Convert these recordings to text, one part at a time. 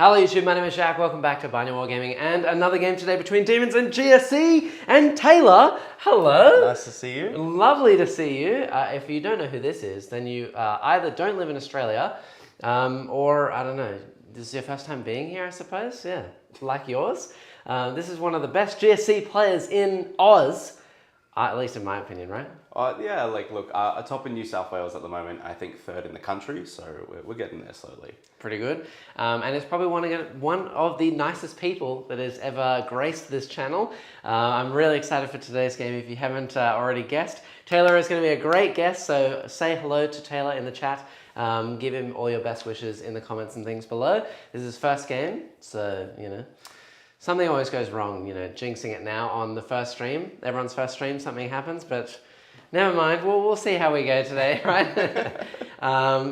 Hello YouTube, my name is Jack, welcome back to Binary Wargaming and another game today between Demons and GSC. And Taylor, hello. Nice to see you. Lovely to see you. If you don't know who this is, then you either don't live in Australia or, I don't know, this is your first time being here, I suppose? Yeah, like yours. This is one of the best GSC players in Oz, at least in my opinion, right? Yeah, look, top in New South Wales at the moment, I think third in the country, so we're getting there slowly. Pretty good. And it's probably one of the nicest people that has ever graced this channel. I'm really excited for today's game. If you haven't already guessed, Taylor is going to be a great guest, so say hello to Taylor in the chat. Give him all your best wishes in the comments and things below. This is his first game, so, you know, something always goes wrong, you know, jinxing it now on the first stream. Everyone's first stream, something happens, but never mind. We'll see how we go today, right?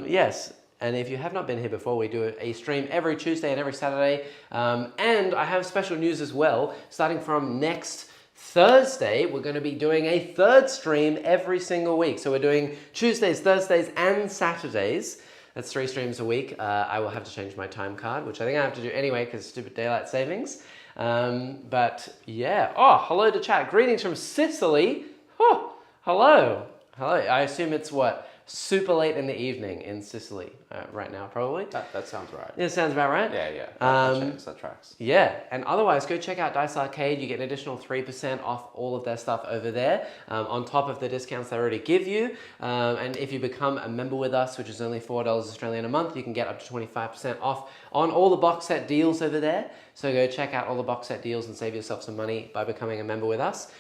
Yes, and if you have not been here before, we do a stream every Tuesday and every Saturday. And I have special news as well. Starting from next Thursday, we're going to be doing a third stream every single week. So we're doing Tuesdays, Thursdays, and Saturdays. That's 3 streams a week. I will have to change my time card, which I think I have to do anyway because stupid daylight savings. But yeah. Oh, hello to chat. Greetings from Sicily. Oh, hello. Hello. I assume it's what? Super late in the evening in Sicily right now, probably. That sounds right. It sounds about right. Yeah. That tracks. Yeah, and otherwise, go check out Dice Arcade. You get an additional 3% off all of their stuff over there, on top of the discounts they already give you. And if you become a member with us, which is only $4 Australian a month, you can get up to 25% off on all the box set deals over there. So go check out all the box set deals and save yourself some money by becoming a member with us.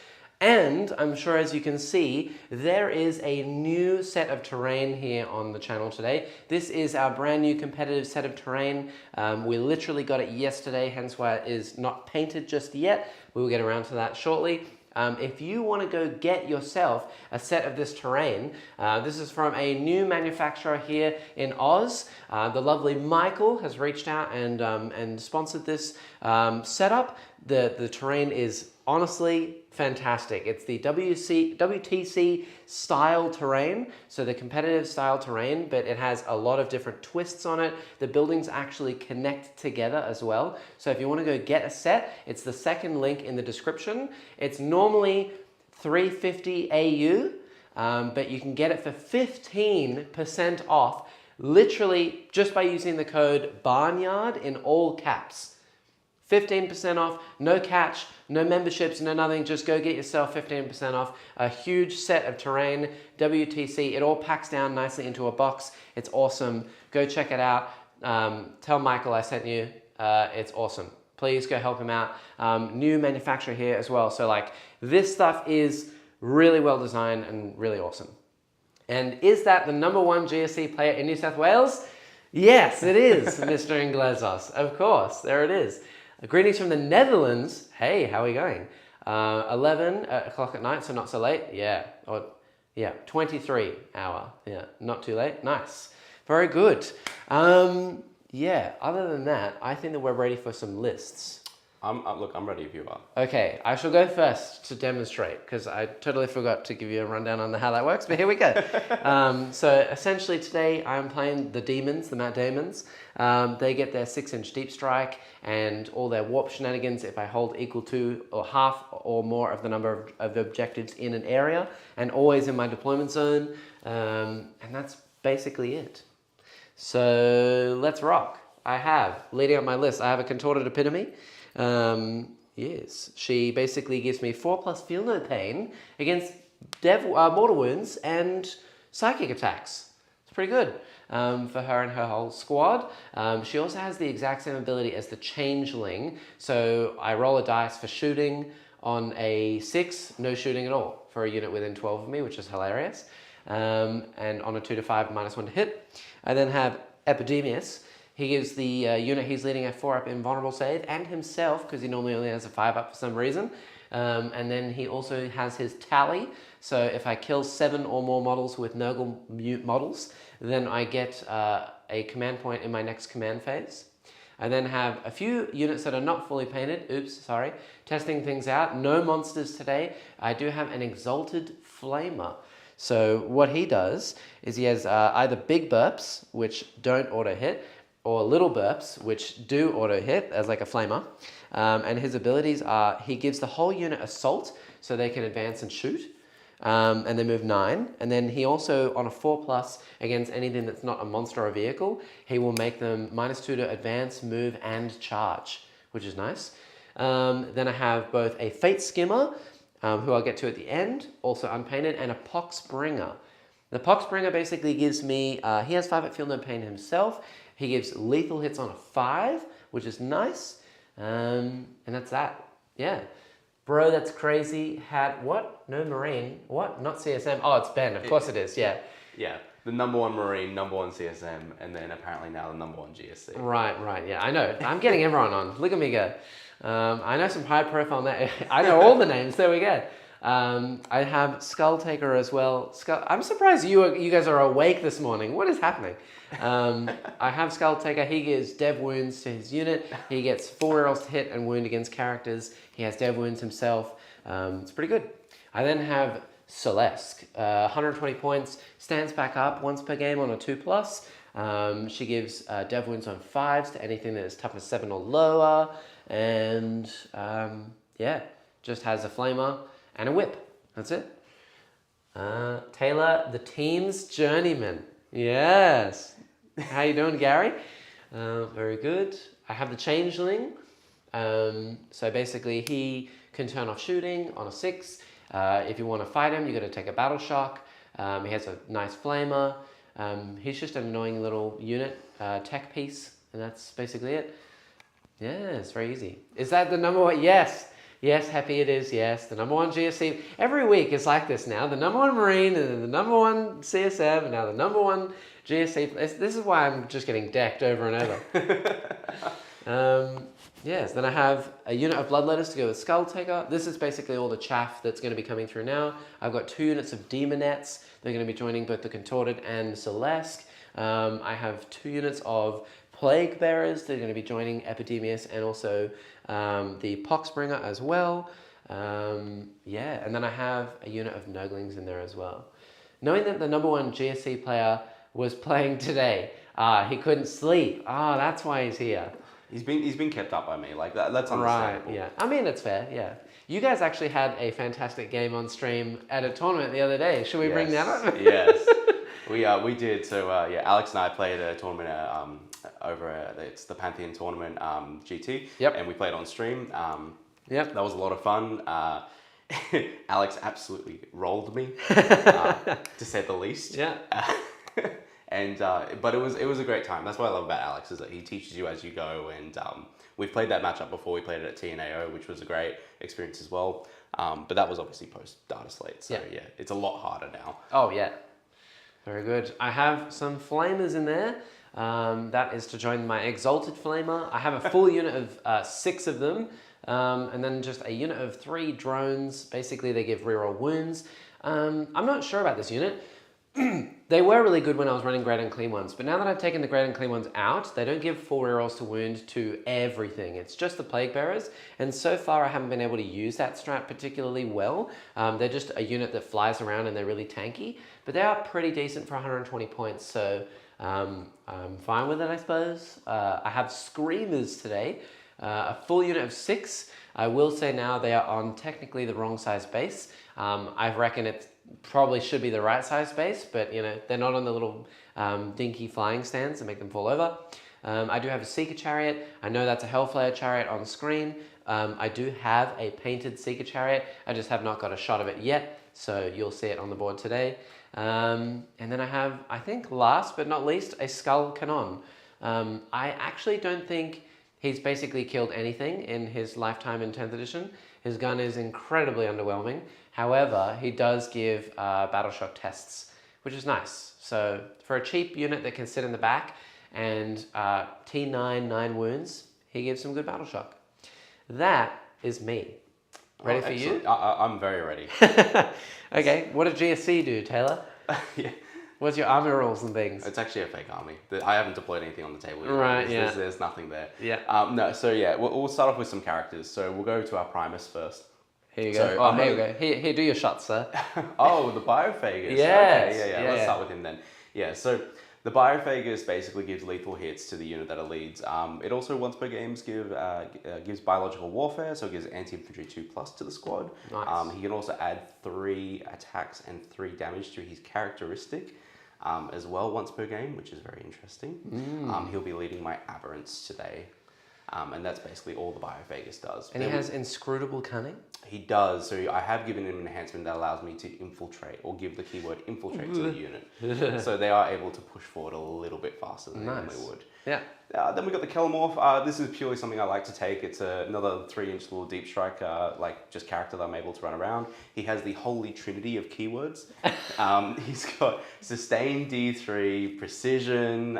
And I'm sure, as you can see, there is a new set of terrain here on the channel today. This is our brand new competitive set of terrain. We literally got it yesterday, hence why it is not painted just yet. We will get around to that shortly. If you want to go get yourself a set of this terrain, this is from a new manufacturer here in Oz. The lovely Michael has reached out and sponsored this setup. The terrain is honestly fantastic. It's the WTC style terrain, so the competitive style terrain, but it has a lot of different twists on it. The buildings actually connect together as well. So if you want to go get a set, it's the second link in the description. It's normally $350 AU, but you can get it for 15% off, literally just by using the code BARNYARD in all caps. 15% off, no catch, no memberships, no nothing. Just go get yourself 15% off. A huge set of terrain, WTC. It all packs down nicely into a box. It's awesome. Go check it out. Tell Michael I sent you. It's awesome. Please go help him out. New manufacturer here as well. So like this stuff is really well designed and really awesome. And is that the #1 GSC player in New South Wales? Yes, it is, Mr. Inglezos. Of course, there it is. Greetings from the Netherlands. Hey, how are we going? 11 o'clock at night, so not so late. Yeah, 23 hour. Yeah, not too late. Nice. Very good. Yeah, other than that, I think that we're ready for some lists. Look, I'm ready if you are. Okay, I shall go first to demonstrate because I totally forgot to give you a rundown on how that works, but here we go. So essentially today I'm playing the Demons, the Matt Daemons. They get their 6-inch deep strike and all their warp shenanigans if I hold equal to or half or more of the number of objectives in an area and always in my deployment zone. And that's basically it. So let's rock. I have, leading up my list, I have a Contorted Epitome. Yes, she basically gives me 4+ feel no pain against mortal wounds and psychic attacks. It's pretty good for her and her whole squad. She also has the exact same ability as the Changeling. So I roll a dice for shooting. On a 6, no shooting at all for a unit within 12 of me, which is hilarious. And on a 2 to 5, -1 to hit. I then have Epidemius. He gives the unit he's leading a 4-up invulnerable save, and himself, because he normally only has a 5-up for some reason. And then he also has his tally. So if I kill 7 or more models with Nurgle mute models, then I get a command point in my next command phase. I then have a few units that are not fully painted. Oops, sorry. Testing things out. No monsters today. I do have an Exalted Flamer. So what he does is he has either big burps, which don't auto hit, or little burps, which do auto hit as like a flamer. And his abilities are, he gives the whole unit assault, so they can advance and shoot. And they move 9. And then he also, on a 4+, against anything that's not a monster or a vehicle, he will make them -2 to advance, move, and charge, which is nice. Then I have both a Fate Skimmer, who I'll get to at the end, also unpainted, and a Poxbringer. The Poxbringer basically gives me, he has 5 at Feel No Pain himself. He gives lethal hits on a 5, which is nice. And that's that. Yeah. Bro, that's crazy. Had what? No Marine. What? Not CSM. Oh, it's Ben. Of course it is. Yeah. Yeah. The #1 Marine, #1 CSM, and then apparently now the #1 GSC. Right. Yeah, I know. I'm getting everyone on. Look at me go. I know some high profile names. I know all the names. There we go. I have Skull Taker as well. I'm surprised you guys are awake this morning. What is happening? I have Skull Taker. He gives dev wounds to his unit. He gets 4 rerolls to hit and wound against characters. He has dev wounds himself. It's pretty good. I then have Celeste. 120 points. Stands back up once per game on a 2+. She gives dev wounds on 5s to anything that is toughness 7 or lower. And yeah, just has a flamer and a whip. That's it. Taylor, the team's journeyman. Yes. How you doing, Gary? Very good. I have the changeling. So basically he can turn off shooting on a 6. If you want to fight him, you got to take a battle shock. He has a nice flamer. He's just an annoying little unit, tech piece, and that's basically it. Yeah, it's very easy. Is that the #1? Yes. Yes, happy it is. Yes, the #1 GSC. Every week it's like this now. The #1 Marine, and then the #1 CSM, and now the #1 GSC. This is why I'm just getting decked over and over. Yes, then I have a unit of Bloodletters to go with Skull Taker. This is basically all the chaff that's going to be coming through now. I've got 2 units of Demonettes. They're going to be joining both the Contorted and Celeste. I have 2 units of Plague Bearers. They're going to be joining Epidemius and also the Poxbringer as well. Yeah, and then I have a unit of Nurglings in there as well. Knowing that the #1 GSC player was playing today, he couldn't sleep. That's why he's here. He's been kept up by me. Like that's understandable. Right, yeah. I mean, it's fair, yeah. You guys actually had a fantastic game on stream at a tournament the other day. Should we bring that up? Yes. We did. So yeah, Alex and I played a tournament over it's the Pantheon tournament GT. Yep. And we played on stream. Yep. That was a lot of fun. Alex absolutely rolled me, to say the least. Yeah. And but it was a great time. That's what I love about Alex, is that he teaches you as you go. And we've played that matchup before. We played it at TNAO, which was a great experience as well. But that was obviously post data slate. So yeah, it's a lot harder now. Oh yeah. Very good. I have some flamers in there. That is to join my Exalted Flamer. I have a full unit of 6 of them. And then just a unit of 3 drones. Basically, they give reroll wounds. I'm not sure about this unit. They were really good when I was running Great Unclean Ones, but now that I've taken the Great Unclean Ones out, they don't give 4 rerolls to wound to everything. It's just the Plague Bearers, and so far I haven't been able to use that strat particularly well. They're just a unit that flies around and they're really tanky, but they are pretty decent for 120 points, so I'm fine with it, I suppose. I have Screamers today, a full unit of 6. I will say now they are on technically the wrong size base. I reckon it probably should be the right size base, but you know, they're not on the little dinky flying stands that make them fall over. I do have a Seeker Chariot. I know that's a Hellflare Chariot on screen. I do have a painted Seeker Chariot. I just have not got a shot of it yet, so you'll see it on the board today. And then I have, I think last but not least, a Skull Canon. I actually don't think he's basically killed anything in his lifetime in 10th edition. His gun is incredibly underwhelming. However, he does give battle shock tests, which is nice. So for a cheap unit that can sit in the back and T9, 9 wounds, he gives some good battle shock. That is me. Ready for excellent. you? I'm very ready. Okay, what did GSC do, Taylor? Yeah. What's your army rules and things? It's actually a fake army. I haven't deployed anything on the table yet. Right, There's nothing there. Yeah. No, so yeah, we'll start off with some characters. So we'll go to our Primus first. Here you go. So, here you go. Here, do your shots, sir. Oh, the Biophagus. Yes. Okay, yeah. Let's start with him then. Yeah, so The Biophagus basically gives lethal hits to the unit that it leads. It also once per game gives biological warfare, so it gives anti-infantry 2+ to the squad. Nice. He can also add 3 attacks and 3 damage to his characteristic as well once per game, which is very interesting. He'll be leading my Aberrants today. And that's basically all the Biophagus does. And he has inscrutable cunning? He does. So I have given him an enhancement that allows me to infiltrate, or give the keyword infiltrate to the unit. So they are able to push forward a little bit faster than they normally would. Yeah. Then we got the Kellamorph. This is purely something I like to take. It's another 3-inch little deep strike, just character that I'm able to run around. He has the holy trinity of keywords. He's got sustain D3, precision.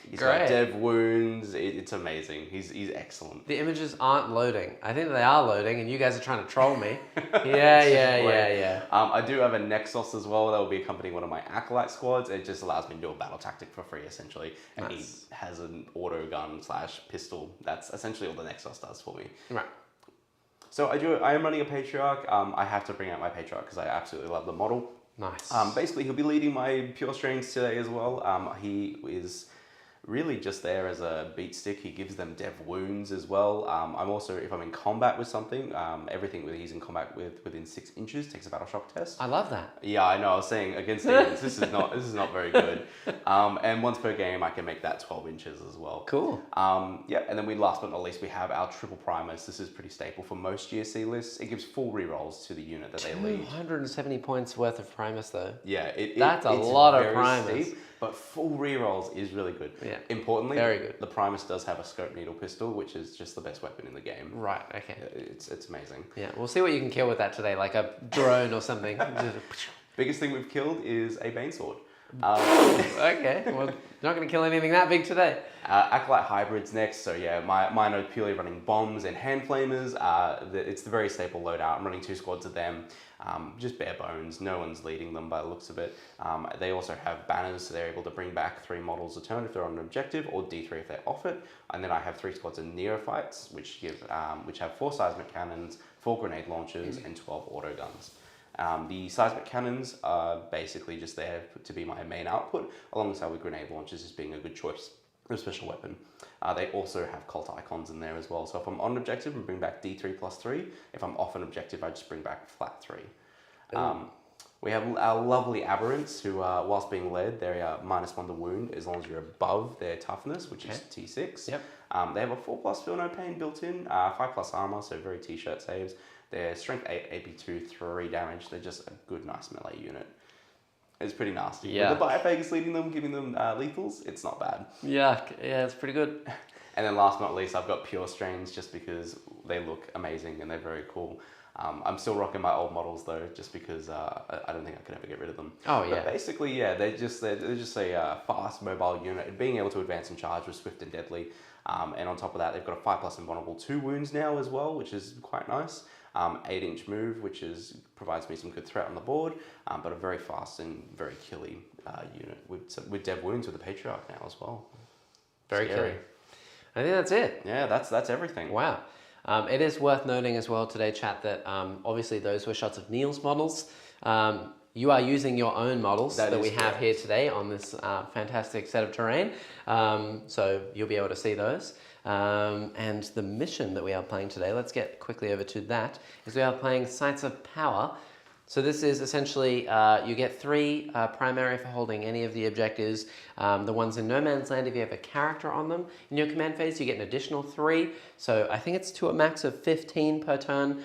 He's got dev wounds. It's amazing. He's excellent. The images aren't loading. I think they are loading, and you guys are trying to troll me. Yeah. I do have a Nexus as well that will be accompanying one of my Acolyte squads. It just allows me to do a battle tactic for free, essentially. And he has an auto gun / pistol. That's essentially all the Nexus does for me. Right. So I am running a Patriarch. I have to bring out my Patriarch because I absolutely love the model. Nice. Basically, he'll be leading my Pure Strains today as well. He is really just there as a beat stick. He gives them dev wounds as well. I'm also, if I'm in combat with something, everything that he's in combat with within 6 inches takes a battle shock test. I love that. Yeah, I know. I was saying against Daemons, this is not very good. And once per game, I can make that 12 inches as well. Cool. Yeah, and then last but not least, we have our triple Primus. This is pretty staple for most GSC lists. It gives full rerolls to the unit that they lead. 270 points worth of Primus, though. Yeah, that's a lot of Primus. Steep, but full rerolls is really good. Yeah. Importantly, very good. The Primus does have a scope needle pistol, which is just the best weapon in the game. Right. Okay. It's amazing. Yeah, we'll see what you can kill with that today, like a drone or something. Biggest thing we've killed is a Bane Sword. Okay, well, you're not going to kill anything that big today. Acolyte Hybrid's next, so yeah, mine are purely running bombs and hand flamers. It's the very staple loadout. I'm running 2 squads of them, just bare bones. No one's leading them by the looks of it. They also have banners, so they're able to bring back 3 models a turn if they're on an objective, or D3 if they're off it. And then I have 3 squads of Neophytes, which have 4 seismic cannons, 4 grenade launchers, and 12 auto guns. The seismic cannons are basically just there to be my main output, alongside with grenade launchers as being a good choice of a special weapon. They also have cult icons in there as well. So if I'm on an objective, I bring back D3+3. If I'm off an objective, I just bring back flat 3. We have our lovely Aberrants who, whilst being led, they're -1 to wound as long as you're above their toughness, which is T6. Yep. They have a 4+ feel no pain built in, 5+ armor, so very T-shirt saves. They're strength 8, AP2, 3 damage. They're just a good, nice melee unit. It's pretty nasty. Yeah. With the Biophagus leading them, giving them lethals, it's not bad. Yeah, it's pretty good. And then last but not least, I've got Pure Strains just because they look amazing and they're very cool. I'm still rocking my old models though, just because I don't think I could ever get rid of them. Oh yeah. But basically, yeah, they're just a fast mobile unit, being able to advance and charge with swift and deadly. And on top of that, they've got a 5+ invulnerable 2 wounds now as well, which is quite nice. 8-inch move, which provides me some good threat on the board, but a very fast and very killy unit with dev wounds with the Patriarch now as well. Very killy. I think that's it. Yeah, that's everything. Wow. It is worth noting as well today, chat, that obviously those were shots of Neil's models. You are using your own models that we have here today on this fantastic set of terrain. So you'll be able to see those. And the mission that we are playing today, let's get quickly over to that, is we are playing Sites of Power. So this is essentially, you get 3 primary for holding any of the objectives. The ones in No Man's Land, if you have a character on them in your command phase, you get an additional 3. So I think it's to a max of 15 per turn.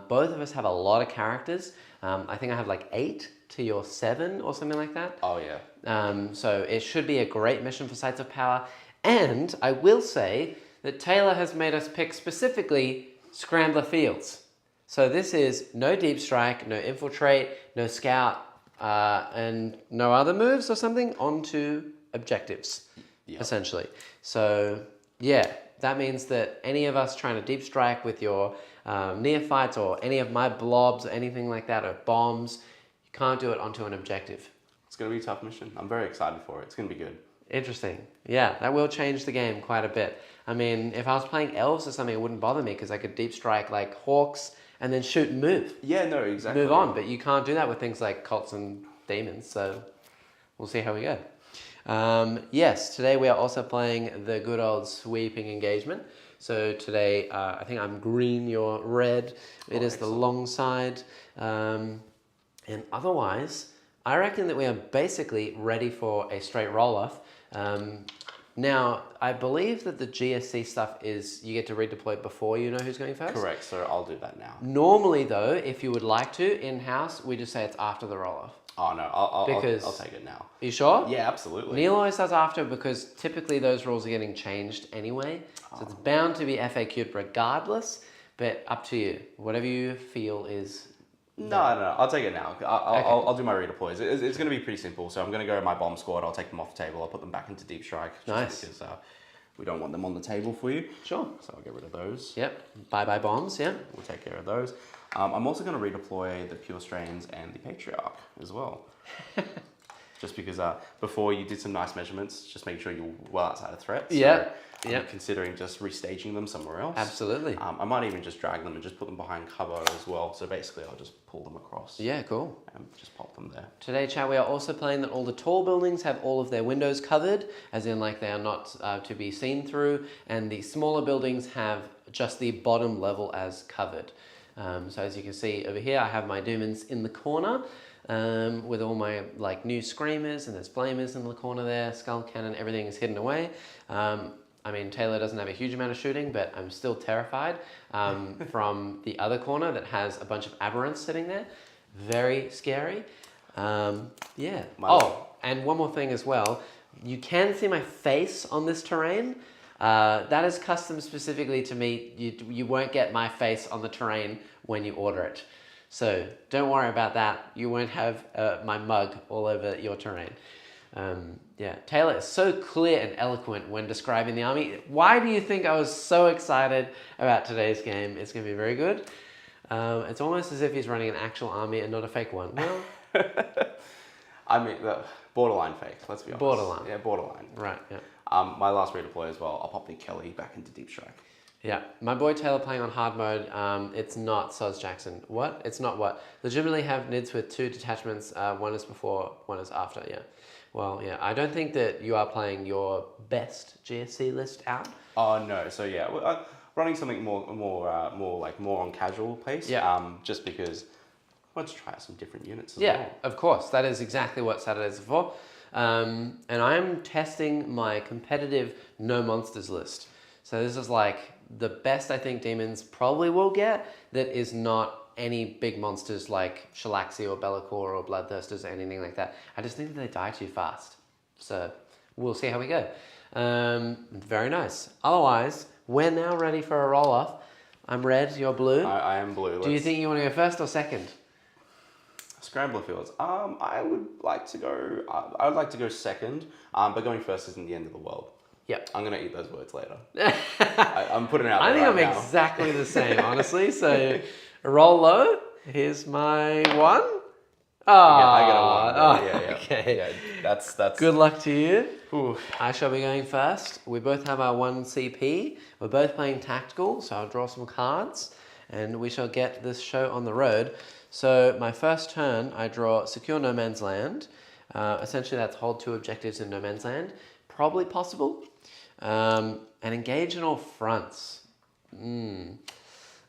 Both of us have a lot of characters. I think I have like 8 to your 7 or something like that. Oh yeah. So it should be a great mission for Sites of Power. And I will say that Taylor has made us pick specifically Scrambler Fields. So this is no Deep Strike, no Infiltrate, no Scout, and no other moves or something onto objectives, essentially. So yeah, that means that any of us trying to Deep Strike with your Neophytes or any of my blobs or anything like that, or bombs, you can't do it onto an objective. It's going to be a tough mission. I'm very excited for it. It's going to be good. Interesting. Yeah, that will change the game quite a bit. I mean, if I was playing elves or something, it wouldn't bother me because I could Deep Strike like Hawks and then shoot and move. Yeah, no, exactly. Move on, but you can't do that with things like cults and demons, so we'll see how we go. Yes, today we are also playing the good old sweeping engagement. So today, I think I'm green, you're red. It is the long side. And otherwise, I reckon that we are basically ready for a straight roll-off. Now, I believe that the GSC stuff is you get to redeploy before you know who's going first. Correct, so I'll do that now. Normally, though, if you would like to, in-house, we just say it's after the roll-off. Oh, no, I'll take it now. Are you sure? Yeah, absolutely. Neil always does after because typically those rules are getting changed anyway. So it's bound to be FAQ'd regardless, but up to you. Whatever you feel is... No, I'll take it now. I'll do my redeploys. It's going to be pretty simple. So I'm going to go to my bomb squad. I'll take them off the table. I'll put them back into deep strike. Nice. Because we don't want them on the table for you. Sure. So I'll get rid of those. Yep. Bye-bye bombs, yeah. We'll take care of those. I'm also going to redeploy the Pure Strains and the Patriarch as well. Just because before you did some nice measurements, just make sure you're well outside of threat. So I'm considering just restaging them somewhere else. Absolutely. I might even just drag them and just put them behind cover as well. So basically I'll just pull them across. Yeah, cool. And just pop them there. Today, chat, we are also playing that all the tall buildings have all of their windows covered, as in like they are not to be seen through, and the smaller buildings have just the bottom level as covered. So as you can see over here, I have my Daemons in the corner. With all my like new screamers, and there's flamers in the corner there, skull cannon, everything is hidden away. I mean, Taylor doesn't have a huge amount of shooting, but I'm still terrified from the other corner that has a bunch of aberrants sitting there. Very scary. Yeah. And one more thing as well. You can see my face on this terrain. That is custom specifically to me. You won't get my face on the terrain when you order it. So don't worry about that. You won't have my mug all over your terrain. Yeah, Taylor is so clear and eloquent when describing the army. Why do you think I was so excited about today's game? It's going to be very good. It's almost as if he's running an actual army and not a fake one. Well, I mean, borderline fake, let's be honest. Borderline. Yeah, borderline. Right, yeah. My last redeploy as well, I'll pop the Kelly back into deep strike. Yeah, my boy Taylor playing on hard mode, it's not Soz Jackson. What? It's not what? Legitimately have NIDs with 2 detachments, one is before, one is after, yeah. Well, yeah, I don't think that you are playing your best GSC list out. Oh, no, so yeah, running something more on casual pace, just because let's try out some different units as well. Yeah, of course, that is exactly what Saturdays are for. And I'm testing my competitive no monsters list. So this is like the best I think Demons probably will get that is not any big monsters like Shalaxi or Be'lakor or Bloodthirsters or anything like that. I just think that they die too fast. So we'll see how we go. Very nice. Otherwise, we're now ready for a roll-off. I'm red, you're blue. I am blue. Do you think you want to go first or second? Scrambler fields. I would like to go second, but going first isn't the end of the world. Yep. I'm going to eat those words later. I'm putting it out there I think I'm now. exactly the same, honestly. So roll low. Here's my one. Oh, I get a one. Yeah. Okay. Yeah, that's. Good luck to you. Ooh. I shall be going first. We both have our 1 CP. We're both playing tactical, so I'll draw some cards, and we shall get this show on the road. So my first turn, I draw Secure No Man's Land. Essentially, that's hold 2 objectives in No Man's Land. Probably possible. And engage in all fronts.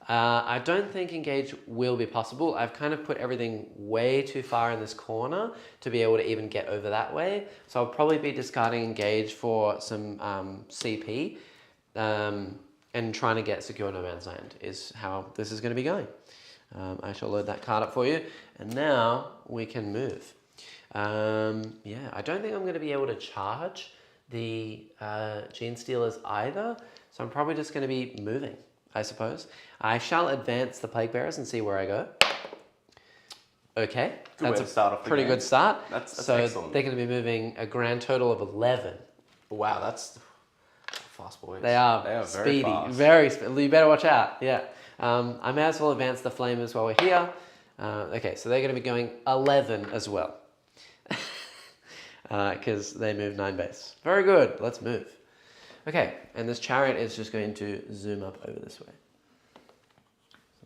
I don't think engage will be possible. I've kind of put everything way too far in this corner to be able to even get over that way. So I'll probably be discarding engage for some CP and trying to get Secure No Man's Land is how this is going to be going. I shall load that card up for you. And now we can move. Yeah, I don't think I'm going to be able to charge the Genestealers either. So I'm probably just going to be moving, I suppose. I shall advance the Plague Bearers and see where I go. Okay, that's a pretty good start. That's so excellent. They're going to be moving a grand total of 11. Wow, that's fast boys. They are speedy, very speedy. You better watch out. Yeah, I may as well advance the Flamers while we're here. Okay, so they're going to be going 11 as well. Because they move 9 base. Very good, let's move. Okay, and this chariot is just going to zoom up over this way.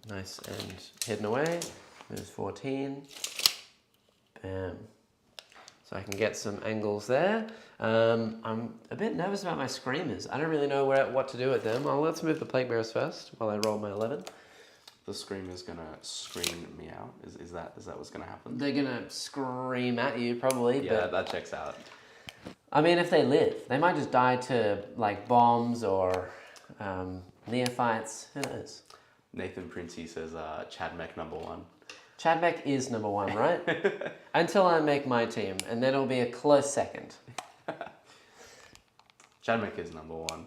Nice and hidden away. Moves 14. Bam. So I can get some angles there. I'm a bit nervous about my screamers. I don't really know what to do with them. Let's move the plague bearers first while I roll my 11. The screamer's gonna scream me out. Is that what's gonna happen? They're gonna scream at you probably. Yeah, but that checks out. I mean, if they live, they might just die to like bombs or neophytes. Who knows? Nathan Princey says Chadmec #1. Chadbeck is number 1, right? Until I make my team, and then it'll be a close second. Chadmec is #1.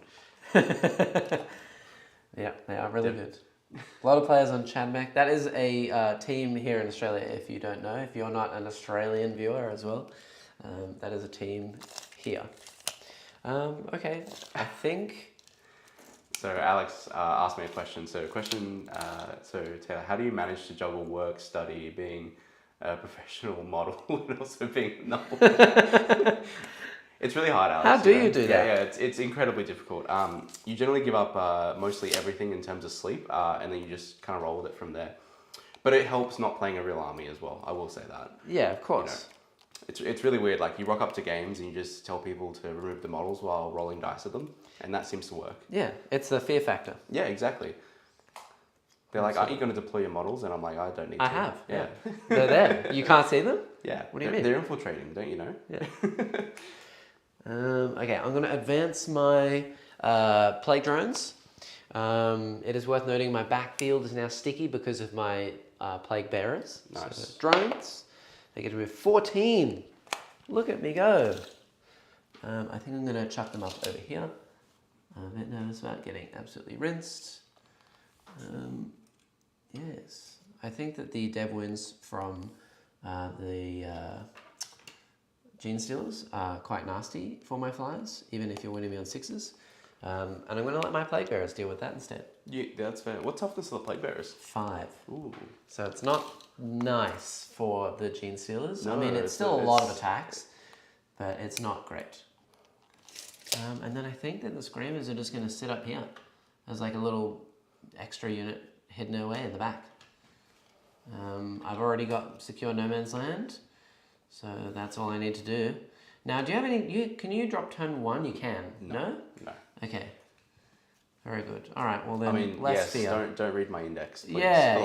Yeah, they are really good. A lot of players on Chadmec. That is a team here in Australia, if you don't know. If you're not an Australian viewer as well, that is a team here. Okay, I think... So Alex asked me a question. So Taylor, how do you manage to juggle work, study, being a professional model, and also being number one? It's really hard, Alex. How do you do that? Yeah, it's incredibly difficult. You generally give up mostly everything in terms of sleep, and then you just kind of roll with it from there. But it helps not playing a real army as well. I will say that. Yeah, of course. You know, it's really weird. Like you rock up to games and you just tell people to remove the models while rolling dice at them, and that seems to work. Yeah, it's the fear factor. Yeah, exactly. They're like, aren't you going to deploy your models? And I'm like, I don't need to. I have. Yeah. They're there. You can't see them? Yeah. What do you mean? They're infiltrating, don't you know? Yeah. Okay, I'm going to advance my plague drones. It is worth noting my backfield is now sticky because of my plague bearers. Nice. So drones, they get to move 14. Look at me go. I think I'm going to chuck them up over here. I'm a bit nervous about getting absolutely rinsed. Yes, I think that the dev wins from the Genestealers are quite nasty for my flyers, even if you're winning me on 6s. And I'm going to let my plague bearers deal with that instead. Yeah, that's fair. What toughness are the plague bearers? 5. Ooh. So it's not nice for the Genestealers. No, I mean, it's still a lot of attacks, but it's not great. And then I think that the Screamers are just going to sit up here as like a little extra unit hidden away in the back. I've already got secure no man's land, so that's all I need to do. Now, do you have any? Can you drop turn 1? You can. No. No. Okay. Very good. All right. Well then, I mean, less yes. fear. Don't read my index. Please. Yeah.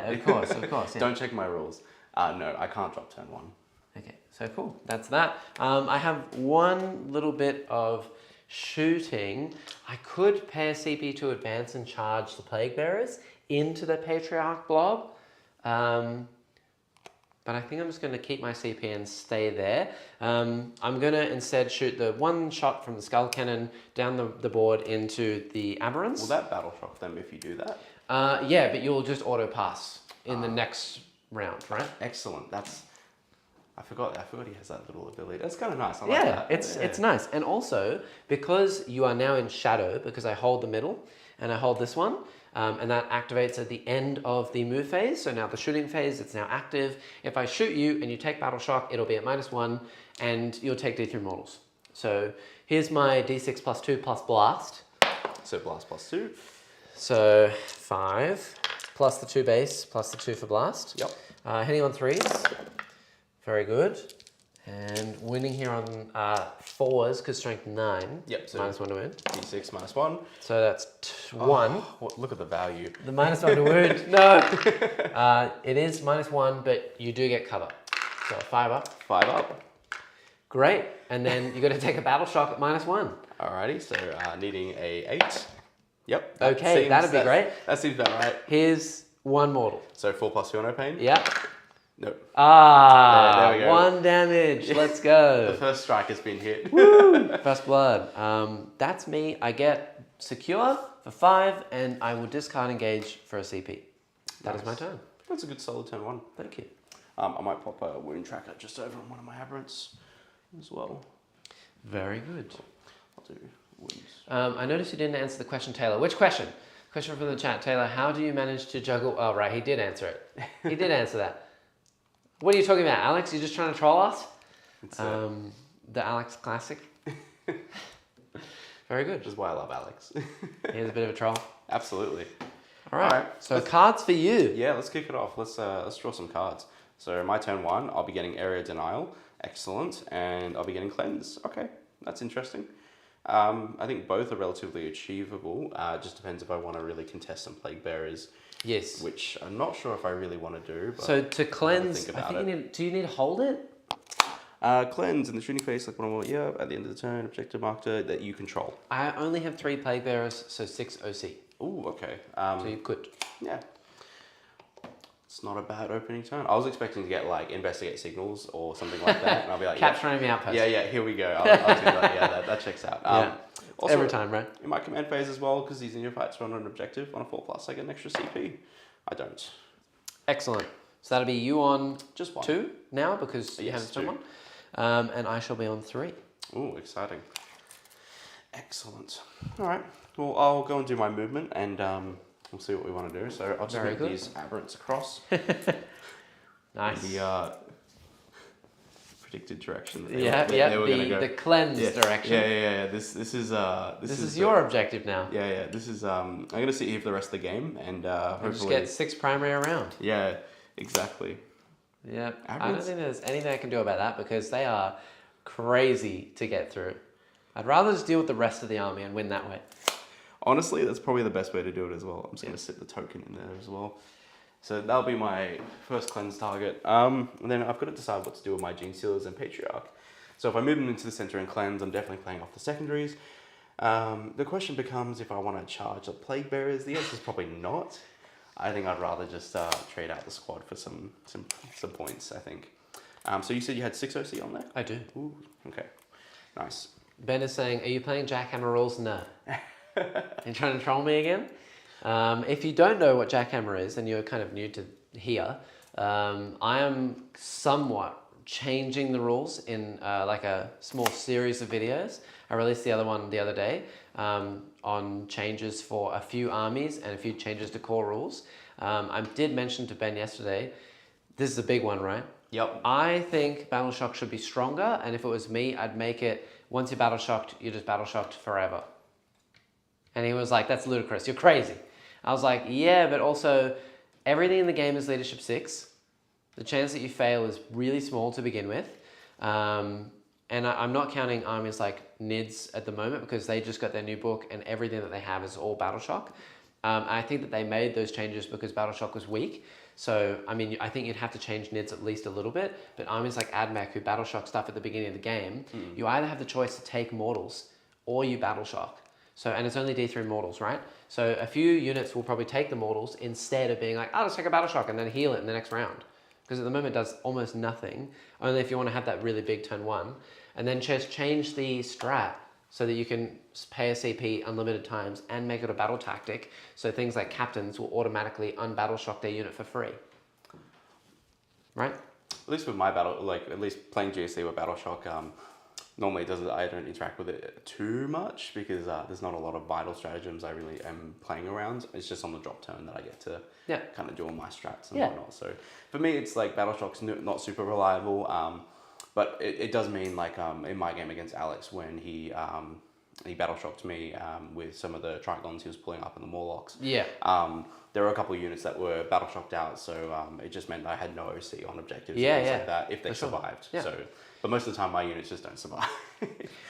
Of course. Yeah. Don't check my rules. No, I can't drop turn 1. Okay, so cool. That's that. I have one little bit of shooting. I could pay a CP to advance and charge the plague bearers into the Patriarch blob. But I think I'm just going to keep my CP and stay there. I'm going to instead shoot the one shot from the skull cannon down the board into the Aberrants. Will that battle shock them if you do that? Yeah, but you'll just auto pass in the next round, right? Excellent. I forgot he has that little ability. That's kind of nice. I like that. It's nice. And also, because you are now in shadow, because I hold the middle and I hold this one, and that activates at the end of the move phase. So now the shooting phase, it's now active. If I shoot you and you take battle shock, it'll be at -1 and you'll take D3 mortals. So here's my D6 +2 plus blast. So blast +2. So 5 plus the 2 base plus the 2 for blast. Yep. Hitting on 3s. Very good. And winning here on 4s because strength 9. Yep. So -1 to win. D6 -1. So that's 1. Look at the value. The -1 to wound. No. It is -1, but you do get cover. So 5 up. 5 up. Great. And then you got to take a battle shock at -1. Alrighty. So needing a 8. Yep. Okay, that'd be great. That seems about right. Here's 1 mortal. So 4 + 2 no pain. Yeah. Nope. Ah, there we go. 1 damage. Let's go. The first strike has been hit. Woo! First blood. That's me. I get secure for 5, and I will discard engage for a CP. That is my turn. That's a good solid turn 1. Thank you. I might pop a wound tracker just over on one of my aberrants as well. Very good. I'll do wounds. I noticed you didn't answer the question, Taylor. Which question? Question from the chat. Taylor, how do you manage to juggle... Oh, right. He did answer it. He did answer that. What are you talking about, Alex? You're just trying to troll us? The Alex Classic. Very good. Which is why I love Alex. Here's a bit of a troll. Absolutely. All right. So cards for you. Yeah, let's kick it off. Let's draw some cards. So my turn 1, I'll be getting Area Denial. Excellent. And I'll be getting cleanse. Okay, that's interesting. I think both are relatively achievable. Just depends if I want to really contest some plague bearers. Yes. Which I'm not sure if I really want to do. But So to cleanse, think I about think you need. Do you need to hold it? Cleanse in the shooting phase, like one more. Yeah, at the end of the turn, objective marker that you control. I only have 3 plague bearers, so 6 OC. Ooh, okay. So you could. Yeah. It's not a bad opening turn. I was expecting to get like investigate signals or something like that, and I'll be like, Capture enemy outpost. yeah, here we go. I'll do that. Yeah, that checks out. Yeah. Also, Every time, right? In my command phase as well, because these neophytes run on an objective on a 4+, I get an extra CP. I don't. Excellent. So that'll be you on Just one. 2 now because you Yes, haven't done 2. one. And I shall be on 3. Ooh, exciting. Excellent. All right. Well, I'll go and do my movement, and we'll see what we want to do. So I'll just Very move good. these aberrants across. Nice. The predicted direction. That Yeah, they were gonna go. the cleanse direction. Yeah. This is your objective now. Yeah. This is I'm gonna sit here for the rest of the game, and You hopefully just get 6 primary around. Yeah, exactly. Yeah, I don't Aberrants? think there's anything I can do about that because they are crazy to get through. I'd rather just deal with the rest of the army and win that way. Honestly, that's probably the best way to do it as well. I'm just gonna sit the token in there as well. So that'll be my first cleanse target. And then I've got to decide what to do with my Genestealers and Patriarch. So if I move them into the center and cleanse, I'm definitely playing off the secondaries. The question becomes if I want to charge the Plague Bearers. The answer is probably not. I think I'd rather just trade out the squad for some points, I think. So you said you had 6 OC on there? I do. Ooh, okay. Nice. Ben is saying, are you playing Jackhammer rules? No. You trying to troll me again? If you don't know what Jackhammer is and you're kind of new to here, I am somewhat changing the rules in like a small series of videos. I released the other one the other day on changes for a few armies and a few changes to core rules. I did mention to Ben yesterday, this is a big one, right? Yep. I think Battle Shock should be stronger, and if it was me, I'd make it, once you're Battle Shocked, you're just Battle Shocked forever. And he was like, that's ludicrous, you're crazy. I was like, yeah, but also everything in the game is Leadership 6. The chance that you fail is really small to begin with. And I'm not counting armies like NIDS at the moment because they just got their new book and everything that they have is all Battle Shock. I think that they made those changes because Battle Shock was weak. So, I mean, I think you'd have to change NIDS at least a little bit, but armies like AdMech who Battle Shock stuff at the beginning of the game, you either have the choice to take Mortals or you Battle Shock. So, and it's only D3 Mortals, right? So a few units will probably take the Mortals instead of being like, oh, let's take a Battle Shock and then heal it in the next round. Because at the moment it does almost nothing, only if you want to have that really big turn 1. And then just change the strat so that you can pay a CP unlimited times and make it a battle tactic. So things like captains will automatically unbattle shock their unit for free. Right? At least with my battle, like at least playing GSC with Battle Shock, normally I don't interact with it too much because there's not a lot of vital stratagems I really am playing around. It's just on the drop turn that I get to kind of do all my strats and whatnot. So for me, it's like Battle Shock's not super reliable. But it does mean like in my game against Alex when he battle shocked me with some of the Trigons he was pulling up in the Morlocks. Yeah. There were a couple of units that were battle shocked out, so it just meant I had no OC on objectives Yeah, and things yeah. like that if they survived. Yeah. So, but most of the time my units just don't survive.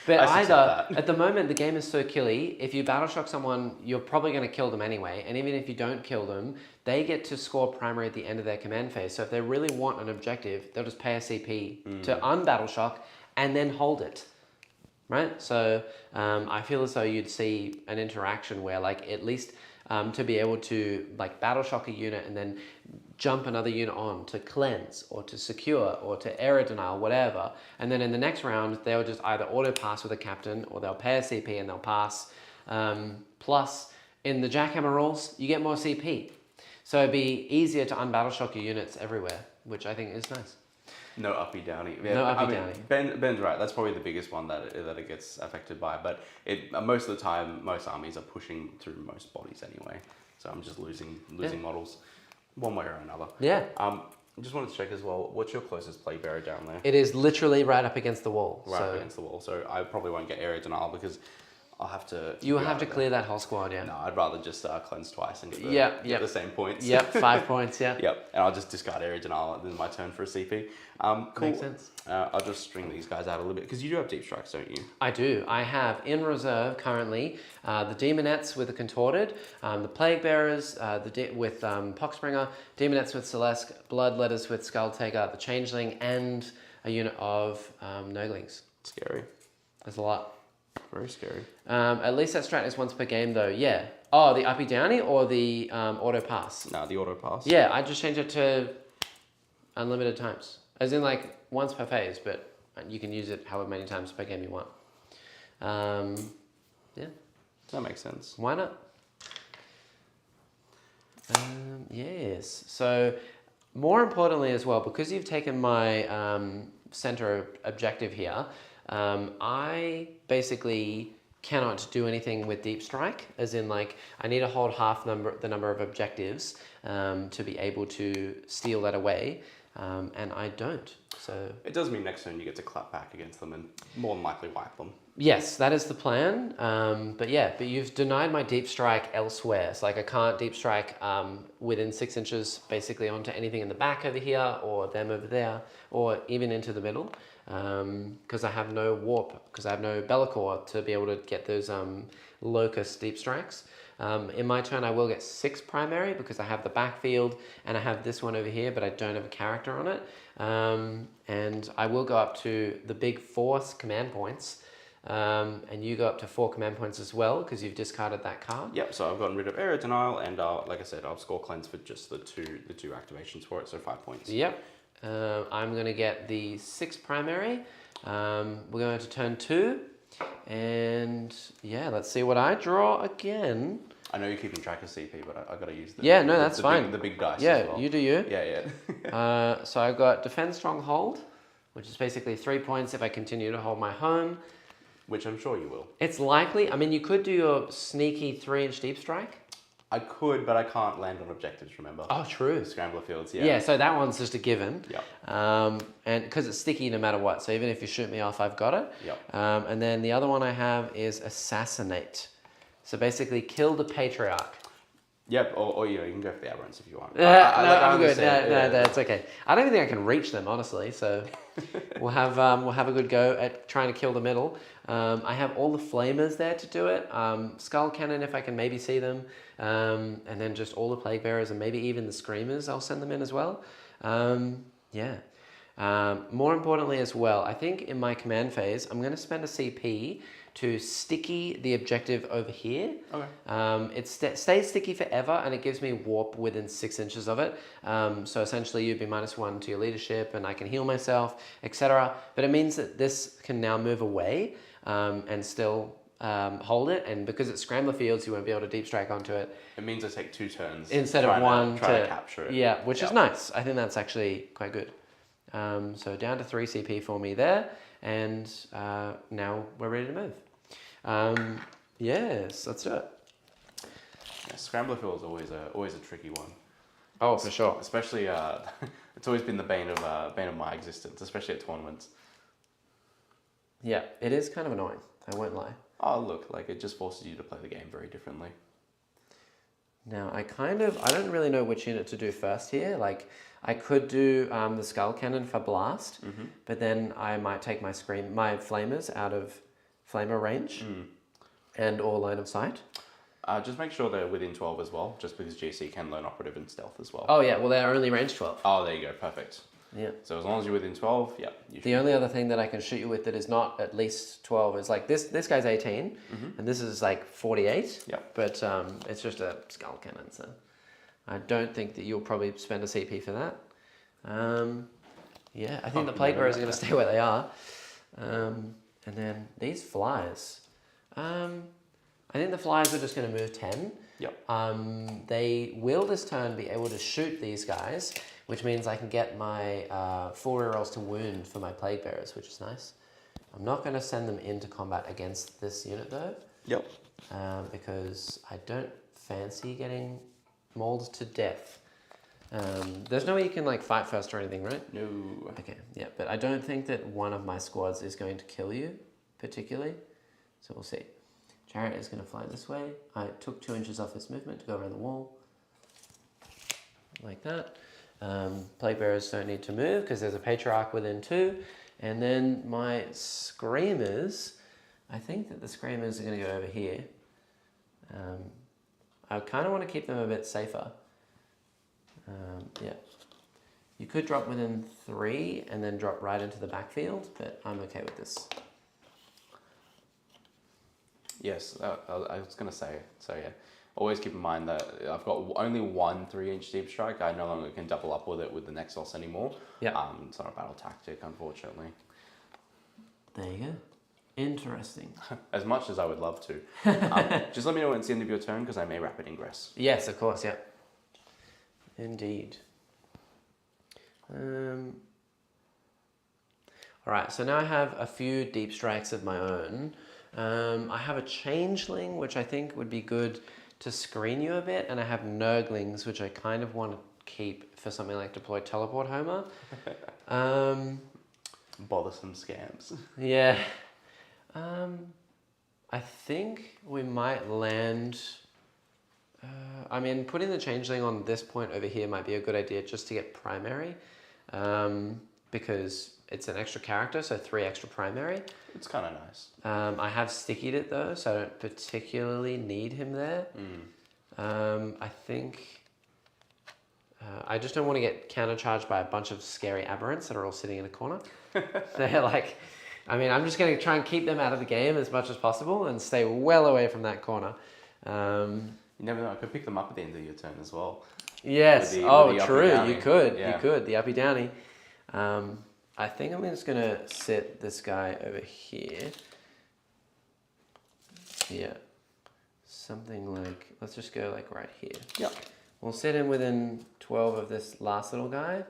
But I accept either, that. at the moment, the game is so killy, if you battle shock someone, you're probably going to kill them anyway. And even if you don't kill them, they get to score primary at the end of their command phase. So if they really want an objective, they'll just pay a CP to unbattle shock and then hold it. Right? So I feel as though you'd see an interaction where like at least to be able to like battle shock a unit and then jump another unit on to cleanse or to secure or to error denial, whatever. And then in the next round, they'll just either auto pass with a captain or they'll pay a CP and they'll pass. Plus, in the Jackhammer rules, you get more CP. So it'd be easier to unbattle shock your units everywhere, which I think is nice. No uppy downy. Yeah, No uppy downy. Ben's right. That's probably the biggest one that it gets affected by. But most of the time, most armies are pushing through most bodies anyway. So I'm just losing models, one way or another. Yeah. I just wanted to check as well. What's your closest Plague Bearer down there? It is literally right up against the wall. Right up against the wall. So I probably won't get area denial because I'll have to. You will have to clear that whole squad, yeah. No, I'd rather just cleanse twice and get the same points. Yep, 5 points, yeah. Yep, and I'll just discard Area Denial and then my turn for a CP. Cool. Makes sense. I'll just string these guys out a little bit because you do have Deep Strikes, don't you? I do. I have in reserve currently the Demonettes with the Contorted, the Plague Bearers with Poxbringer, Demonettes with Celeste, Bloodletters with Skulltaker, the Changeling, and a unit of Nurglings. Scary. There's a lot. Very scary. At least that strat is once per game though, yeah. Oh, the uppy downy or the auto pass? No, the auto pass. Yeah, I just changed it to unlimited times. As in like once per phase, but you can use it however many times per game you want. Yeah. That makes sense. Why not? Yes. So more importantly as well, because you've taken my center objective here, I basically cannot do anything with Deep Strike, as in like I need to hold half the number of objectives to be able to steal that away, and I don't. So it does mean next turn you get to clap back against them and more than likely wipe them. yes, that is the plan. But you've denied my Deep Strike elsewhere. So like I can't Deep Strike within 6 inches basically onto anything in the back over here or them over there or even into the middle. Because I have no warp, because I have no Bellacore to be able to get those Locust Deep Strikes. In my turn, I will get 6 primary because I have the backfield and I have this one over here, but I don't have a character on it. And I will go up to the big 4 command points. And you go up to 4 command points as well because you've discarded that card. Yep, so I've gotten rid of Area Denial and like I said, I'll score Cleanse for just the two activations for it, so 5 points. Yep. I'm going to get the 6 primary. We're going to turn 2. And yeah, let's see what I draw again. I know you're keeping track of CP, but I got to use the that's fine. The big dice. Yeah, as well. you do you. Yeah. So I've got Defend Stronghold, which is basically 3 points if I continue to hold my home. Which I'm sure you will. It's likely. I mean, you could do your sneaky 3-inch Deep Strike. I could, but I can't land on objectives, remember? Oh, true. Scrambler fields, yeah. Yeah, so that one's just a given. Yep. And because it's sticky no matter what, so even if you shoot me off, I've got it. Yep. And then the other one I have is Assassinate. So basically kill the Patriarch. Yep, or you can go for the Aberrants if you want. I'm good. No, it's okay. I don't think I can reach them, honestly, so we'll have a good go at trying to kill the middle. I have all the Flamers there to do it. Skull Cannon if I can maybe see them. And then just all the Plague Bearers and maybe even the Screamers, I'll send them in as well. More importantly as well, I think in my command phase, I'm going to spend a CP to sticky the objective over here. Okay. It stays sticky forever and it gives me warp within 6 inches of it. So essentially you'd be -1 to your leadership and I can heal myself, etc. But it means that this can now move away and still hold it. And because it's Scrambler Fields, you won't be able to Deep Strike onto it. It means I take 2 turns. Instead of one to capture it. Yeah, which is nice. I think that's actually quite good. So down to 3 CP for me there. And now we're ready to move. Yes, let's do it. Yeah, Scrambler Field is always a tricky one. Oh, for sure. Especially, it's always been the bane of my existence, especially at tournaments. Yeah, it is kind of annoying. I won't lie. Oh, look, like it just forces you to play the game very differently. Now, I don't really know which unit to do first here. Like, I could do the Skull Cannon for Blast, but then I might take my Flamers out of Flamer range and or line of sight. Just make sure they're within 12 as well, just because GC can learn Operative and Stealth as well. Oh yeah, well they're only range 12. Oh, there you go, perfect. Yeah. So as long as you're within 12, yeah. The only other thing that I can shoot you with that is not at least 12 is like this guy's 18, and this is like 48. Yeah. But it's just a Skull Cannon, so I don't think that you'll probably spend a CP for that. Yeah, I think the Plague Bearers are going to stay where they are. And then these Flyers. I think the Flyers are just going to move 10. Yep. They will this turn be able to shoot these guys, which means I can get my 4 rerolls to wound for my Plague Bearers, which is nice. I'm not going to send them into combat against this unit though. Yep. Because I don't fancy getting mauled to death. There's no way you can like fight first or anything, right? No. Okay, yeah, but I don't think that one of my squads is going to kill you particularly. So we'll see. Chariot is going to fly this way. I took 2 inches off this movement to go around the wall. Like that. Plague Bearers don't need to move because there's a Patriarch within 2. And then my Screamers, I think that the Screamers are going to go over here. I kind of want to keep them a bit safer. Yeah. You could drop within 3 and then drop right into the backfield, but I'm okay with this. Yes, I was going to say, so yeah. Always keep in mind that I've got only 1 3-inch deep strike. I no longer can double up with it with the Nexos anymore. Yeah. It's not a battle tactic, unfortunately. There you go. Interesting. As much as I would love to. Just let me know when it's the end of your turn because I may rapid ingress. Yes, of course, yeah. Indeed. Alright, so now I have a few deep strikes of my own. I have a Changeling, which I think would be good to screen you a bit, and I have Nurglings, which I kind of want to keep for something like Deploy Teleport Homer. Bothersome scams. Yeah. I think we might land... I mean, putting the Changeling on this point over here might be a good idea just to get primary, because it's an extra character, so 3 extra primary. It's kind of nice. I have stickied it though, so I don't particularly need him there. I think I just don't want to get countercharged by a bunch of scary aberrants that are all sitting in a corner. They're like, I mean, I'm just going to try and keep them out of the game as much as possible and stay well away from that corner. You never know, I could pick them up at the end of your turn as well. Yes, with the true, uppy-downy. you could, Yeah. you could, the uppy-downy. I think I'm just going to sit this guy over here. Yeah, something like, let's just go like right here. Yep. We'll sit him within 12 of this last little guy,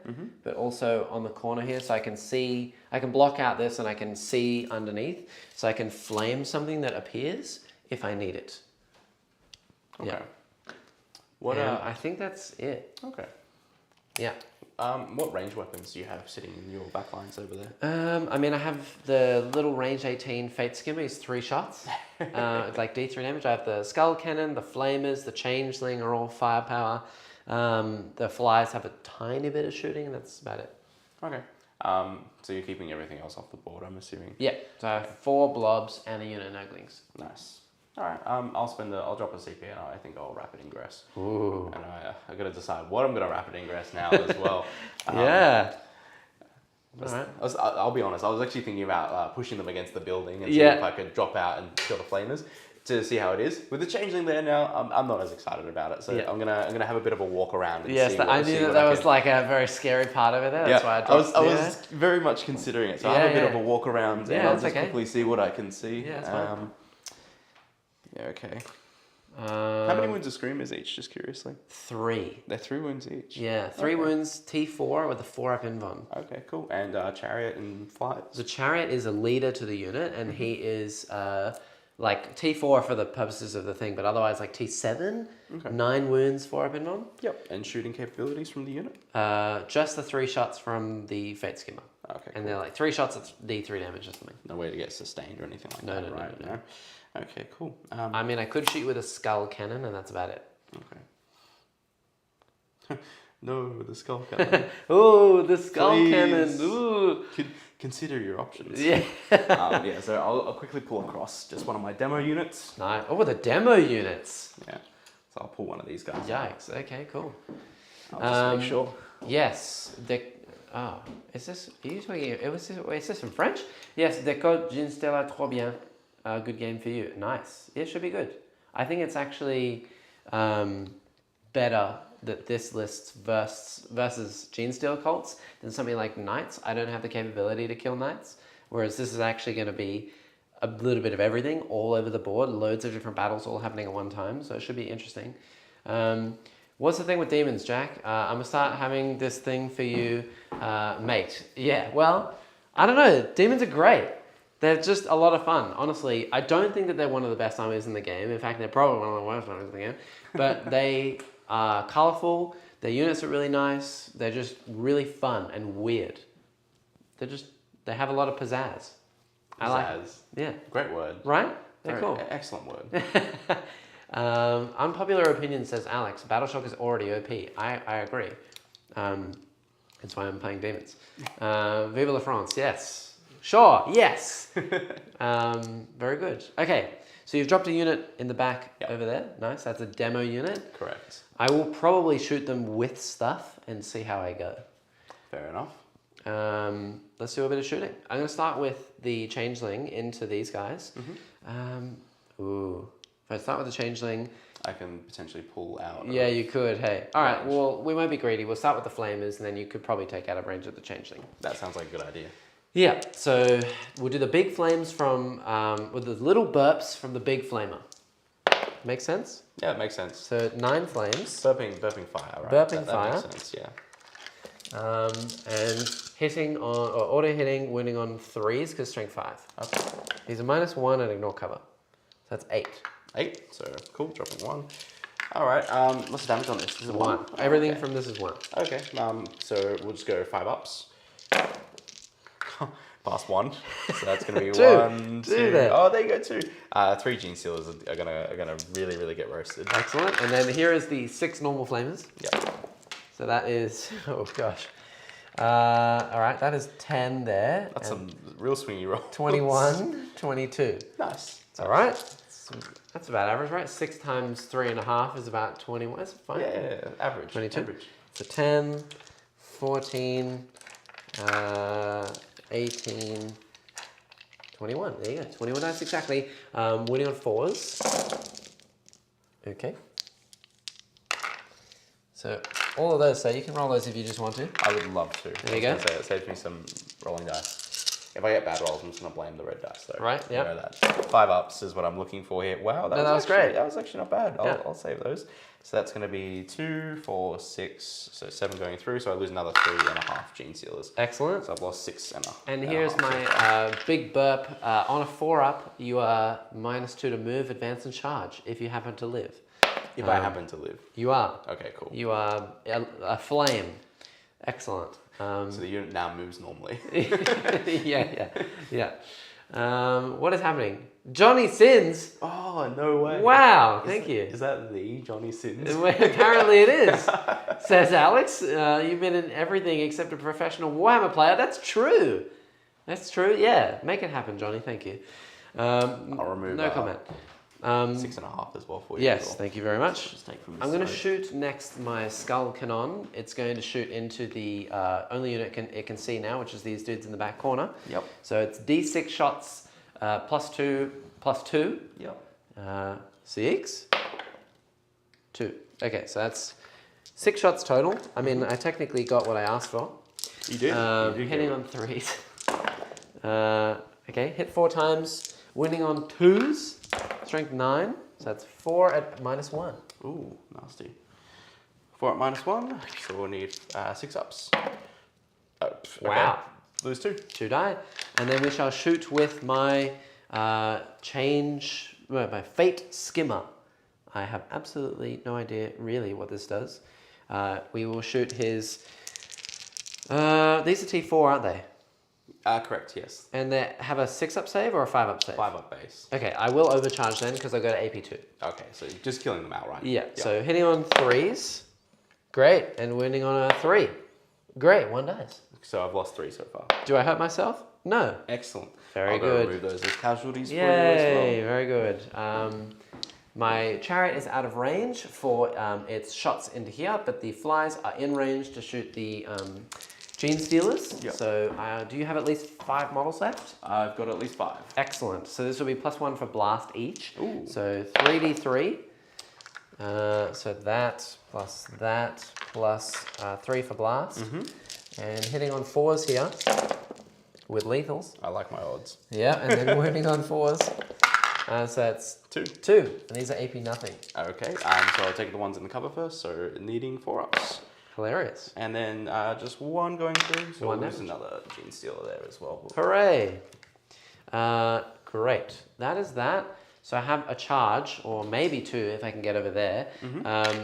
but also on the corner here so I can see, I can block out this and I can see underneath, so I can flame something that appears if I need it. Okay. Yeah. What? I think that's it. Okay. Yeah. What range weapons do you have sitting in your backlines over there? I mean, I have the little range 18 Fate Skimmer. He's 3 shots. It's like D3 damage. I have the Skull Cannon, the Flamers, the Changeling are all firepower. The Flyers have a tiny bit of shooting, and that's about it. Okay. So you're keeping everything else off the board, I'm assuming. Yeah. So I have 4 blobs and a unit of Nurglings. Nice. All right. I'll drop a CP and I think I'll rapid ingress. Ooh. And I got to decide what I'm going to rapid ingress now as well. Yeah. All right. I'll be honest. I was actually thinking about pushing them against the building and seeing if I could drop out and kill the flamers to see how it is. With the Changeling there now, I'm not as excited about it. So I'm gonna have a bit of a walk around. And Yes, I knew that was like a very scary part over there. That's why I dropped. I was very much considering it. So I have a bit of a walk around and I'll just quickly see what I can see. Yeah, that's fine. Yeah, okay. How many wounds are Screamers each, just curiously? 3. They're 3 wounds each? Yeah, 3 wounds, T4 with a 4-up invuln. Okay, cool. And Chariot and Flight? The Chariot is a leader to the unit, and he is like T4 for the purposes of the thing, but otherwise like T7, 9 wounds, 4-up invuln. Yep. And shooting capabilities from the unit? Just the 3 shots from the Fate Skimmer. Okay, and they're like 3 shots at D3 damage or something. No way to get sustained or anything like that, right? No. Okay, cool. I mean, I could shoot with a Skull Cannon, and that's about it. Okay. No, the Skull Cannon. Oh, the Skull Please. Cannon. Ooh. Consider your options. Yeah. So I'll quickly pull across just one of my demo units. Nice. Oh, the demo units. Yeah. So I'll pull one of these guys. Yikes. Okay, cool. I'll just make sure. Yes. Is this? Are you talking? Is this in French? Yes. Décode Genestealer trop bien. Good game for you. Nice. It should be good. I think it's actually better that this lists versus Genestealer cults than something like Knights. I don't have the capability to kill Knights, whereas this is actually going to be a little bit of everything all over the board, loads of different battles all happening at one time, so it should be interesting. What's the thing with Demons, Jack? I'm going to start having this thing for you, mate. Yeah, well, I don't know. Demons are great. They're just a lot of fun. Honestly, I don't think that they're one of the best armies in the game. In fact, they're probably one of the worst armies in the game. But they are colourful. Their units are really nice. They're just really fun and weird. They have a lot of pizzazz. I like it. Pizzazz. Yeah. Great word. Right? They're cool. Excellent word. Unpopular opinion, says Alex. Battleshock is already OP. I agree. That's why I'm playing Demons. Vive la France, yes. Sure, yes. Very good. Okay, so you've dropped a unit in the back over there. Nice, that's a demo unit. Correct. I will probably shoot them with stuff and see how I go. Fair enough. Let's do a bit of shooting. I'm going to start with the Changeling into these guys. If I start with the Changeling... I can potentially pull out. Yeah, you could, hey. All right, well, we won't be greedy. We'll start with the Flamers, and then you could probably take out of range of the Changeling. That sounds like a good idea. Yeah, so we'll do the big flames from... with the little burps from the big Flamer. Make sense? Yeah, it makes sense. So 9 flames. Burping fire, right? Burping fire. That makes sense, yeah. And hitting on... or auto-hitting, winning on 3s, because strength 5. Okay. He's a -1 and ignore cover. So that's 8. 8, so cool, dropping 1. All right, what's the damage on this? This is 1. Everything from this is 1. Okay, so we'll just go 5 ups. Past 1, so that's gonna be 1, 2. There. Oh, there you go, 2. 3 Genestealers are gonna really get roasted. Excellent. And then here is the 6 normal flamers. Yep. So that is, oh gosh. All right, that is 10 there. That's some real swingy rolls. 21, 22. Nice. All right. That's about average, right? 6 times 3.5 is about 21. That's fine. Yeah, average. 22. Average. So 10, 14, 18, 21. There you go. 21 dice exactly. Winning on 4s. Okay. So all of those, so you can roll those if you just want to. I would love to. There you go. It saves me some rolling dice. If I get bad rolls, I'm just going to blame the red dice, though. Right, yeah. You know that. 5 ups is what I'm looking for here. Wow, that was great. That was actually not bad. Yeah. I'll save those. So that's going to be 2, 4, 6, so 7 going through. So I lose another 3.5 Genestealers. Excellent. So I've lost 6.5. And here's my big burp. On a 4-up, you are -2 to move, advance, and charge if you happen to live. If I happen to live. You are. Okay, cool. You are a flame. Excellent. So the unit now moves normally. yeah. What is happening? Johnny Sins. Oh, no way. Wow, thank you. Is that the Johnny Sins? Apparently it is, says Alex. You've been in everything except a professional Warhammer player. That's true. That's true. Yeah, make it happen, Johnny. Thank you. I'll remove no comment. 6.5 as well for you. Yes, thank you very much. Just take from I'm going to shoot next my Skull Cannon. It's going to shoot into the only unit it can see now, which is these dudes in the back corner. Yep. So it's D6 shots, +2/+2. Yep. CX? 2. Okay, so that's 6 shots total. I mean, I technically got what I asked for. You did. Hitting on 3s. Okay, hit 4 times. Winning on 2s. Strength 9. So that's 4 at -1. Ooh, nasty. 4 at -1. So we'll need 6 ups. Oh, okay. Wow. Lose 2. 2 die. And then we shall shoot with my my Fate Skimmer. I have absolutely no idea really what this does. We will shoot his... these are T4, aren't they? Correct, yes. And they have a 6-up save or a 5-up save? 5 up base. Okay, I will overcharge then because I go to AP2. Okay, so you're just killing them outright. Yeah, so hitting on 3s. Great. And winning on a 3. Great, 1 dice. So I've lost 3 so far. Do I hurt myself? No. Excellent. Very I'll good. Go remove those as casualties for you Yay, as well. very good. My chariot is out of range for its shots into here, but the flies are in range to shoot the Genestealers. Yep. So do you have at least 5 models left? I've got at least 5. Excellent. So this will be +1 for blast each. Ooh. So 3d3. So that plus 3 for blast. And hitting on 4s here with lethals. I like my odds. Yeah, and then winning on 4s. So that's 2. 2. And these are AP nothing. Okay, so I'll take the ones in the cover first, so needing 4 ups. Hilarious. And then just 1 going through, so 1 there's damage. another Genestealer there as well. Hooray! Great. That is that. So I have a charge, or maybe 2 if I can get over there.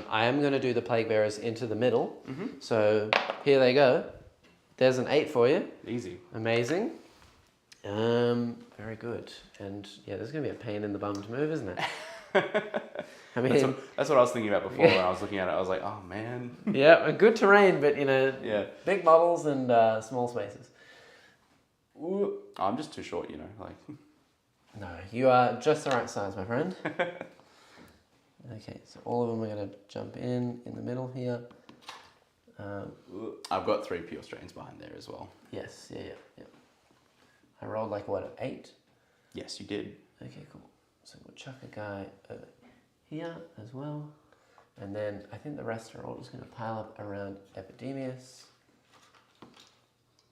I am going to do the Plague Bearers into the middle. So here they go. There's an 8 for you. Easy. Amazing. Very good. And yeah, this is going to be a pain in the bum to move, isn't it? I That's mean, that's what I was thinking about before when I was looking at it. I was like, oh man. yeah, a good terrain, but Yeah. big models and small spaces. Ooh. I'm just too short, like. No, you are just the right size, my friend. Okay, so all of them are going to jump in the middle here. I've got 3 pure strains behind there as well. Yes, yeah. I rolled like what, an 8? Yes, you did. Okay, cool. So we'll chuck a guy over here as well. And then I think the rest are all just going to pile up around Epidemius.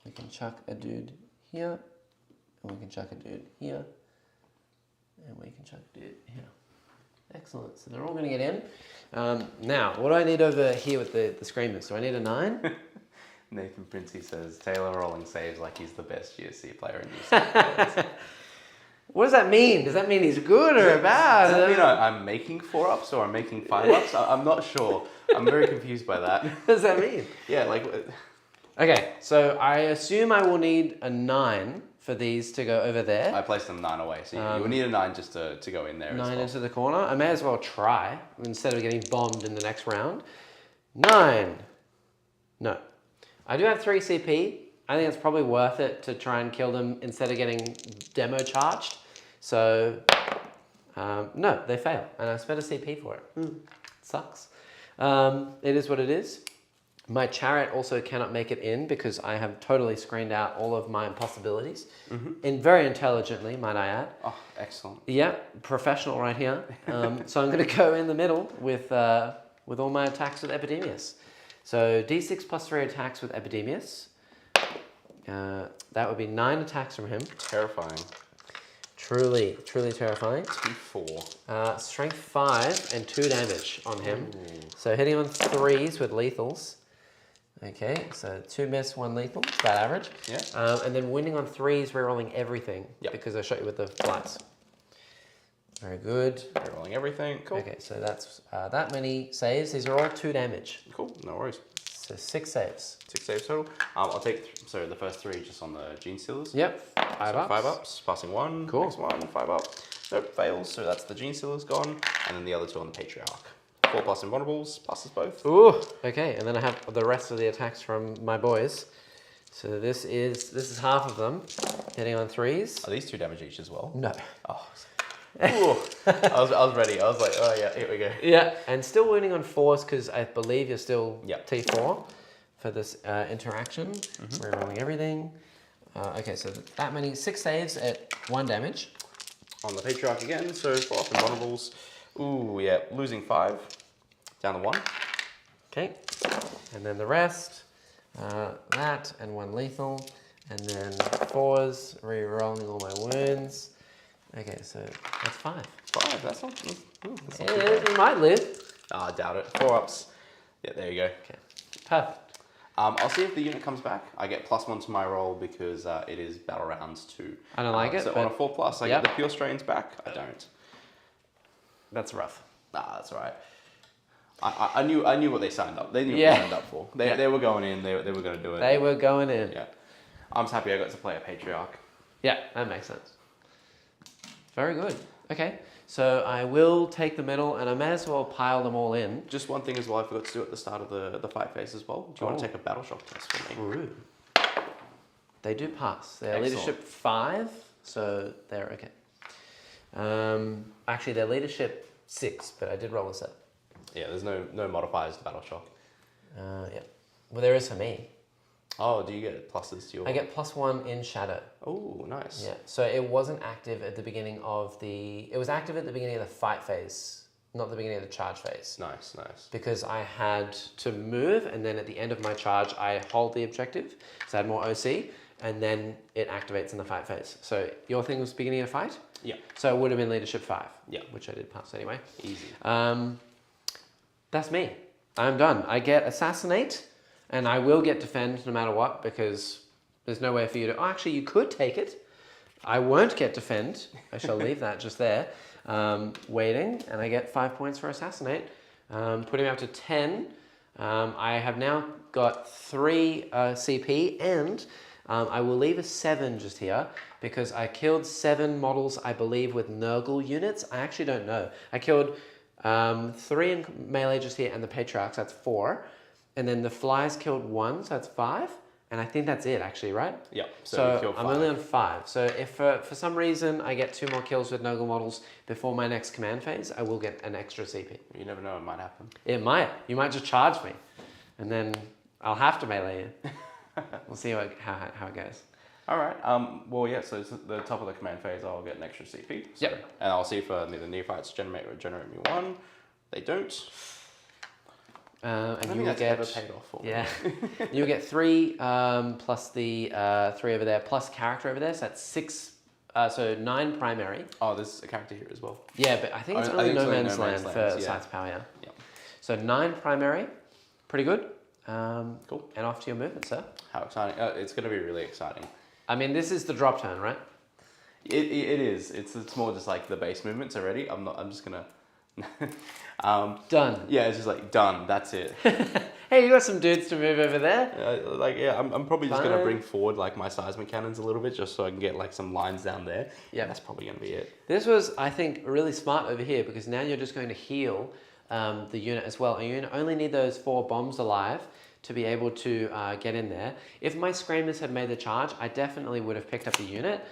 We can chuck a dude here. And we can chuck a dude here. And we can chuck a dude here. Excellent. So they're all going to get in. Now, what do I need over here with the Screamers? Do I need a 9? Nathan Princey says, Taylor rolling saves like he's the best GSC player in New South Wales. What does that mean? Does that mean he's good or bad? Does that mean I'm making 4-ups or I'm making 5-ups? I'm not sure. I'm very confused by that. What does that mean? Yeah, like... Okay, so I assume I will need a 9 for these to go over there. I placed them 9 away, so you will need a 9 just to go in there 9 as well. into the corner. I may as well try instead of getting bombed in the next round. 9. No. I do have 3 CP. I think it's probably worth it to try and kill them instead of getting demo charged. So, no, they fail. And I spent a CP for it. Sucks. It is what it is. My chariot also cannot make it in because I have totally screened out all of my impossibilities. And very intelligently, might I add. Oh, excellent. Yeah, professional right here. So I'm going to go in the middle with all my attacks with Epidemius. So D6 plus 3 attacks with Epidemius. That would be 9 attacks from him. Terrifying. Truly terrifying. 2-4. Strength 5 and 2 damage on him. Ooh. So hitting on 3s with lethals. Okay, so 2 miss, 1 lethal. It's about average. Yeah. And then winning on 3s, rerolling everything. Yep. Because I shot you with the lights. Very good. Rolling everything. Cool. Okay, so that's that many saves. These are all 2 damage. Cool. No worries. So 6 saves. 6 saves total. I'll take the first 3 just on the Genestealers. Yep. 5 ups. 5 ups. Passing 1. Cool. Next 1. 5 up. Nope. Fails. So that's the Genestealers gone, and then the other 2 on the Patriarch. 4 plus Invulnerables. Passes both. Ooh. Okay, and then I have the rest of the attacks from my boys. So this is half of them. Hitting on 3s. Are these 2 damage each as well? No. Oh. Ooh. I was ready. I was like, oh yeah, here we go. Yeah, and still winning on 4s because I believe you're still Yep. T4 for this interaction. We're rolling everything. Okay, so that many 6 saves at 1 damage. On the Patriarch again, so 4 up Invulnerables. Ooh, yeah, losing 5. Down to 1. Okay, and then the rest, that and 1 lethal, and then 4s, re-rolling all my wounds. Okay, so that's 5. 5, that's not too Yeah, bad. you might live. I doubt it. 4 ups. Yeah, there you go. Okay, perfect. I'll see if the unit comes back. I get +1 to my roll because it is Battle Rounds 2. I don't like it, So but on a 4+, I yep. get the Pure Strains back. I don't. That's rough. Nah, that's all right. I knew what they signed up. They knew what Yeah. they signed up for. They were going in. They were going to do it. They were going in. Yeah. I'm just happy I got to play a Patriarch. Yeah, that makes sense. Very good. Okay, so I will take the middle, and I may as well pile them all in. Just one thing as well I forgot to do at the start of the fight phase as well. Do you want to take a Battle Shock test for me? Ooh. They do pass. They're Excellent. leadership 5, so they're okay. Actually, they're leadership 6, but I did roll a 7. Yeah, there's no modifiers to Battle Shock. Yeah. Well, there is for me. Oh, do you get pluses to your... I get +1 in shadow. Oh, nice. Yeah. So it wasn't active at the beginning of the... It was active at the beginning of the fight phase, not the beginning of the charge phase. Nice. Because I had to move, and then at the end of my charge, I hold the objective, so I had more OC, and then it activates in the fight phase. So your thing was beginning of fight? Yeah. So it would have been leadership 5. Yeah. Which I did pass anyway. Easy. That's me. I'm done. I get assassinate, and I will get defend no matter what, because there's no way for you to... Oh, actually, you could take it. I won't get defend. I shall leave that just there. Waiting, and I get 5 points for assassinate, putting me up to 10. I have now got 3 CP, and I will leave a 7 just here because I killed 7 models, I believe, with Nurgle units. I actually don't know. I killed 3 in melee just here, and the Patriarchs, that's 4. And then the Flies killed 1, so that's 5. And I think that's it, actually, right? Yeah. So I'm only on 5. So if for some reason I get 2 more kills with Nurgle models before my next command phase, I will get an extra CP. You never know, it might happen. It might. You might just charge me, and then I'll have to melee you. We'll see how it goes. All right. Well, yeah. So it's the top of the command phase, I'll get an extra CP. So, Yep. And I'll see if the neophytes generate me 1. They don't. And I you will think get that's ever paid off for me. Yeah, you'll get 3 plus the 3 over there plus character over there. So that's 6. So 9 primary. Oh, there's a character here as well. Yeah, but I think it's only No Man's Land for yeah. Science Power. Yeah. Yeah. So 9 primary, pretty good. Cool. And off to your movement, sir. How exciting! It's going to be really exciting. I mean, this is the drop turn, right? It is. It's more just like the base movements already. I'm just gonna. Done. Yeah, it's just like done. That's it. Hey, you got some dudes to move over there. I'm probably just Fine. gonna bring forward like my seismic cannons a little bit, just so I can get like some lines down there. Yeah, that's probably gonna be it. This was, I think, really smart over here because now you're just going to heal the unit as well, and you only need those 4 bombs alive to be able to get in there. If my Screamers had made the charge, I definitely would have picked up the unit,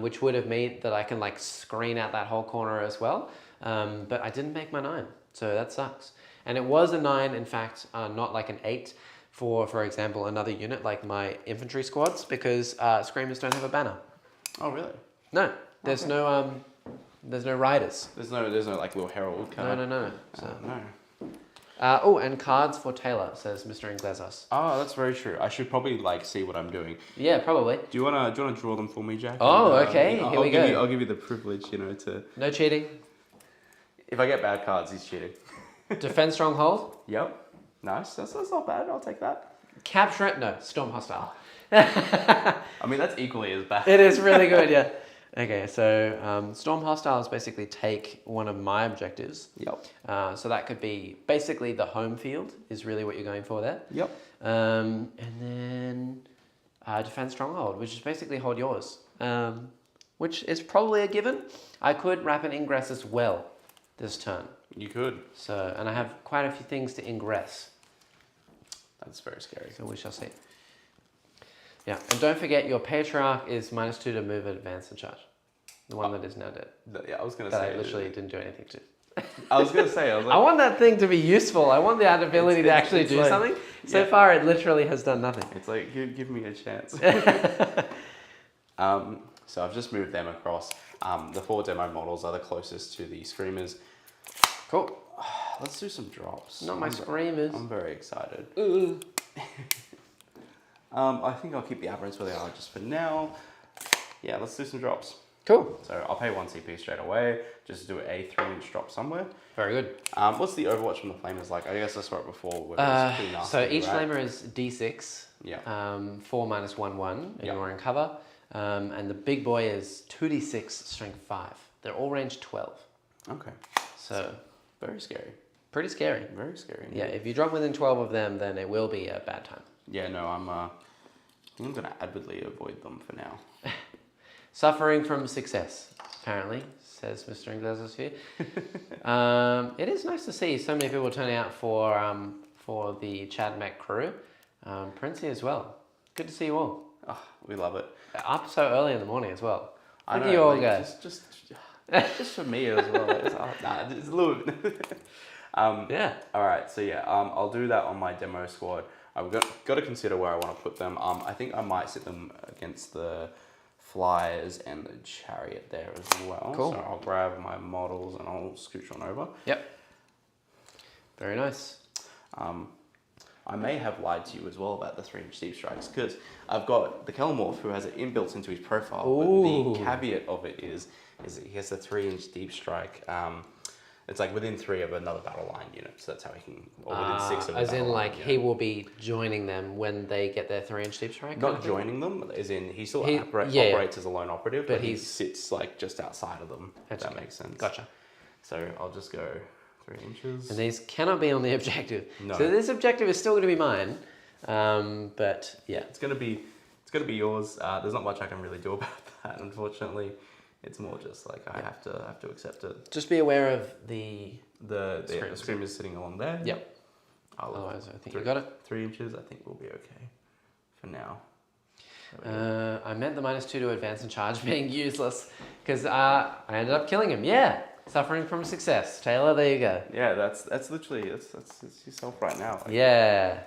which would have made that I can like screen out that whole corner as well. But I didn't make my 9, so that sucks. And it was a 9, in fact, not like an 8 for example, another unit like my infantry squads, because Screamers don't have a banner. Oh, really? No, there's no riders. There's no like little herald kind No. So. no. Oh, and cards for Taylor, says Mr. Inglezos. Oh, that's very true. I should probably like see what I'm doing. Yeah, probably. Do you wanna draw them for me, Jack? Oh, okay. Here we go. I'll give you the privilege, to. No cheating. If I get bad cards, he's cheating. Defend Stronghold. Yep. Nice. That's not bad. I'll take that. Capture it. No, Storm Hostile. I mean, that's equally as bad. It is really good, yeah. Okay, so Storm Hostiles basically take one of my objectives. Yep. So that could be basically the home field is really what you're going for there. Yep. And then Defend Stronghold, which is basically hold yours, which is probably a given. I could wrap an ingress as well this turn. You could. So, and I have quite a few things to ingress. That's very scary. So we shall see. Yeah, and don't forget your Patriarch is -2 to move, advance, and charge. The one that is now dead. Yeah, I was gonna That say. I literally didn't do anything to. I was gonna say. I was like. I want that thing to be useful. I want the ability to actually do like, something. So yeah. far, it literally has done nothing. It's like give me a chance. So I've just moved them across. The 4 demo models are the closest to the Screamers. Cool. Let's do some drops. Not my Screamers. I'm very excited. Ooh. I think I'll keep the aberrants where they are just for now. Yeah, let's do some drops. Cool. So I'll pay 1 CP straight away, just to do a 3-inch drop somewhere. Very good. What's the Overwatch from the Flamers like? I guess I saw it before. Where it was pretty nasty, So each right? Flamer is D6. Yeah. 4 minus 1/1, and Yeah. you're in cover. And the big boy is 2d6, strength 5. They're all range 12. Okay. So Very scary. pretty scary. Very scary. Yeah, if you drop within 12 of them, then it will be a bad time. Yeah, no, I think I'm gonna avidly avoid them for now. Suffering from success, apparently, says Mr. Inglesias here. It is nice to see so many people turning out for the Chad Mac crew. Princey as well. Good to see you all. Oh, we love it. Up so early in the morning as well. I Look know, at you all like, guys. Just for me as well. It's a little bit. Yeah. All right, so yeah, I'll do that on my demo squad. I've got to consider where I want to put them. I think I might sit them against the Flyers and the Chariot there as well. Cool. So I'll grab my models and I'll scooch on over. Yep. Very nice. I may have lied to you as well about the 3-inch deep strikes because I've got the Kelmorph who has it inbuilt into his profile. Ooh. But the caveat of it is that he has a 3-inch deep strike. It's like within 3 of another battle line unit, so that's how he can, or within 6 of a as battle in, line like, unit. he will be joining them when they get their 3-inch deep strike? kind of Not thing? joining them, as in he still Yeah. operates as a lone operative, But but he he's- sits like just outside of them. If That's that okay. makes sense. Gotcha. So I'll just go 3 inches. And these cannot be on the objective. No. So this objective is still going to be mine. But yeah. It's gonna be yours. There's not much I can really do about that. that. Unfortunately, it's more just like I have to accept it. Just be aware of the The scream is sitting along there. Yep. Otherwise, I think you got it. 3 inches, I think we'll be okay for now. I meant the -2 to advance and charge being useless because I ended up killing him. Yeah, suffering from success. Taylor, there you go. Yeah, that's literally that's yourself right now. Like, Yeah.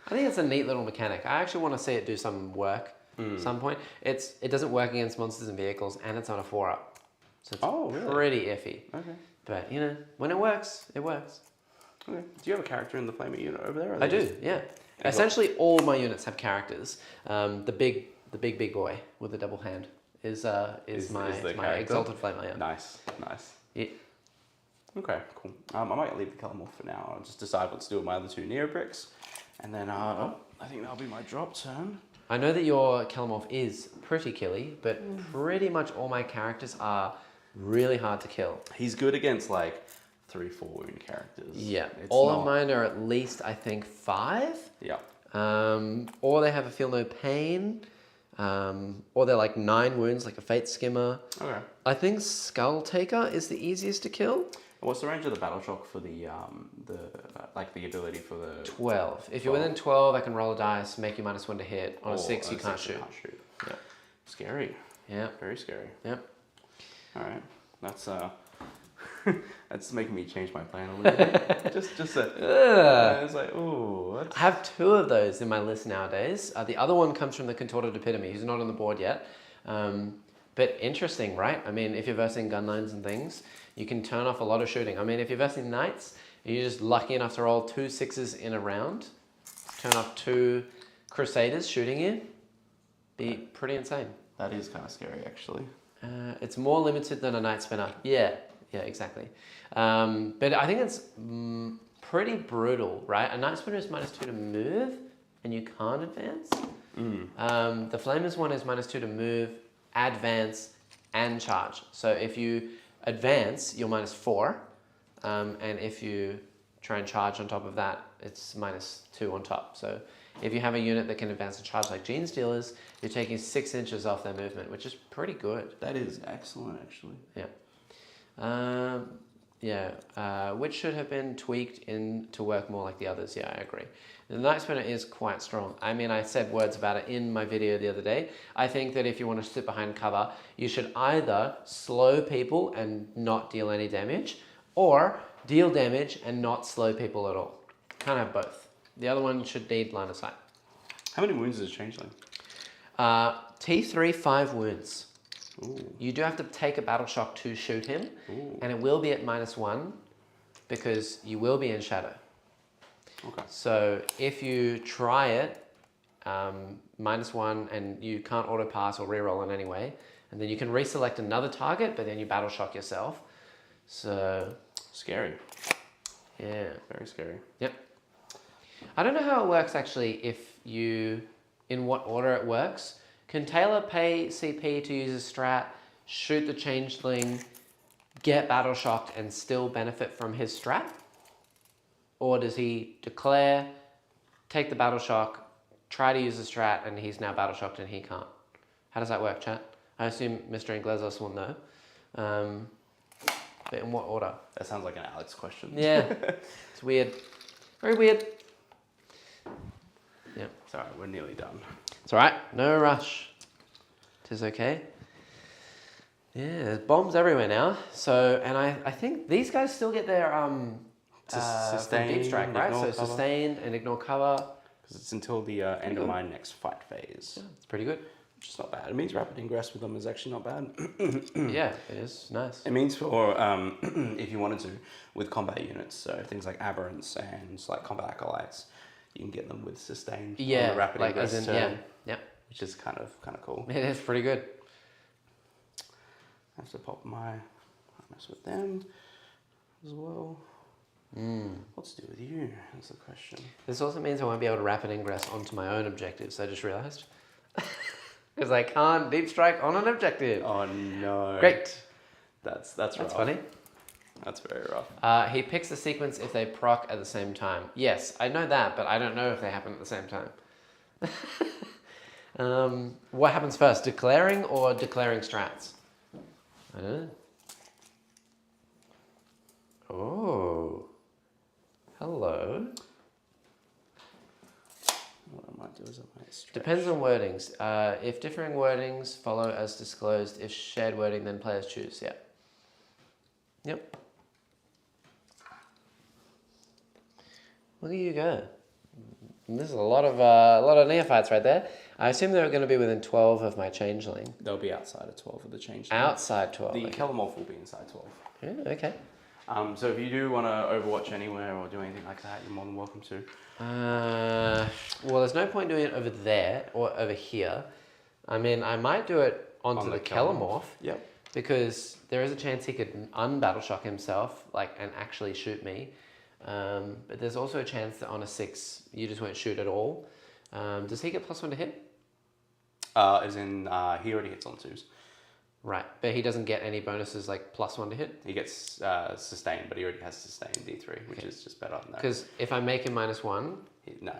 I think it's a neat little mechanic. I actually want to see it do some work at some point. It doesn't work against monsters and vehicles, and it's on a 4-up. So it's pretty iffy. Okay. But, you know, when it works, it works. Okay. Do you have a character in the flamer unit over there? I do, yeah. Essentially, all my units have characters. The big boy with the double hand is my exalted flamer. Yeah. Nice. Yeah. Okay, cool. I might leave the Kellamorph for now. I'll just decide what to do with my other 2 Neobricks, and then I think that'll be my drop turn. I know that your Kellamorph is pretty killy, but pretty much all my characters are really hard to kill. He's good against like 3-4 wound characters. Yeah, all of mine are at least, I think, 5. Yeah. Or they have a feel no pain, or they're like 9 wounds, like a Fate Skimmer. Okay. I think Skull Taker is the easiest to kill. What's the range of the battle shock for the ability for the 12. If you're within 12, I can roll a dice, make you -1 to hit. On a 6, you can't shoot. Yeah. Scary. Yeah. Very scary. Yep. All right. That's that's making me change my plan a little bit. just it's like, ooh. I have 2 of those in my list nowadays. The other one comes from the Contorted Epitome, who's not on the board yet. But interesting, right? I mean, if you're versing gunlines and things, you can turn off a lot of shooting. I mean, if you're versing knights, you're just lucky enough to roll 2 6s in a round, turn off 2 crusaders shooting you, be pretty insane. That is kind of scary, actually. It's more limited than a Night Spinner. Yeah, exactly. But I think it's pretty brutal, right? A Night Spinner is -2 to move, and you can't advance. The Flamers one is -2 to move, advance, and charge. So if you advance, you're -4, and if you try and charge on top of that, it's -2 on top. So if you have a unit that can advance and charge like Genestealers, you're taking 6 inches off their movement, which is pretty good. That is excellent, actually. Yeah. Which should have been tweaked in to work more like the others. Yeah, I agree. The Night Spinner is quite strong. I mean, I said words about it in my video the other day. I think that if you want to sit behind cover, you should either slow people and not deal any damage, or deal damage and not slow people at all. Can't have both. The other one should need line of sight. How many wounds does Changeling? T3, 5 wounds. Ooh. You do have to take a battle shock to shoot him, and it will be at -1 because you will be in shadow. Okay. So if you try it, -1, and you can't auto pass or reroll in any way, and then you can reselect another target, but then you battle shock yourself. So scary. Yeah. Very scary. Yep. I don't know how it works actually. In what order it works. Can Taylor pay CP to use a strat, shoot the Changeling, get battle shocked, and still benefit from his strat? Or does he declare, take the battle shock, try to use the strat, and he's now battle shocked and he can't? How does that work, chat? I assume Mr. Inglesias will know. But in what order? That sounds like an Alex question. Yeah. It's weird. Very weird. Yep. It's alright, we're nearly done. It's alright, no rush. Tis okay. Yeah, there's bombs everywhere now. So, and I think these guys still get their sustain, deep strike, right? So cover. sustain and ignore cover. Because it's until the end of my next fight phase. Yeah, it's pretty good. Which is not bad. It means rapid ingress with them is actually not bad. Yeah, it is nice. It means for if you wanted to with combat units, so things like aberrants and like combat acolytes, you can get them with sustain. Yeah, on the rapid like ingress as in, turn, yeah. which is kind of cool. It is pretty good. I have to pop my mess with them as well. What's to do with you? That's the question. This also means I won't be able to rapid ingress onto my own objectives. I just realised. Because I can't deep strike on an objective. Oh no! Great. That's rough. That's funny. That's very rough. He picks the sequence if they proc at the same time. Yes, I know that, but I don't know if they happen at the same time. What happens first, declaring or declaring strats? I don't know. Oh, hello. What I might do is I might stretch. Depends on wordings. If differing wordings follow as disclosed, if shared wording, then players choose. Yeah. Yep. Look at you go. This is a lot of neophytes right there. I assume they're going to be within 12 of my changeling. They'll be outside of 12 of the change. Outside 12. The okay. Kelemorph will be inside 12. Yeah, okay. So if you do want to Overwatch anywhere or do anything like that, you're more than welcome to. Well, there's no point doing it over there or over here. I mean, I might do it onto the Kelemorph. Yep. Because there is a chance he could unbattle shock himself, and actually shoot me. But there's also a chance that on a 6, you just won't shoot at all. Does he get +1 to hit? As in, he already hits on 2s. Right, but he doesn't get any bonuses like +1 to hit? He gets sustained, but he already has sustained D3, which is just better than that. Because if I make him -1... No,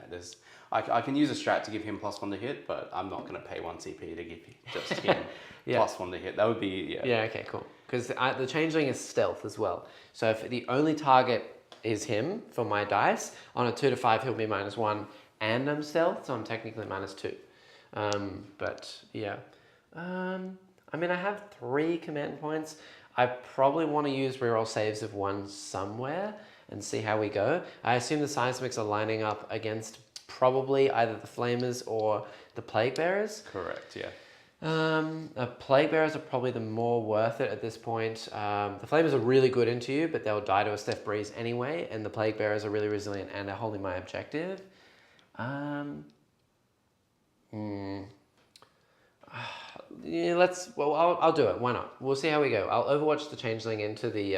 I can use a strat to give him +1 to hit, but I'm not going to pay 1 CP to give just him +1 to hit. That would be, Yeah, okay, cool. Because the changeling is stealth as well. So if the only target is him for my dice, on a 2 to 5 he'll be -1 and I'm stealth, so I'm technically -2. But yeah. I mean, I have 3 command points. I probably want to use reroll saves of 1 somewhere and see how we go. I assume the seismics are lining up against probably either the flamers or the plague bearers. Correct, yeah. The plague bearers are probably the more worth it at this point. The flamers are really good into you, but they'll die to a Steph Breeze anyway, and the plague bearers are really resilient and are holding my objective. Yeah, I'll do it. Why not? We'll see how we go. I'll overwatch the changeling into the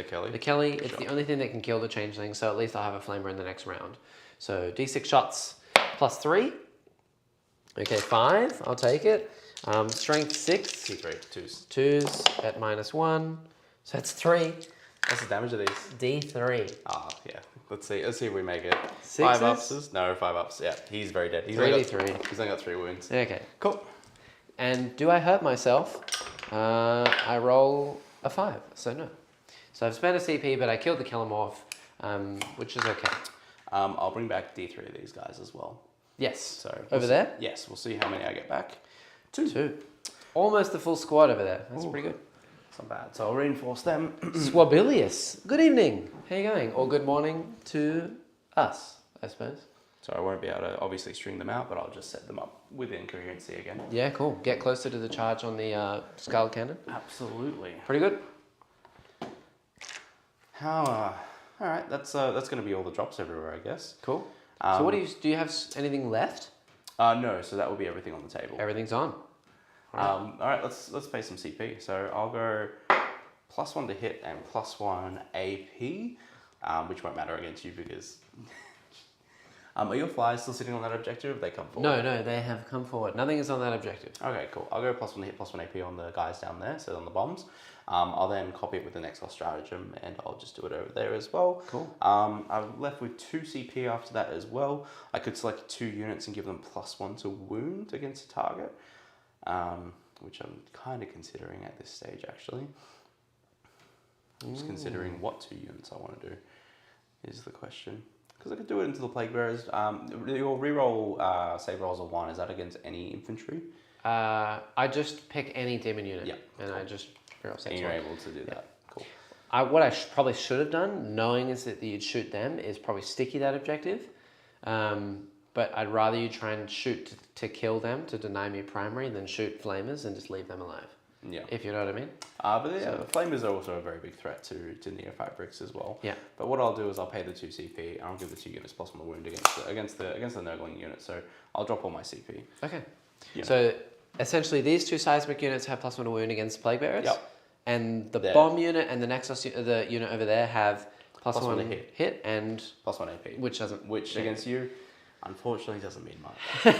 Kelly. The Kelly. It's the only thing that can kill the changeling, so at least I'll have a flamer in the next round. So D6 shots +3. Okay, 5. I'll take it. Strength 6. T3, 2s. 2s at -1. So that's 3. What's the damage of these? D3. Yeah. Let's see if we make it. 6s? 5 ups? No, 5 ups. Yeah, he's very dead. He's 3d3. He's only got 3 wounds. Okay. Cool. And do I hurt myself? I roll a 5, so no. So I've spent a CP, but I killed the Kelemorph, which is okay. I'll bring back D3 of these guys as well. Yes. So over there? Yes, we'll see how many I get back. 2. Almost the full squad over there. That's pretty good. It's not bad. So I'll reinforce them. Swabilius. Good evening. How you going? Or good morning to us, I suppose. So I won't be able to obviously string them out, but I'll just set them up within coherency again. Yeah, cool. Get closer to the charge on the skull cannon. Absolutely. Pretty good. All right, that's going to be all the drops everywhere, I guess. Cool. So what do you have anything left? No, so that will be everything on the table. Everything's on. All right, let's pay some CP. So I'll go +1 to hit and +1 AP, which won't matter against you because. Are your flyers still sitting on that objective? Have they come forward? No, they have come forward. Nothing is on that objective. Okay, cool. I'll go +1 to hit, +1 AP on the guys down there, so on the bombs. I'll then copy it with the Nexus stratagem, and I'll just do it over there as well. Cool. I'm left with 2 CP after that as well. I could select 2 units and give them +1 to wound against a target, which I'm kind of considering at this stage, actually. I'm just considering what 2 units I want to do, is the question. Because I could do it into the Plague Bearers. Your reroll save rolls of 1, is that against any infantry? I just pick any demon unit. Yeah. And cool. I just reroll save. And you're able to do that. Cool. What I probably should have done, knowing is that you'd shoot them, is probably sticky that objective. But I'd rather you try and shoot to kill them, to deny me primary, than shoot flamers and just leave them alive. Yeah. If you know what I mean. But yeah, the flamers are also a very big threat to neophyte bricks as well. Yeah. But what I'll do is I'll pay the 2 CP and I'll give the 2 units +1 wound against the Nurgling unit. So I'll drop all my CP. Okay. Yeah. So essentially these 2 seismic units have +1 wound against plague bearers. Yep. And the bomb unit and the Nexus the unit over there have +1 to hit and +1 AP. Which against you, unfortunately, doesn't mean much.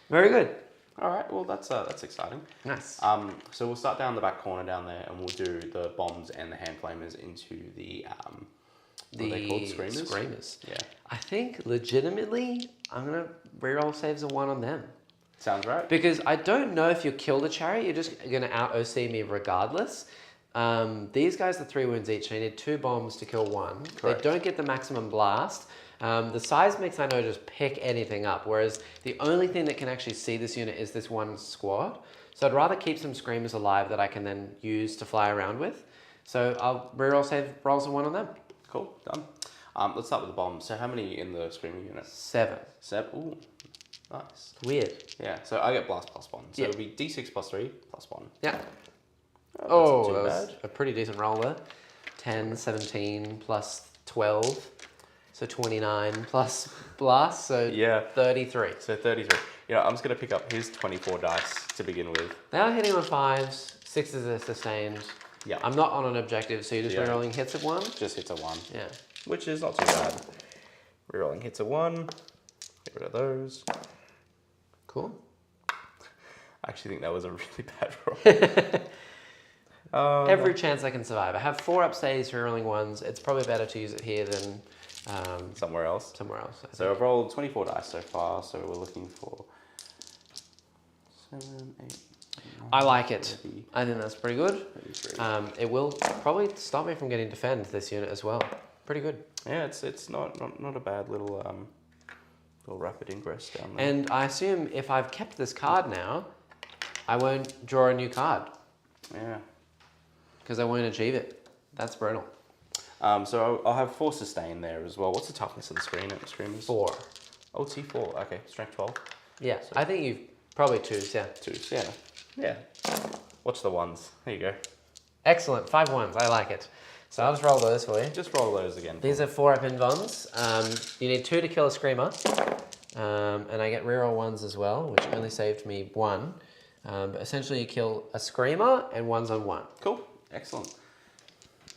Very good. All right, well that's exciting. Nice. So we'll start down the back corner down there, and we'll do the bombs and the hand flamers into the what are they called? Screamers. Screamers. Yeah. I think legitimately I'm gonna reroll saves of 1 on them. Sounds right. Because I don't know if you kill the chariot, you're just going to out OC me regardless. These guys are 3 wounds each. They need 2 bombs to kill 1. Correct. They don't get the maximum blast. The seismics I know just pick anything up, whereas the only thing that can actually see this unit is this one squad. So I'd rather keep some screamers alive that I can then use to fly around with. So I'll reroll save rolls of 1 on them. Cool, done. Let's start with the bombs. So how many in the screaming unit? 7. 7. Ooh, nice. Weird. Yeah, so I get blast plus 1. So Yeah. it'll be d6 plus 3 plus 1. Yeah. Oh, That that's not was too bad. a pretty decent roll there. 10, 17 plus 12. So 29 plus blast, so Yeah. 33. So 33. You know, I'm just going to pick up his 24 dice to begin with. They are hitting on 5s, 6s are sustained. Yeah. I'm not on an objective, so you're just Yeah. rerolling hits of 1? Just hits a 1. Yeah. Which is not too bad. Rerolling hits a 1. Get rid of those. Cool. I actually think that was a really bad roll. Every chance I can survive. I have 4 upstays, rerolling 1s. It's probably better to use it here than Somewhere else. somewhere else. I So think. I've rolled 24 dice so far, so we're looking for 7, 8, 9, I like it. 30, I think that's pretty good. 33. It will probably stop me from getting defend this unit as well. Pretty good. Yeah, it's not a bad little little rapid ingress down there. And I assume if I've kept this card now, I won't draw a new card Yeah. because I won't achieve it. That's brutal. So I'll have 4 sustain there as well. What's the toughness of the screamers? 4. Oh, T4. Okay, strength 12. Yeah, I think you've probably 2s, yeah. 2s. Yeah. Yeah. Watch the 1s. There you go. Excellent. 5 1s. I like it. So I'll just roll those for you. Just roll those again. These are 4 up invons. You need 2 to kill a screamer. And I get reroll 1s as well, which only saved me 1. But essentially you kill a screamer and 1s on 1. Cool. Excellent.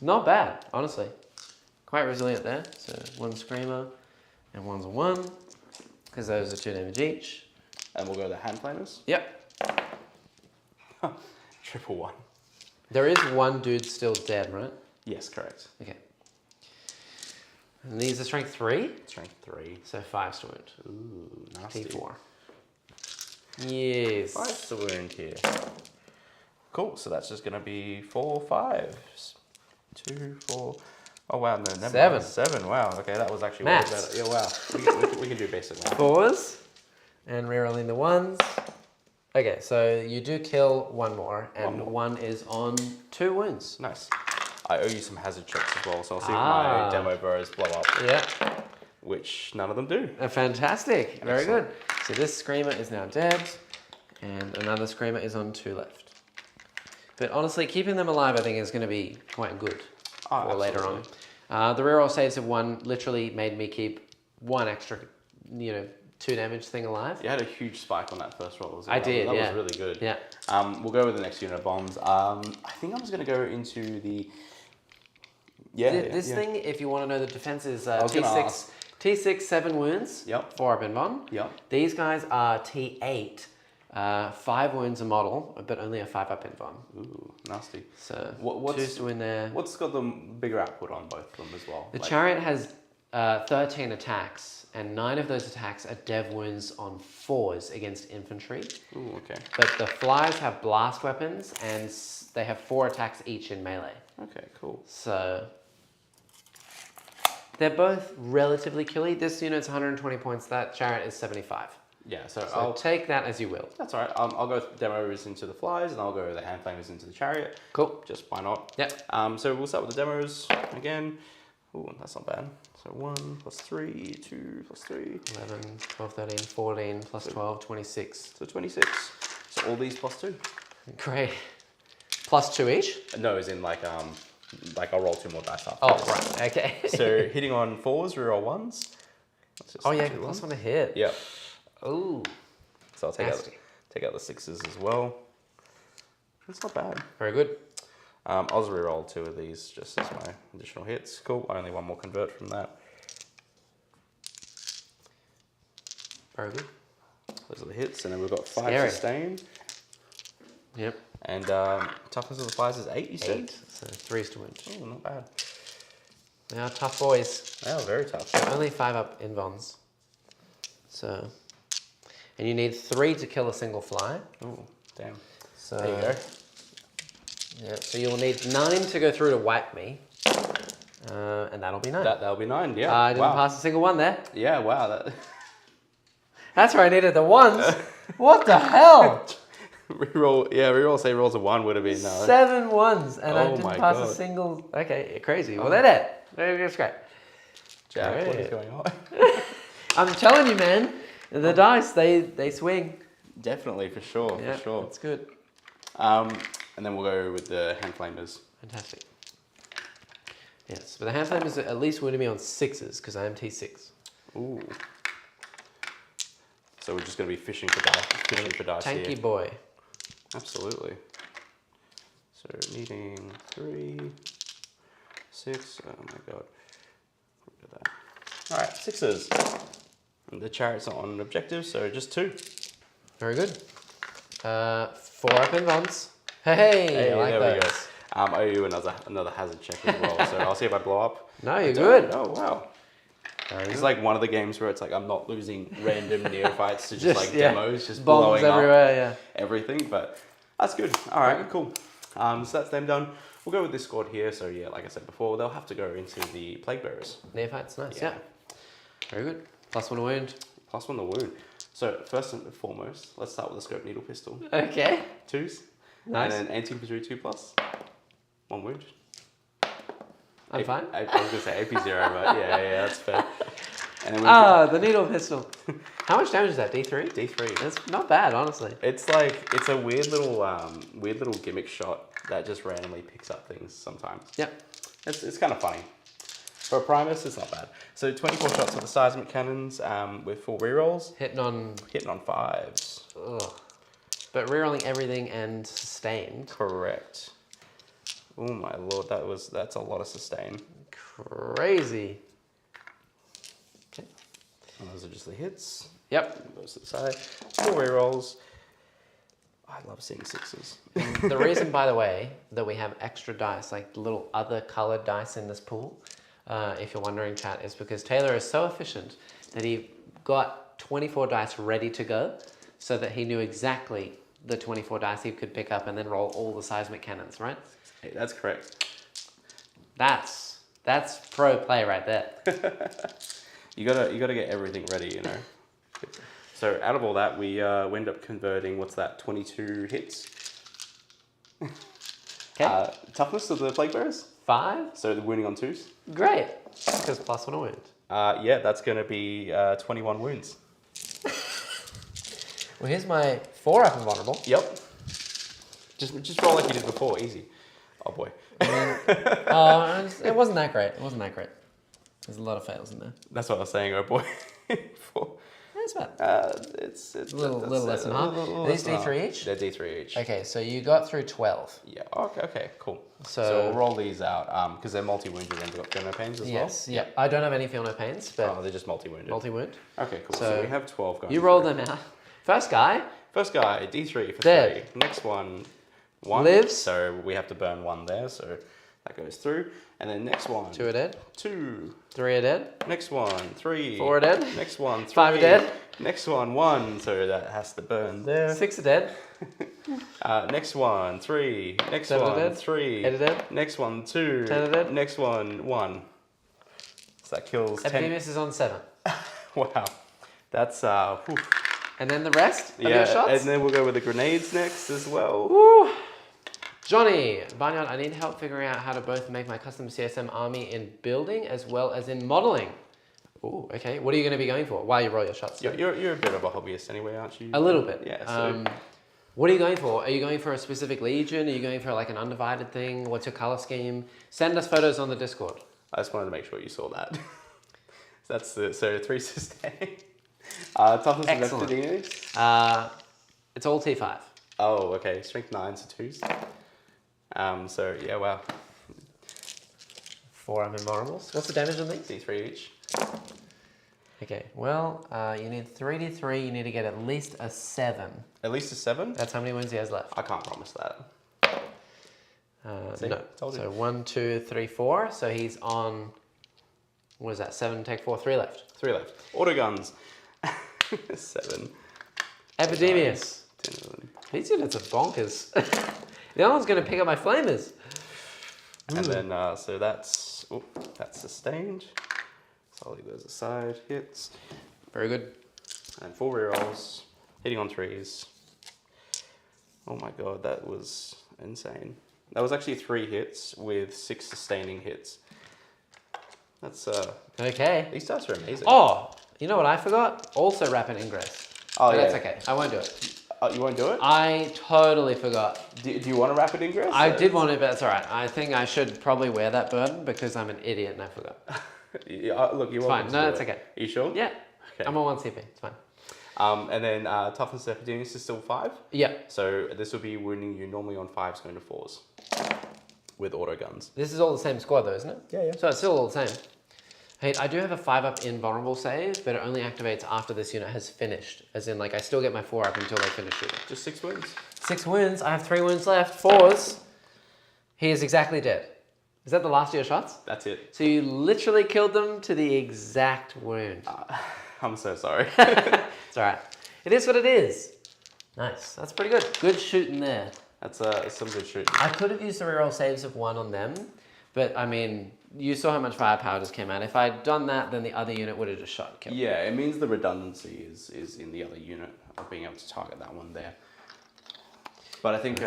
Not bad, honestly. Quite resilient there. So 1 screamer and 1s on 1. Because those are 2 damage each. And we'll go the hand flamers. Yep. Triple 1. There is 1 dude still dead, right? Yes, correct. Okay. And these are strength 3. Strength 3. So 5 to wound. Ooh, nasty. T4. Yes. 5 to wound here. Cool. So that's just going to be 4 5s. 2, 4. Oh wow, no, never 7. mind. 7. Wow. Okay, that was actually way Maths. better. Yeah, wow. We can do basic math. 4s. And rerolling the 1s. Okay, so you do kill 1 more, and 1 is on 2 wounds. Nice. I owe you some hazard checks as well, so I'll see if Ah. my demo bros blow up, Yeah. which none of them do. Fantastic. Very Excellent. good. So this screamer is now dead, and another screamer is on 2 left. But honestly, keeping them alive, I think, is going to be quite good for later on. The reroll saves of 1 literally made me keep 1 extra, 2 damage thing alive. You had a huge spike on that first roll as well. I did, That yeah. was really good. Yeah. We'll go with the next unit of bombs. I think I'm just going to go into the... This thing, if you want to know the defense, is was gonna T6, T6, 7 wounds, Yep. 4 up in one. Yep. These guys are T8, 5 wounds a model, but only a 5 up in one. Ooh, nasty. So What's 2s to win there. What's got the bigger output on both of them as well? The chariot has 13 attacks, and 9 of those attacks are dev wounds on 4s against infantry. Ooh, okay. But the flies have blast weapons, and they have 4 attacks each in melee. Okay, cool. So they're both relatively killy. This unit's 120 points. That chariot is 75. Yeah, so So I'll... take that as you will. That's all right. I'll go demos into the flies, and I'll go the hand flamers into the chariot. Cool. Just why not? Yep. So we'll start with the demos again. Ooh, that's not bad. So 1 plus 3, 2 plus 3. 11, 12, 13, 14, plus 12, 26. So 26. So all these plus 2. Great. Plus 2 each? No, as in like I'll roll 2 more dice after. Oh, this. right. Okay. So hitting on 4s, reroll 1s. That's just Oh, yeah, two plus ones. 1 to hit. Yeah. Ooh. So I'll take Nasty. out the 6s as well. That's not bad. Very good. I'll just reroll 2 of these just as my additional hits. Cool. Only 1 more convert from that. Very good. Those are the hits, and then we've got 5 Scary. sustain. Yep. And toughness of the flies is 8, you said? 8. So 3s to win. Oh, not bad. They are tough boys. They are very tough. Only 5 up invons. So and you need 3 to kill a single fly. Oh, damn. So There you go. yeah, so you'll need 9 to go through to wipe me, and that'll be 9. That'll be 9, yeah. I didn't pass a single one there. Yeah, wow. That's where I needed the ones. What the hell? Reroll, say rolls of 1 would have been 7 ones, and I Oh didn't my pass a God. single. Okay, crazy. Well, they're dead. That's great. Jack, what Great. is going on? I'm telling you, man. The dice, they swing. Definitely, for sure, Yeah, for sure. that's good. And then we'll go with the hand flamers. Fantastic. Yes, but the hand flame is at least winning me on 6s because I am T6. Ooh. So we're just going to be fishing for dice Tanky here. boy. Absolutely. So needing 3, 6. Oh my god. Look at that. All right, 6s. And the chariot's not on an objective, so just 2. Very good. 4 up in bonds. Hey, I like there those. we go. I owe you another hazard check as well, so I'll see if I blow up. No, you're good. Oh wow. Very It's good. like one of the games where it's like I'm not losing random neophytes to just like yeah, demos, just bombs blowing everywhere. up everything, but that's good. All right, cool. So that's them done. We'll go with this squad here. So yeah, like I said before, they'll have to go into the plague bearers. Neophytes, nice. Yeah. Yeah. Very good. +1 wound. +1 the wound. So first and foremost, let's start with the scope needle pistol. Okay. 2s. Nice. And then anti-infantry 2+. 1 wound. I'm fine. I was gonna say AP 0, but yeah, that's fair. And then The needle pistol. How much damage is that? D3? D3. That's not bad, honestly. It's a weird little gimmick shot that just randomly picks up things sometimes. Yep. It's kind of funny. For a Primus, it's not bad. So 24 shots with the seismic cannons with 4 rerolls. Hitting on. Hitting on 5s. Ugh. But rerolling everything and sustained. Correct. Oh my lord, that's a lot of sustain. Crazy. Okay. And those are just the hits. Yep. Those to the side. 4 rerolls. I love seeing 6s. The reason, by the way, that we have extra dice, like little other colored dice in this pool, if you're wondering, chat, is because Taylor is so efficient that he got 24 dice ready to go so that he knew exactly the 24 dice he could pick up and then roll all the seismic cannons, right? Hey, that's correct. That's pro play right there. You gotta get everything ready, you know. So out of all that, we end up converting, what's that, 22 hits. Okay. Toughness of the plague bearers. 5? So the wounding on 2s. Great. Because +1 wound. Yeah, that's gonna be 21 wounds. Well, here's my 4 up and vulnerable. Yep. Just roll like you did before, easy. Oh boy. It wasn't that great. It wasn't that great. There's a lot of fails in there. That's what I was saying. Oh boy. That's bad. It's A little less than half. Are these D3 each? They're D3 each. Okay, so you got through 12. Yeah. Okay. Cool. So we'll roll these out because they're multi-wounded and they've got Feel No Pains as yes, well. yeah. I don't have any feel no pains, but Oh, they're just multi-wounded. multi-wound. Okay, cool. So So we have 12 guys. You roll them out. First guy, First guy, D3 for Dead. 3. Next one, 1. Lives. So we have to burn 1 there, so that goes through. And then next one, 2 are dead, 2. 3 are dead, Next one, 3. 4 are dead, Next one, 3. 5 are dead. Next one, 1. So that has to burn there. 6 are dead, Next one, 3. Next 7 are one, dead. 3. 8 are dead. Next one, 2. 10 are dead. Next one, 1. So that kills 10. Epidemus is on 7. Wow. That's, whew. And then the rest of your Yeah, shots? and then we'll go with the grenades next as well. Woo. Johnny, Barnyard, I need help figuring out how to both make my custom CSM army in building as well as in modeling. Ooh, okay. What are you going to be going for while you roll your shots? You're a bit of a hobbyist anyway, aren't you? A little bit. Yeah. So What are you going for? Are you going for a specific legion? Are you going for like an undivided thing? What's your color scheme? Send us photos on the Discord. I just wanted to make sure you saw that. That's the 3 sustain. Toughness of Excellent. Epidemics. It's all T5. Oh, okay. Strength 9s to 2s. So yeah, wow. 4 unmemorables. What's the damage on these? D3 each. Okay, well, you need 3d3. You need to get at least a 7. At least a 7. That's how many wins he has left. I can't promise that. See? No. Told you. So 1, 2, 3, 4. So he's on, what is that? 7, take 4, 3 left. 3 left. Auto guns. 7. Epidemius. 10, 11. These units are bonkers. The other one's going to pick up my flamers. And then, so that's sustained. So I'll leave those aside. Hits. Very good. And 4 rerolls. Hitting on 3s. Oh my god, that was insane. That was actually 3 hits with 6 sustaining hits. That's Okay. these dice are amazing. Oh, you know what I forgot? Also rapid ingress. Oh, But yeah. that's okay. I won't do it. You won't do it? I totally forgot. Do you want a rapid ingress? I did want it, but that's all right. I think I should probably wear that burden because I'm an idiot and I forgot. Look, you're It's fine. No, it's okay. Are you sure? Yeah. Okay. I'm on 1 CP. It's fine. And then toughness of Epidemius is still 5. Yeah. So this will be wounding you normally on 5s going to 4s. With auto guns. This is all the same squad though, isn't it? Yeah, yeah. So it's still all the same. Hey, I do have a 5-up invulnerable save, but it only activates after this unit has finished. As in, like, I still get my 4-up until they finish shooting. Just 6 wounds. 6 wounds. I have 3 wounds left. 4s. He is exactly dead. Is that the last of your shots? That's it. So you literally killed them to the exact wound. I'm so sorry. It's all right. It is what it is. Nice. That's pretty good. Good shooting there. That's some good shooting. I could have used the reroll saves of 1 on them, but I mean, you saw how much firepower just came out. If I'd done that, then the other unit would have just shot and killed. Yeah, it means the redundancy is in the other unit of being able to target that one there. But I think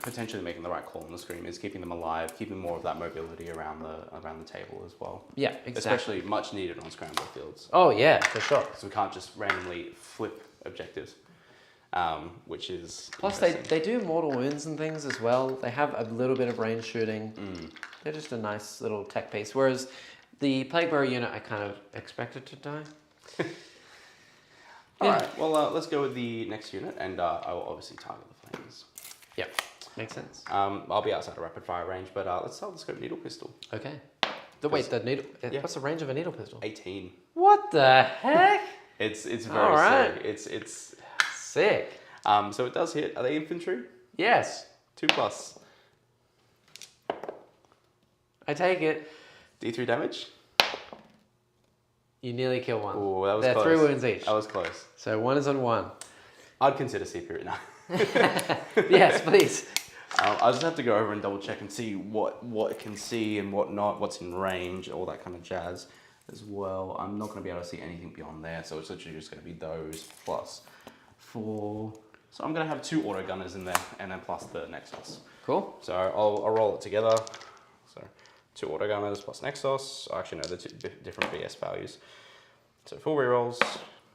potentially making the right call on the screen is keeping them alive, keeping more of that mobility around the table as well. Yeah, exactly. Especially much needed on scramble fields. Oh yeah, for sure. Because we can't just randomly flip objectives, which is Plus they do mortal wounds and things as well. They have a little bit of range shooting. They're just a nice little tech piece. Whereas the Plague Bearer unit, I kind of expected to die. All right, well, let's go with the next unit, and I will obviously target the flames. Yeah, makes sense. I'll be outside of rapid fire range, but let's start with the scope needle pistol. Okay. Wait, the needle. Yeah. What's the range of a needle pistol? 18. What the heck? It's very All right. sick. It's Sick. so it does hit. Are they infantry? Yes. 2+. I take it. D3 damage. You nearly kill one. Oh, that was They're close. 3 wounds each. That was close. So 1 is on 1. I'd consider CP now. Yes, please. I'll just have to go over and double check and see what it can see and what not, what's in range, all that kind of jazz as well. I'm not going to be able to see anything beyond there, so it's literally just going to be those plus 4. So I'm going to have 2 auto gunners in there, and then plus the Nexus. Cool. So I'll roll it together. So 2 auto gunners plus Nexus. Actually, no, they're 2 different BS values. So 4 rerolls,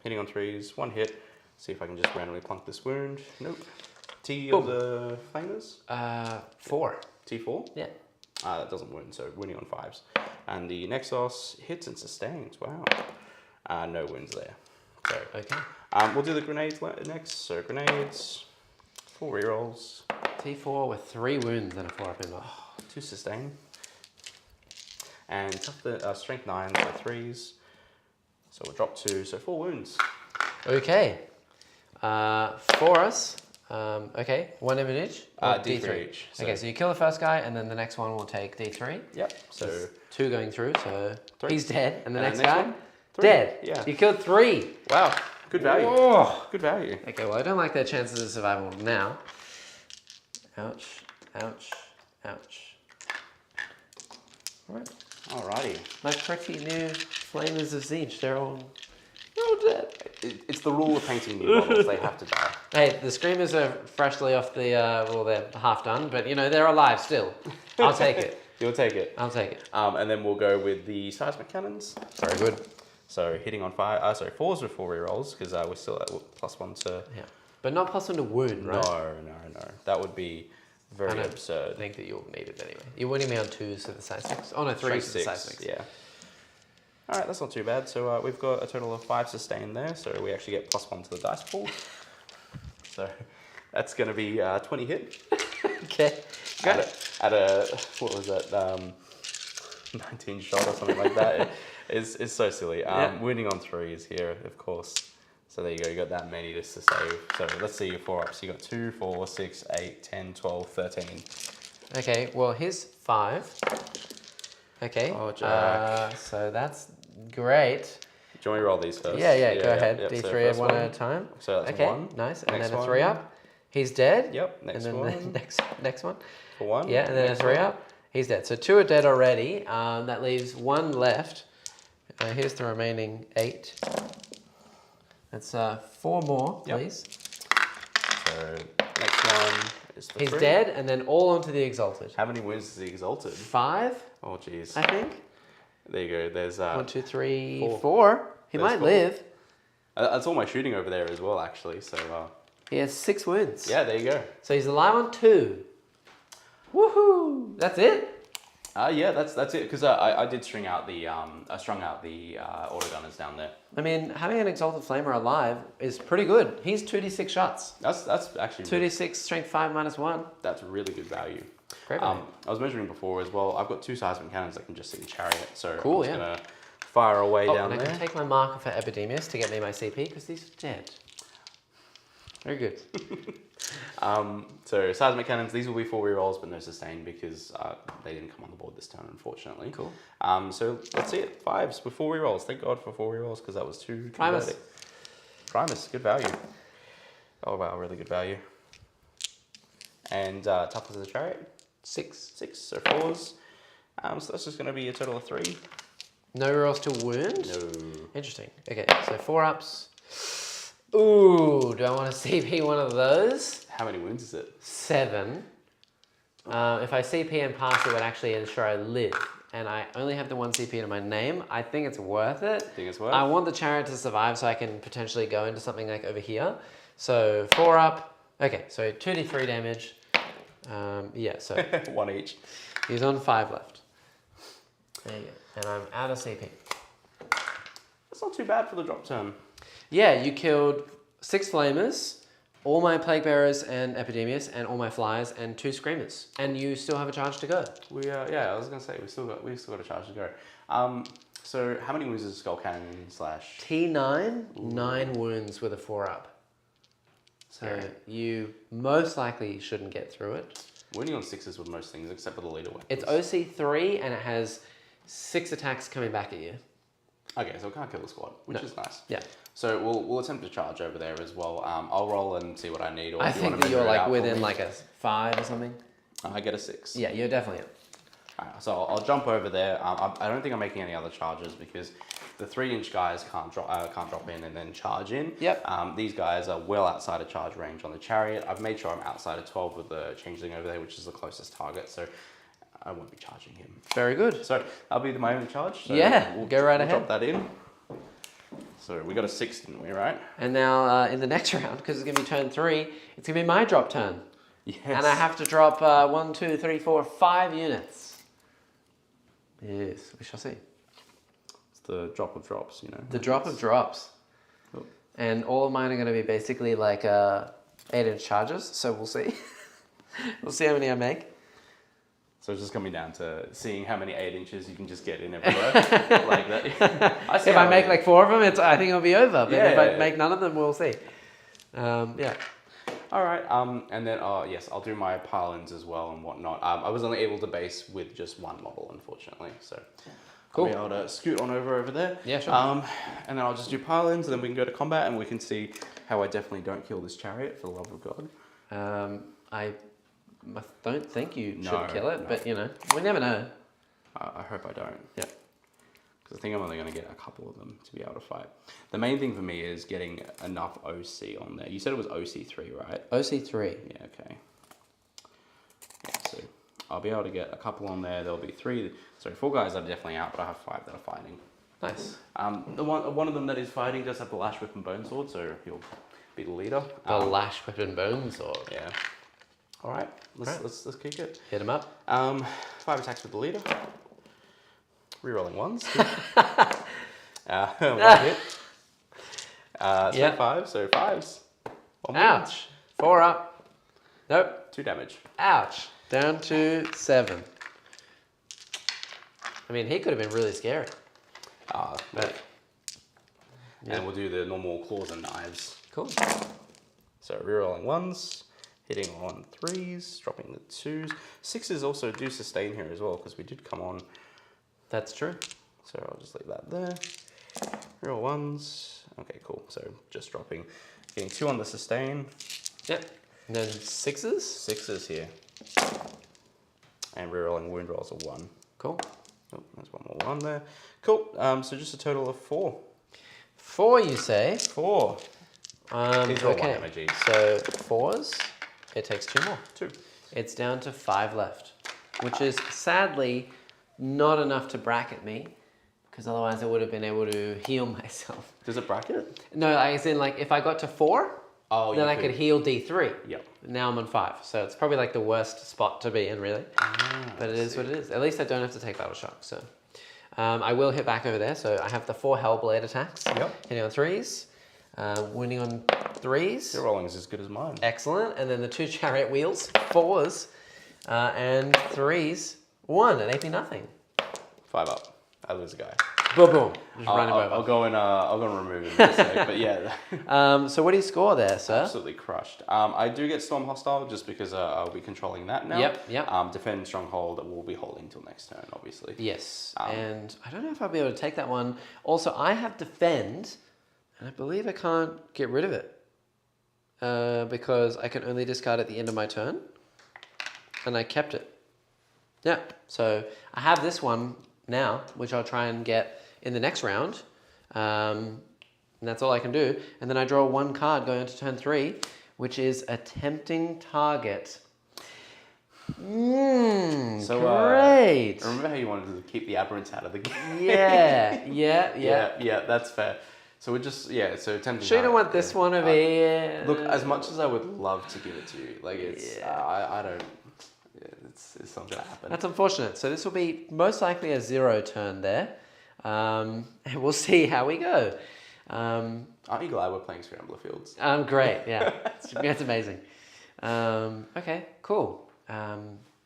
hitting on 3s, 1 hit. See if I can just randomly plunk this wound. Nope. T of the flamers? 4. T4? Yeah. That doesn't wound, so wounding on 5s. And the Nexus hits and sustains. Wow. No wounds there. So, Okay. we'll do the grenades next. So grenades, 4 rerolls, T4 with 3 wounds and a 4-up inbox. 2 sustain, and strength 9, so 3s. So we'll drop 2, so 4 wounds. Okay. For us, okay, 1 damage each? Or D3 each. So. Okay, so you kill the first guy, and then the next one will take D3. Yep. So 2 going through, so 3. he's dead. And the And next the next guy? one? 3. Dead. Yeah. You killed 3. Wow. Good value. Oh. Good value. Okay, well, I don't like their chances of survival now. Ouch, ouch, ouch. Alright. Alrighty. My pretty new Flamers of Siege, they're all dead. It's the rule of painting new models. They have to die. Hey, the Screamers are freshly off the, well, they're half done, but you know, they're alive still. I'll take it. You'll take it. I'll take it. And then we'll go with the seismic cannons. Very good. So hitting on 4s with 4 rerolls, because we're still at +1 to... Yeah. But not +1 to wound, right? No. That would be very absurd. I think that you'll need it anyway. You're winning me on 2s to the seismics. Oh no, 3s to the seismics. Yeah. All right, that's not too bad. So we've got a total of 5 sustain there. So we actually get +1 to the dice pool. So that's going to be 20 hit. Okay. Got it. At a, what was that, 19 shot or something like that. It's so silly. Yeah. Wounding on 3s here, of course. So there you go, you got that many just to save. So let's see your 4-ups. You got 2, 4, 6, 8, 10, 12, 13. Okay, well here's 5. Okay. Oh, Jack. So that's great. you want me to roll these first? Yeah, go ahead. Yep. D3 first one at a time. So that's Okay, one. nice. And Next then a one. 3 up. He's dead. Yep, next and then one. The next one. For 1. Yeah, and then next a 3 one. up. He's dead. So 2 are dead already. That leaves 1 left. Here's the remaining 8. That's 4 more, please. So next one is the He's 3. dead, and then all onto the Exalted. How many wounds is he exalted? 5, Oh, jeez. I think. There you go. There's 1, 2, 3, 4. 4. He There's might 4. live. That's all my shooting over there as well, actually. So He has 6 wounds. yeah, there you go. So he's alive on 2. Woohoo! That's it? Yeah, that's it. Because I did strung out the autogunners down there. I mean, having an Exalted Flamer alive is pretty good. He's 2d6 shots. That's actually 2d6, strength 5 minus 1. that's really good value. Great value. I was measuring before as well. I've got 2 seismic cannons that can just sit in chariot. So Cool, I'm just yeah. gonna fire away down and I there. can take my marker for Epidemius to get me my CP because he's dead. Very good. So seismic cannons, these will be 4 rerolls, but no sustain because they didn't come on the board this turn, unfortunately. Cool. So let's see it. 5s with 4 rerolls. Thank God for 4 rerolls because that was 2. Primus. converting. Primus, good value. Oh wow, really good value. And toughness of the chariot, 6. 6, so 4s. So that's just going to be a total of 3. No rolls to wound? No. Interesting. Okay, so 4 ups. Ooh, do I want to CP one of those? How many wounds is it? 7. If I CP and pass, it would actually ensure I live. And I only have the 1 CP to my name. I think it's worth it. Think it's worth? I want the chariot to survive so I can potentially go into something like over here. So 4 up. Okay, so 2d3 damage. Yeah, so 1 each. he's on 5 left. There you go. And I'm out of CP. That's not too bad for the drop turn. Yeah, you killed 6 flamers, all my plague bearers and epidemius, and all my flyers and 2 screamers, and you still have a charge to go. We yeah, I was gonna say we still got a charge to go. So how many wounds is a skull cannon slash? T9, 9 wounds with a 4 up. So you most likely shouldn't get through it. Wounding on 6s with most things except for the leader weapons. It's OC3 and it has 6 attacks coming back at you. Okay, so it can't kill the squad, which is nice. Yeah. So we'll attempt to charge over there as well. I'll roll and see what I need. Or I if you think wanna that you're measure it like out for within me. like a 5 or something. I get a 6. Yeah, you're definitely in. Alright, so I'll jump over there. I don't think I'm making any other charges because the 3-inch guys can't drop in and then charge in. Yep. These guys are well outside of charge range on the chariot. I've made sure I'm outside of 12 with the changeling over there, which is the closest target. So I won't be charging him. Very good. So that'll be my only charge. So Yeah, go right we'll ahead. Drop that in. So we got a 6, didn't we? Right? And now in the next round, because it's going to be turn 3, it's going to be my drop turn. Yes. And I have to drop 1, 2, 3, 4, 5 units. Yes, we shall see. It's the drop of drops, you know. The drop of drops. Oh. And all of mine are going to be basically like 8-inch charges, so we'll see. We'll see how many I make. So it's just coming down to seeing how many 8 inches you can just get in everywhere. Like that. If I make like 4 of them, I think it'll be over. But Yeah, if I yeah. make none of them, we'll see. Yeah. All right. And then, yes, I'll do my pylons as well and whatnot. I was only able to base with just 1 model, unfortunately. So Cool. I'll be able to scoot on over there. Yeah, sure. And then I'll just do pylons, and then we can go to combat, and we can see how I definitely don't kill this chariot, for the love of God. I don't think you No, should kill it, no. but you know, we never know. I hope I don't. Yeah. Because I think I'm only going to get a couple of them to be able to fight. The main thing for me is getting enough OC on there. You said it was OC3, right? OC3. Yeah, okay. Yeah, so I'll be able to get a couple on there. There'll be 3, sorry, 4 guys that are definitely out, but I have 5 that are fighting. Nice. The one of them that is fighting does have the Lash Whip and Bone Sword, so he'll be the leader. The Lash Whip and Bone Sword. Yeah. All right, let's kick it. Hit him up. 5 attacks with the leader. Rerolling 1s. 1 hit. Yep. 5, so 5s. 1 more. Ouch. 4 up. Nope. 2 damage. Ouch. Down to 7. I mean, he could have been really scary. But, and we'll do the normal claws and knives. Cool. So rerolling 1s, hitting on 3s, dropping the 2s. 6s also do sustain here as well because we did come on. That's true. So I'll just leave that there. Real ones. Okay, cool. So just dropping, getting 2 on the sustain. Yep. And then 6s. 6s here. And rerolling wound rolls of 1. Cool. Oh, there's one more 1 there. Cool. So just a total of 4. 4, you say? 4. These are all 1 energy. So 4s, it takes 2 more. 2. It's down to 5 left, which is sadly not enough to bracket me, because otherwise I would have been able to heal myself. Does it bracket? No, as in like if I got to 4, then I could heal D3. Yep. Now I'm on 5, so it's probably like the worst spot to be in, really. But it is what it is. At least I don't have to take Battle Shock, so. I will hit back over there, so I have the 4 Hellblade attacks. Yep. Hitting on 3s, winning on 3s. Your rolling is as good as mine. Excellent, and then the 2 Chariot Wheels, 4s, and 3s, 1 at AP nothing. 5 up. I lose a guy. Boom, boom. Just run him over. I'll go and remove him in a sec, but yeah. So what do you score there, sir? Absolutely crushed. I do get Storm Hostile just because I'll be controlling that now. Yep. Defend Stronghold we'll be holding till next turn, obviously. Yes, and I don't know if I'll be able to take that one. Also, I have Defend, and I believe I can't get rid of it because I can only discard at the end of my turn, and I kept it. Yeah, so I have this one now, which I'll try and get in the next round, and that's all I can do. And then I draw 1 card going into turn 3, which is a tempting target. So great. Remember how you wanted to keep the aberrants out of the game? Yeah. That's fair. So we're just so tempting. Sure, you don't want this one over here. Look, as much as I would love to give it to you, like it's I don't. It's not gonna happen. That's unfortunate. So this will be most likely a 0 turn there. And we'll see how we go. Aren't you glad we're playing Scrambler Fields? Great, yeah. That's amazing. Okay, cool.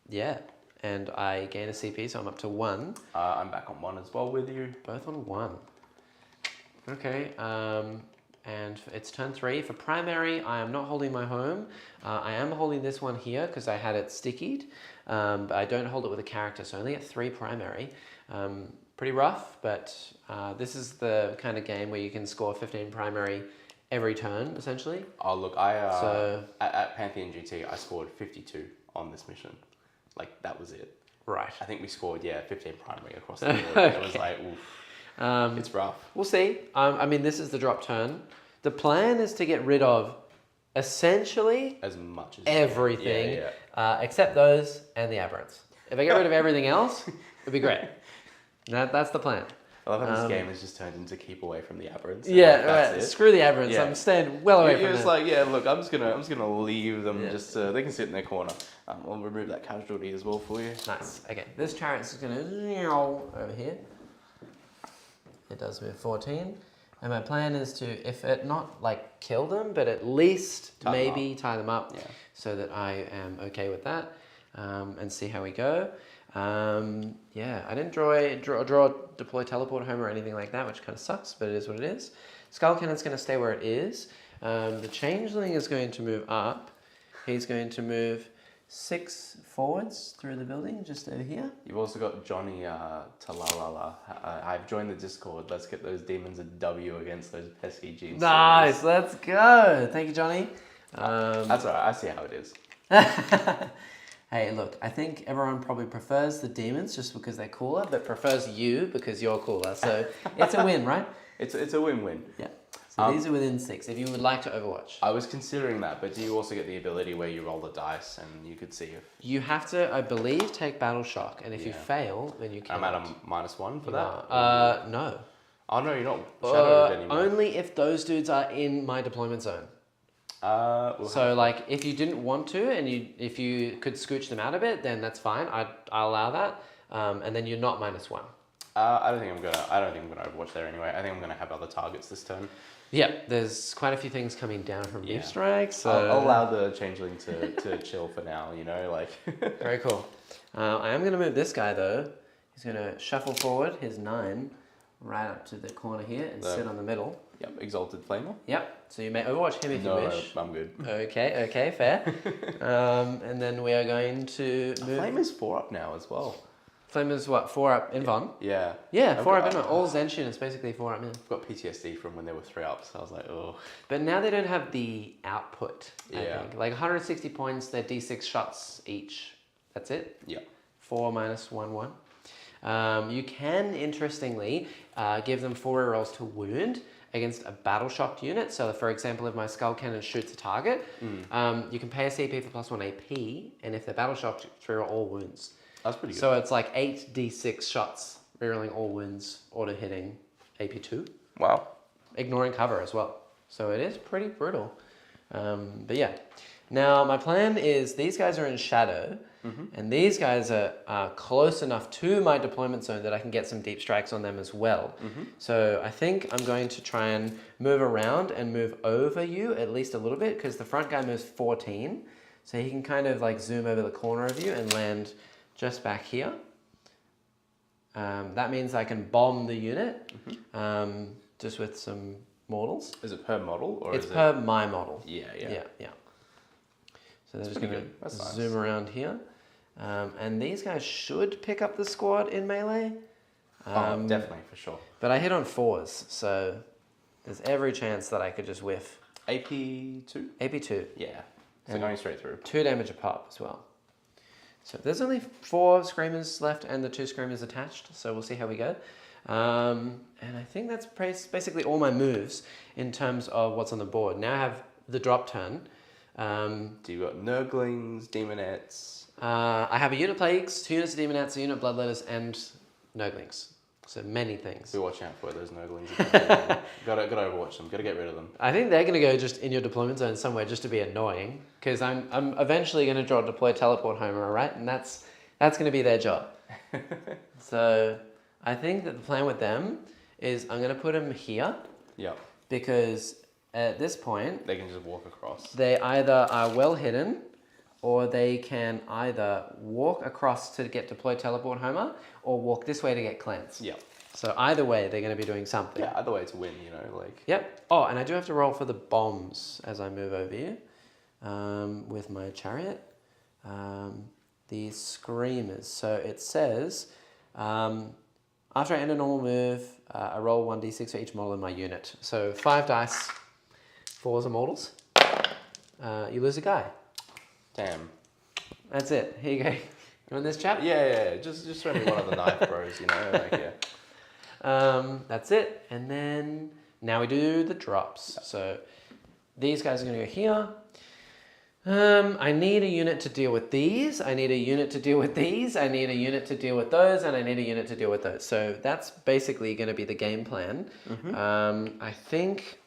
Yeah, and I gain a CP, so I'm up to 1. I'm back on 1 as well with you. Both on 1. Okay, and it's turn 3. For primary, I am not holding my home. I am holding this one here because I had it stickied, but I don't hold it with a character, so I only get 3 primary. Pretty rough, but this is the kind of game where you can score 15 primary every turn, essentially. Oh, look, at Pantheon GT, I scored 52 on this mission. Like, that was it. Right. I think we scored, 15 primary across the board. Okay. It was like, oof. It's rough. We'll see. I mean, this is the drop turn. The plan is to get rid of essentially as much as everything, except those and the aberrants. If I get rid of everything else, it'd be great. That's the plan. I love how this game has just turned into keep away from the aberrants. Yeah, right. Screw the aberrants. Yeah. I'm staying well away from them. You're just like, look, I'm just gonna leave them just so they can sit in their corner. I'll remove that casualty as well for you. Nice. Okay, this chariot's just gonna over here. It does move 14. And my plan is to, if it not like kill them, but at least tie them up so that I am okay with that and see how we go. I didn't deploy teleport home or anything like that, which kind of sucks, but it is what it is. Skull Cannon's going to stay where it is. The Changeling is going to move up. He's going to move 6 forwards through the building, just over here. You've also got Johnny Talalala. I've joined the Discord. Let's get those demons a W against those pesky G. Nice, let's go. Thank you, Johnny. That's all right. I see how it is. Hey, look, I think everyone probably prefers the demons just because they're cooler, but prefers you because you're cooler. So it's a win, right? It's a win-win. Yeah. So these are within 6, if you would like to Overwatch. I was considering that, but do you also get the ability where you roll the dice and you could see if... You have to, I believe, take Battle Shock, and if you fail, then you can't. I'm at a -1 for that? No. Oh, no, you're not shadowed anymore. Only if those dudes are in my deployment zone. So like if you didn't want to and if you could scooch them out a bit, then that's fine. I'll allow that. And then you're not -1. I don't think I'm gonna Overwatch there anyway. I think I'm gonna have other targets this turn. Yeah, there's quite a few things coming down from Reef Strike, so I'll allow the Changeling to chill for now, like very cool. I am gonna move this guy though. He's gonna shuffle forward his 9 right up to the corner here and sit on the middle. Yep, Exalted Flamer. Yep, so you may Overwatch him if you wish. No, I'm good. Okay, fair. And then we are going to move... Flamer's 4 up now as well. Flame is what, 4 up in Von? Yeah. Yeah, I've 4 up got- in Von. All Zen students basically 4 up min. I've got PTSD from when they were 3 up, so I was like, oh. But now they don't have the output, I Yeah. think. Like 160 points, they're D6 shots each. That's it. Yeah. 4 minus 1, 1. You can, interestingly, give them 4 rerolls to wound against a battle shocked unit. So, for example, if my skull cannon shoots a target, you can pay a CP for +1 AP, and if they're battle shocked, reroll all wounds. That's pretty good. So it's like 8 D6 shots, rerolling all wounds, auto hitting AP2, Wow. ignoring cover as well. So it is pretty brutal. But yeah. Now, my plan is these guys are in shadow, and these guys are close enough to my deployment zone that I can get some deep strikes on them as well. So I think I'm going to try and move around and move over you at least a little bit, because the front guy moves 14. So he can kind of like zoom over the corner of you and land just back here. That means I can bomb the unit just with some mortals. Is it per model or It's is per my model. Yeah. Yeah. So they're just pretty going good. That's to nice. zoom around here. And these guys should pick up the squad in melee. Oh, definitely, for sure. But I hit on 4s, so there's every chance that I could just whiff. AP2? AP2, Yeah. So And- going straight through. 2 damage a pop as well. So there's only 4 screamers left and the 2 screamers attached, so we'll see how we go. And I think that's basically all my moves in terms of what's on the board. Now I have the drop turn. Do you got Nurglings, Demonettes? I have a unit plagues, 2 units of demonettes, a unit bloodletters, and Nurglings. So many things. Be watching out for those Nurglings. gotta overwatch them. Gotta get rid of them. I think they're going to go just in your deployment zone somewhere just to be annoying, because I'm eventually going to draw deploy teleport Homer, right? And that's going to be their job. So I think that the plan with them is I'm going to put them here, Yep. because at this point They can just walk across. they either are well hidden, or they can either walk across to get deploy teleport Homer, or walk this way to get cleanse. Yep. So either way, they're going to be doing something. Yeah, either way to win, like. Yep. Oh, and I do have to roll for the bombs as I move over you with my chariot. The screamers. So it says, after I end a normal move, I roll 1d6 for each model in my unit. So 5 dice, 4s are mortals. You lose a guy. Damn. That's it. Here you go. You want this chap? Yeah. Just throw me one of the knife bros, like, yeah. That's it. And then now we do the drops. So these guys are going to go here. I need a unit to deal with these. I need a unit to deal with these. I need a unit to deal with those. And I need a unit to deal with those. So that's basically going to be the game plan. I think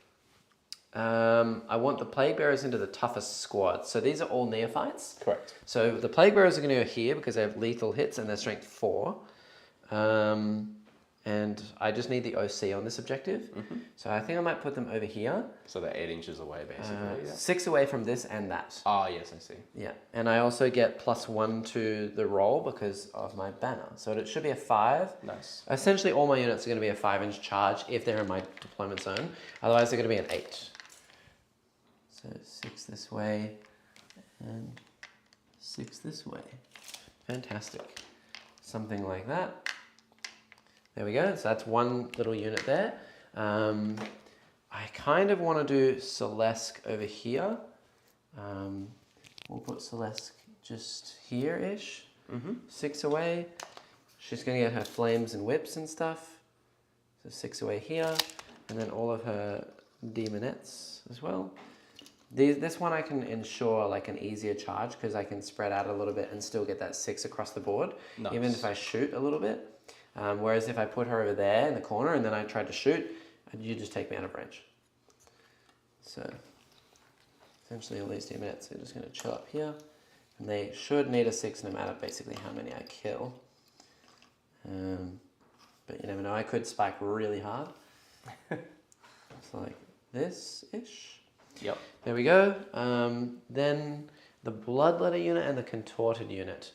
I want the Plague Bearers into the toughest squad. So these are all neophytes. Correct. So the Plague Bearers are going to go here because they have lethal hits and they're strength 4. And I just need the OC on this objective. So I think I might put them over here. So they're 8 inches away, basically. Yeah. 6 away from this and that. Ah, yes, I see. Yeah. And I also get +1 to the roll because of my banner. So it should be a 5. Nice. Essentially all my units are going to be a 5-inch charge if they're in my deployment zone. Otherwise they're going to be an 8. So 6 this way and 6 this way. Fantastic. Something like that. There we go. So that's one little unit there. I kind of want to do Celeste over here. We'll put Celeste just here-ish. 6 away. She's going to get her flames and whips and stuff. So 6 away here. And then all of her demonettes as well. This one I can ensure like an easier charge because I can spread out a little bit and still get that 6 across the board. Nice. Even if I shoot a little bit. Whereas if I put her over there in the corner and then I tried to shoot, you just take me out of range. So essentially all these demonettes are just going to chill up here. And they should need a 6 no matter basically how many I kill. But you never know, I could spike really hard. It's like this-ish. Yep. There we go. Then the Bloodletter unit and the Contorted unit.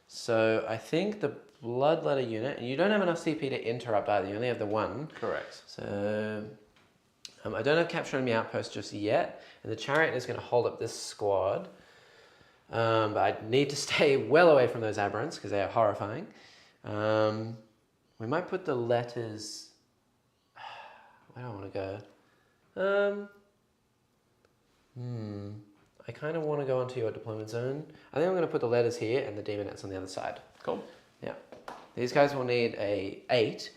So I think the Bloodletter unit, and you don't have enough CP to interrupt either, you only have the 1. Correct. So I don't have Capture Enemy Outpost just yet, and the Chariot is going to hold up this squad. But I need to stay well away from those aberrants because they are horrifying. We might put the letters... Where do I want to go? I kind of want to go onto your deployment zone. I think I'm going to put the letters here and the demonettes on the other side. Cool. Yeah. These guys will need a 8.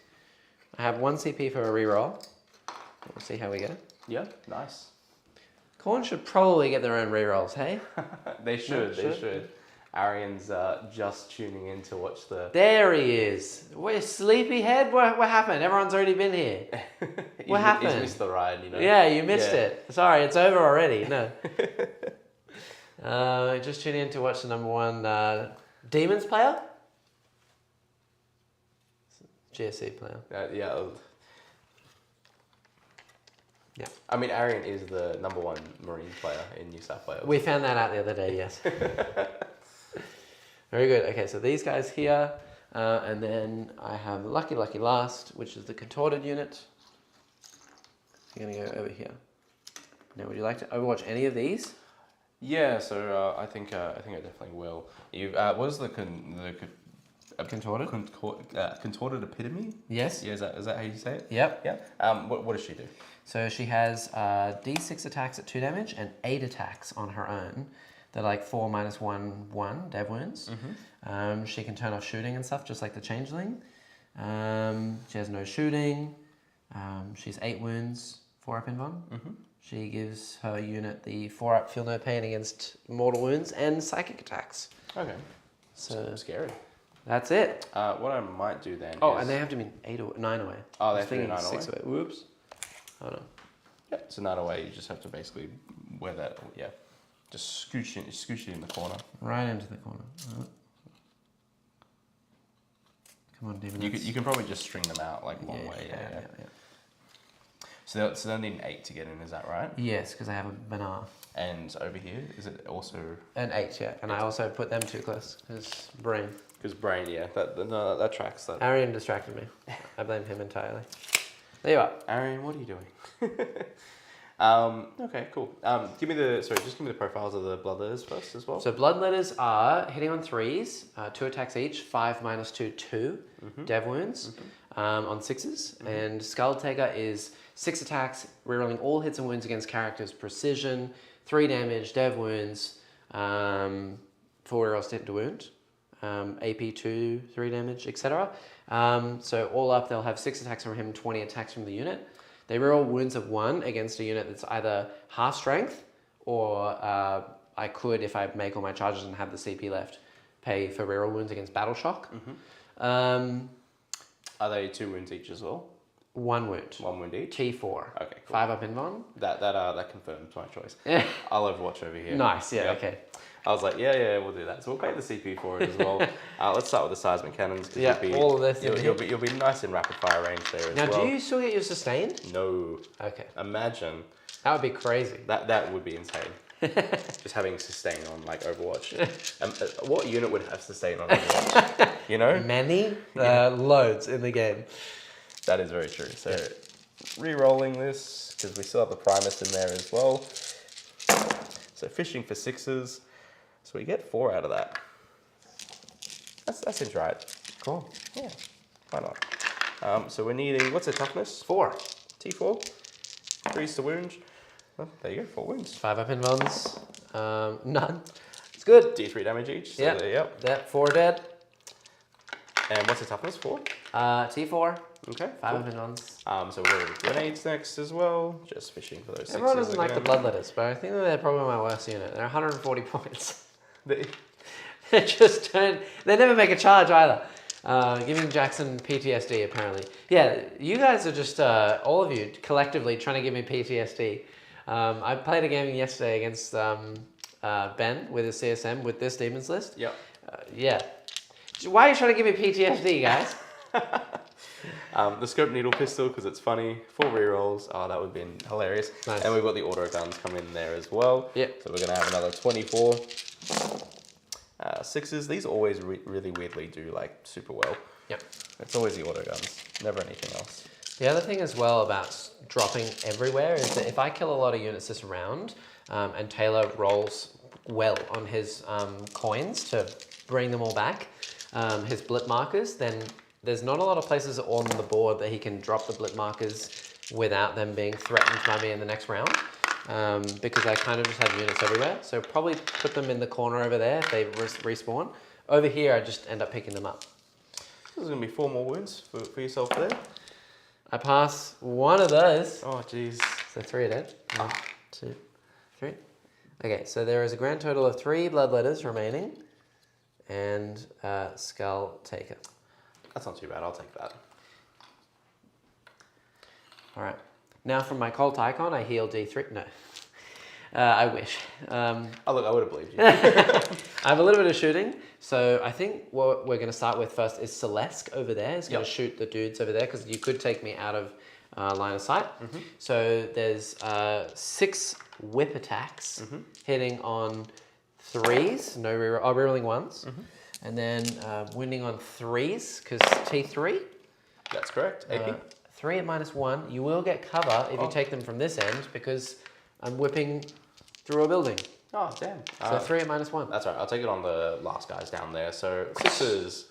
I have 1 CP for a reroll. We'll see how we go. Yeah, nice. Khorne should probably get their own rerolls, hey? They should. Arian's just tuning in to watch the... There he is. What, sleepyhead? What happened? Everyone's already been here. What happened? He's missed the ride, you know? Yeah, you missed it. Sorry, it's over already. No. Just tuning in to watch the number 1 Demons player? GSC player. Yeah. Yeah. I mean, Arian is the number 1 Marine player in New South Wales. We found that out the other day, yes. Very good. Okay, so these guys here, and then I have Lucky Last, which is the contorted unit. You're gonna go over here. Now, would you like to overwatch any of these? Yeah, so I think I definitely will. You what is the Contorted? Contorted epitome? Yes. Yeah, is that how you say it? Yep. Yeah. What does she do? So she has D6 attacks at 2 damage and 8 attacks on her own. They're like 4 - 1 1 dev wounds. She can turn off shooting and stuff, just like the changeling. She has no shooting. She's 8 wounds, 4 up in Von. She gives her unit the 4 up, feel no pain against mortal wounds and psychic attacks. Okay. So scary. That's it. What I might do then. Oh, and they have to be 9 away. Oh, they have to be 9 away. 6 away. Whoops. Hold on. Yeah, so 9 away. You just have to basically wear that. Yeah. Just scooch it in the corner. Right into the corner. Come on, David. You can probably just string them out like one way. Yeah. So they'll need an 8 to get in. Is that right? Yes, because I have a banana. And over here, is it also an 8? Yeah, and I also put them too close because brain. Because brain, yeah, that tracks. That. Arian distracted me. I blame him entirely. There you are. Arian, what are you doing? Okay, cool. Give me the profiles of the bloodletters first as well. So bloodletters are hitting on 3s, 2 attacks each, 5 - 2 2 dev wounds on 6s, and Skulltaker is 6 attacks, rerolling all hits and wounds against characters, precision, 3 damage, dev wounds, 4 rerolls to hit to wound, AP 2, 3 damage, etc. So all up, they'll have 6 attacks from him, 20 attacks from the unit. They reroll wounds of 1 against a unit that's either half strength or I could, if I make all my charges and have the CP left, pay for reroll wounds against battle shock. Are they 2 wounds each as well? 1 wound. 1 wound each? T4. Okay, cool. 5 up in Von. That confirms my choice. I'll overwatch over here. Nice, yeah, okay. I was like, yeah, we'll do that. So we'll pay the CP for it as well. Let's start with the seismic cannons. Yeah, all of this. You'll be nice in rapid fire range there as well. Now, do you still get your sustained? No. Okay. Imagine. That would be crazy. That would be insane. Just having sustain on like Overwatch. What unit would have sustain on Overwatch? You know? Many. Loads in the game. That is very true. So re-rolling this, because we still have the Primus in there as well. So fishing for 6s. So we get 4 out of that. That seems right. Cool. Yeah, why not? So we're needing, what's the toughness? 4. T4. 3's to wound. Well, there you go, 4 wounds. 5 up in Vons. None. It's good. D3 damage each. So Yep. 4 dead. And what's the toughness? 4? T4. Okay. 5 up in Vons. So we're going to do grenades next as well. Just fishing for those 6s. Everyone doesn't like the bloodletters, but I think that they're probably my worst unit. They're 140 points. They just don't. They never make a charge either. Giving Jackson PTSD apparently. Yeah, you guys are just all of you collectively trying to give me PTSD. I played a game yesterday against Ben with his CSM with this Demons list. Yep. Yeah. Why are you trying to give me PTSD, guys? The scope needle pistol because it's funny. 4 rerolls. Oh, that would have been hilarious. Nice. And we've got the auto guns coming in there as well. Yep. So we're gonna have another 24. 6s. These always really weirdly do like super well. Yep. It's always the auto guns. Never anything else. The other thing as well about dropping everywhere is that if I kill a lot of units this round, and Taylor rolls well on his coins to bring them all back, his blip markers, then there's not a lot of places on the board that he can drop the blip markers without them being threatened by me in the next round. Because I kind of just have units everywhere. So probably put them in the corner over there if they respawn. Over here, I just end up picking them up. There's going to be 4 more wounds for yourself there. I pass one of those. Oh, jeez. So 3 are dead. 1, 2, 3. Okay, so there is a grand total of 3 bloodletters remaining. And Skull Taker. That's not too bad. I'll take that. All right. Now from my cult icon, I heal D3. No. I wish. Oh, look, I would have believed you. I have a little bit of shooting. So I think what we're going to start with first is Celeste over there. It's going to shoot the dudes over there because you could take me out of line of sight. So there's 6 whip attacks hitting on 3s. No reroll. Oh, rerolling 1s. And then wounding on 3s because T3. That's correct. AP. 3 at -1. You will get cover if you take them from this end because I'm whipping through a building. Oh, damn. So 3 at -1. That's right. I'll take it on the last guys down there. So 6s,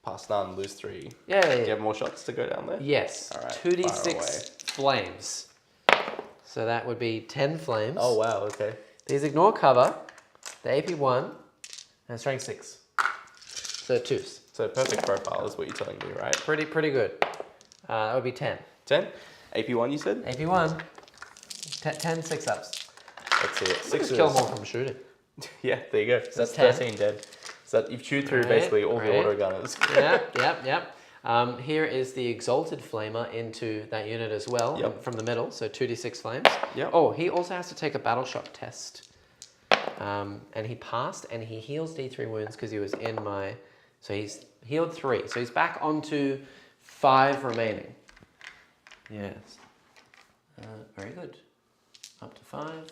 pass none, lose 3. Yeah. Do you have more shots to go down there? Yes. All right, 2d6 flames. So that would be 10 flames. Oh, wow. Okay. These ignore cover. The AP 1 and strength 6. So 2s. So perfect profile is what you're telling me, right? Pretty good. That would be 10. 10? AP1 you said? AP 1. 10 6-ups. Let's see it. 6s. Kill more from shooting. Yeah, there you go. So that's 10. 13 dead. So that you've chewed through basically all the auto gunners. Yep. Here is the Exalted Flamer into that unit as well from the middle. So 2d6 flames. Yep. Oh, he also has to take a battle shock test. And he passed and he heals D3 wounds because he was in my... So he's healed 3. So he's back onto 5 remaining. Yes. Very good. Up to 5.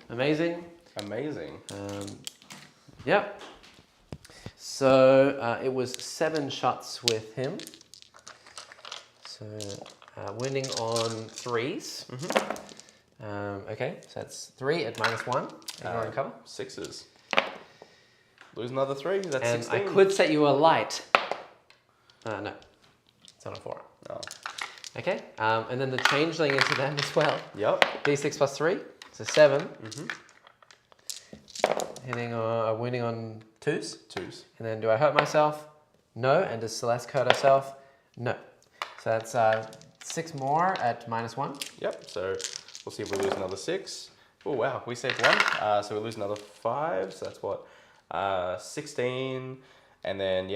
Amazing. Amazing. Yep. So it was 7 shots with him. So winning on 3s. Okay, so that's 3 at -1. Ignoring cover. 6s. Lose another 3. That's And 16. I could set you a light. No, it's on a 4. Oh. Okay, and then the changeling into them as well. Yep. D6 + 3, so 7. Hitting winning on 2s. 2s. And then do I hurt myself? No. And does Celeste hurt herself? No. So that's 6 more at -1. Yep. So we'll see if we lose another 6. Oh wow, we saved 1. So we lose another 5. So that's what 16, and then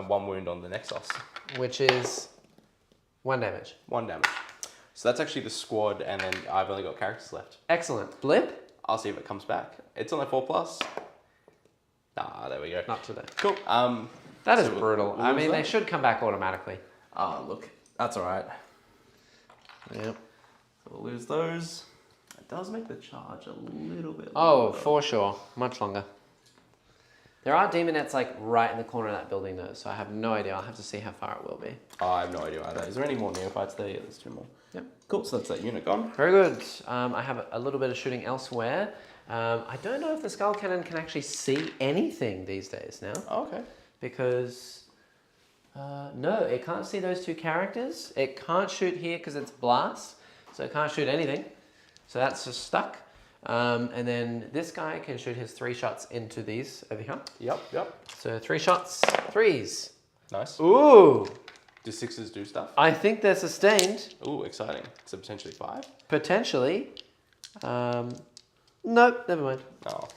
1 wound on the Nexus. Which is 1 damage. 1 damage. So that's actually the squad, and then I've only got characters left. Excellent. Blip? I'll see if it comes back. It's only 4+. Ah, there we go. Not today. Cool. That is so brutal. we'll I lose mean, that? they should come back automatically. Ah, look, that's all right. Yep. So we'll lose those. It does make the charge a little bit Oh, longer. for sure. Much longer. There are demonettes like right in the corner of that building though, so I have no idea. I'll have to see how far it will be. Oh, I have no idea either. Is there any more neophytes there? Yeah, there's 2 more. Yep. Cool, so that's that unit gone. Very good. I have a little bit of shooting elsewhere. I don't know if the Skull Cannon can actually see anything these days now. Oh, okay. Because, no, it can't see those 2 characters. It can't shoot here because it's blast, so it can't shoot anything. So that's just stuck. And then this guy can shoot his 3 shots into these over here. Yep. So 3 shots, 3s. Nice. Ooh, Do 6s do stuff? I think they're sustained. Ooh, exciting. So potentially 5? Potentially. Nope, never mind. Oh.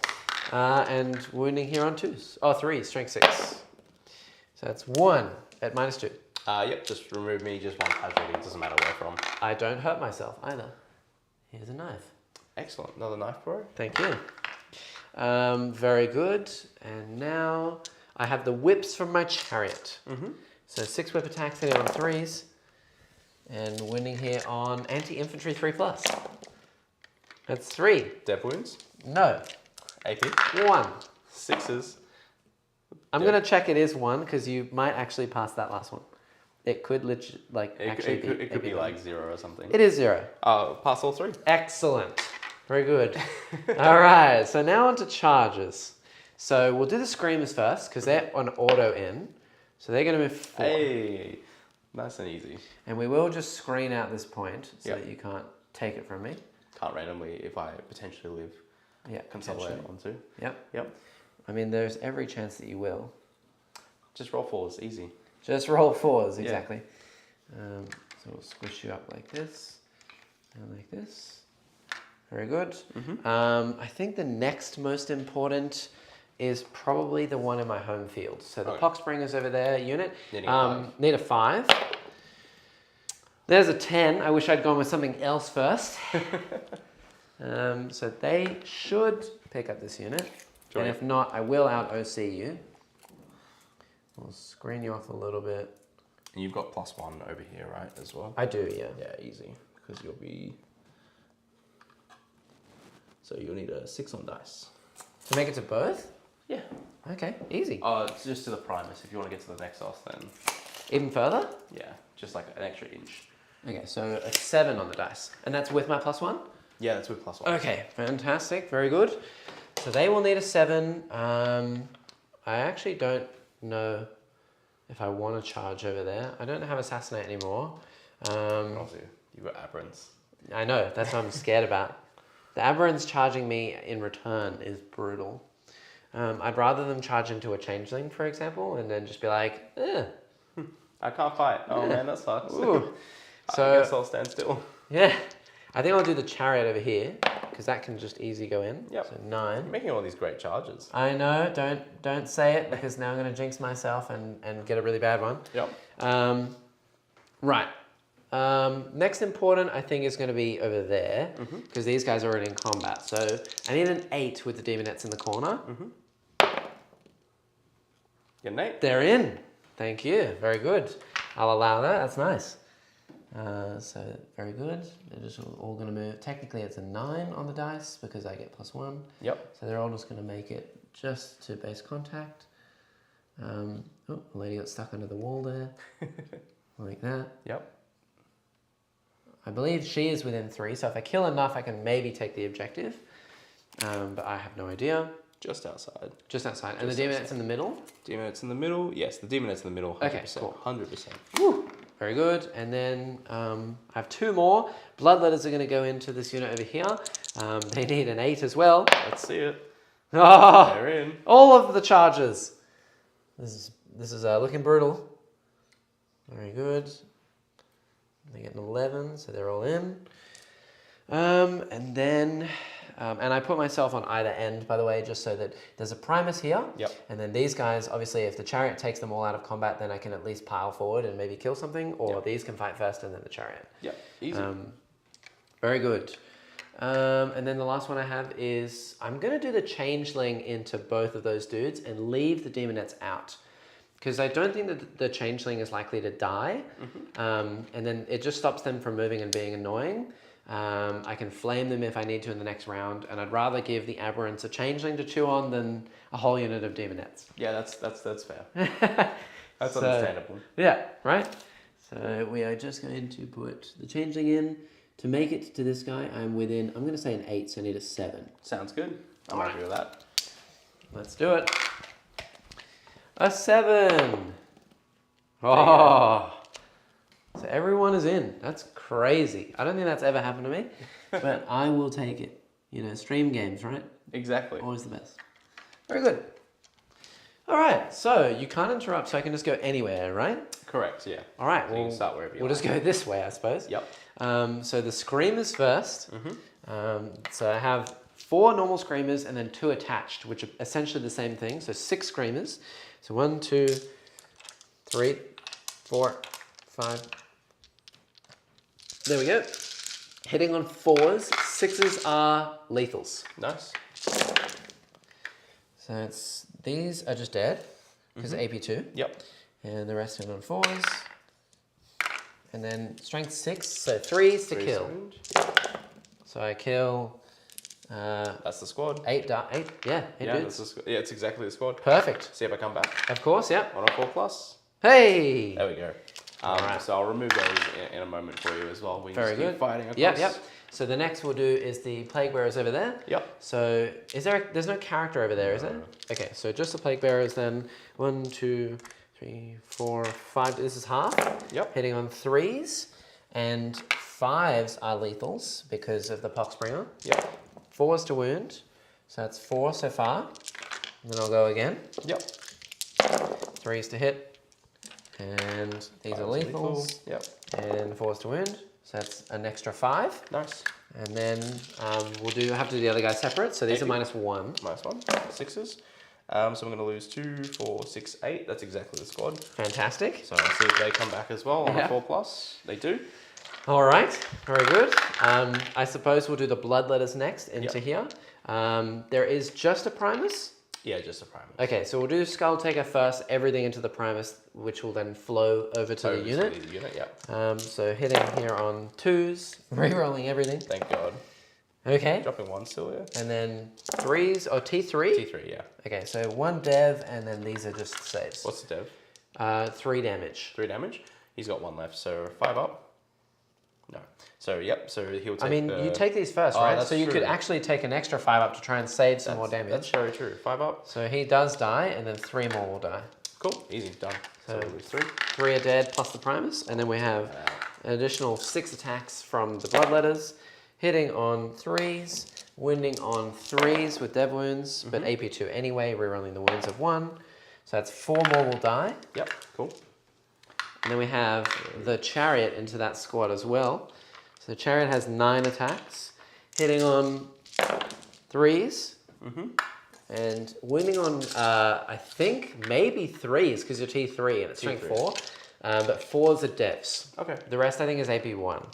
And wounding here on 2s. Oh, 3s, strength 6. So that's 1 at -2. Yep, just remove me, just 1 casualty. It doesn't matter where from. I don't hurt myself either. Here's a knife. Excellent. Another knife, bro. Thank you. Very good. And now I have the whips from my chariot. So 6 whip attacks hitting on 3s. And winning here on anti-infantry 3+. That's 3. Dev wounds. No. AP. 1. 6s. I'm going to check it is 1 because you might actually pass that last one. It could It could be like 0 or something. It is 0. Oh, pass all 3. Excellent. Very good. All right. So now on to charges. So we'll do the screamers first because they're on auto in. So they're going to move 4. Hey, nice and easy. And we will just screen out this point so Yep. that you can't take it from me. Can't randomly if I potentially live. Yeah, Consolidate potentially. onto. Yep. Yep. I mean, there's every chance that you will. Just roll 4s, easy. Just roll 4s, Yeah. exactly. So we'll squish you up like this and like this. Very good. I think the next most important is probably the one in my home field. So the Okay. Poxbringers over there unit Needing a 5. need a 5. There's a 10. I wish I'd gone with something else first. So they should pick up this unit. Sure. And if not, I will out OC you. We'll screen you off a little bit. And you've got +1 over here, right, as well? I do, yeah. Yeah, easy. Because you'll be... So you'll need a 6 on dice. To make it to both? Yeah. Okay, easy. It's just to the Primus. If you want to get to the Nexus, then... Even further? Yeah, just like an extra inch. Okay, so a 7 on the dice. And that's with my +1? Yeah, that's with +1. Okay, fantastic, very good. So they will need a 7. I actually don't know if I want to charge over there. I don't have Assassinate anymore. Also, you've got Aberrants. I know, that's what I'm scared about. The Aberrants charging me in return is brutal. I'd rather them charge into a Changeling, for example, and then just be like, eh. I can't fight. Oh man, that sucks. Ooh. I So, guess I'll stand still. yeah. I think I'll do the Chariot over here, because that can just easy go in. Yep. So You're 9. making all these great charges. I know, don't say it, because now I'm going to jinx myself and get a really bad one. Yep. Right. Next important, I think, is going to be over there, because these guys are already in combat. So I need an 8 with the Demonettes in the corner. Yeah, Nate. They're in. Thank you. Very good. I'll allow that. That's nice. So very good. They're just all going to move. Technically, it's a 9 on the dice because I get +1. Yep. So they're all just going to make it just to base contact. Oh, the lady got stuck under the wall there. Like that. Yep. I believe she is within 3, so if I kill enough, I can maybe take the objective. But I have no idea. Just outside. Just outside. And the Just Demonette's outside. in the middle? Demonette's in the middle. Yes, the Demonet's in the middle. 100%. Okay, cool. 100%. Woo. Very good. And then I have 2 more. Bloodletters are going to go into this unit over here. They need an 8 as well. Let's see it. Oh, They're in. all of the charges. This is looking brutal. Very good. They get an 11, so they're all in. And then, and I put myself on either end, by the way, just so that there's a Primus here. Yep. And then these guys, obviously, if the Chariot takes them all out of combat, then I can at least pile forward and maybe kill something, or Yep. these can fight first and then the Chariot. Yep. Easy. Very good. And then the last one I have is, I'm going to do the Changeling into both of those dudes and leave the Demonettes out. Because I don't think that the Changeling is likely to die. And then it just stops them from moving and being annoying. I can flame them if I need to in the next round. And I'd rather give the Aberrants a Changeling to chew on than a whole unit of Demonettes. Yeah, that's fair. That's So- understandable. Yeah, right? So we are just going to put the Changeling in. To make it to this guy, I'm going to say an 8, so I need a 7. Sounds good. I'm happy with that. Let's do it. A 7. Oh. So everyone is in. That's crazy. I don't think that's ever happened to me, but I will take it. You know, stream games, right? Exactly. Always the best. Very good. All right, so you can't interrupt, so I can just go anywhere, right? Correct, yeah. All right, So you can start wherever you we'll like. just go this way, I suppose. Yep. So the Screamers first. So I have 4 normal Screamers and then 2 attached, which are essentially the same thing. So 6 Screamers. So 1, 2, 3, 4, 5. There we go. Hitting on 4s. 6s are lethals. Nice. So it's these are just dead because AP2. Yep. And the rest are on 4s. And then strength 6, so 3s to kill. Range. So I kill That's the squad. 8 yeah, 8 Yeah, dudes. that's yeah, it's exactly the squad. Perfect. See if I come back. Of course, yeah. On a 4+. Hey! There we go. Alright. So I'll remove those in a moment for you as well. We can Very just keep good. fighting across. Yep. So the next we'll do is the Plague Bearers over there. Yep. So there's no character over there, is there? Okay, so just the Plague Bearers then. 1, 2, 3, 4, 5. This is half. Yep. Hitting on 3s, and 5s are lethals because of the Poxbringer. Yep. 4s to wound, so that's 4 so far. And then I'll go again. Yep. 3s to hit, and these are lethals. Yep. And 4s to wound, so that's an extra 5. Nice. And then we'll have to do the other guys separate. So these are -1. -1. 6s. So I'm going to lose 2, 4, 6, 8. That's exactly the squad. Fantastic. So I'll see if they come back as well on a 4+. They do. All right, very good. I suppose we'll do the blood letters next into here. There is just a Primus. Yeah, just a Primus. Okay, so we'll do Skull Taker first, everything into the Primus, which will then flow over to the unit. To the unit, yeah. So hitting here on 2s, re-rolling everything. Thank God. Okay. Dropping 1 still, yeah. And then 3s, or T3? T3, yeah. Okay, so 1 dev, and then these are just saves. What's the dev? 3 damage. 3 damage. He's got 1 left, so 5 up. No. So, yep, so he'll take you take these first, right? That's so you true. could actually take an extra 5 up to try and save some more damage. That's very true. 5 up. So he does die, and then 3 more will die. Cool. Easy. Done. So we'll lose 3. 3 are dead, plus the Primus, and then we have an additional 6 attacks from the bloodletters, hitting on 3s, wounding on 3s with dev wounds, but AP2 anyway, rerolling the wounds of 1. So that's 4 more will die. Yep, cool. And then we have the Chariot into that squad as well. So the Chariot has 9 attacks, hitting on 3s, and wounding on, I think, maybe 3s, because you're T3 and it's strength 4, but 4s are devs. Okay. The rest, I think, is AP1.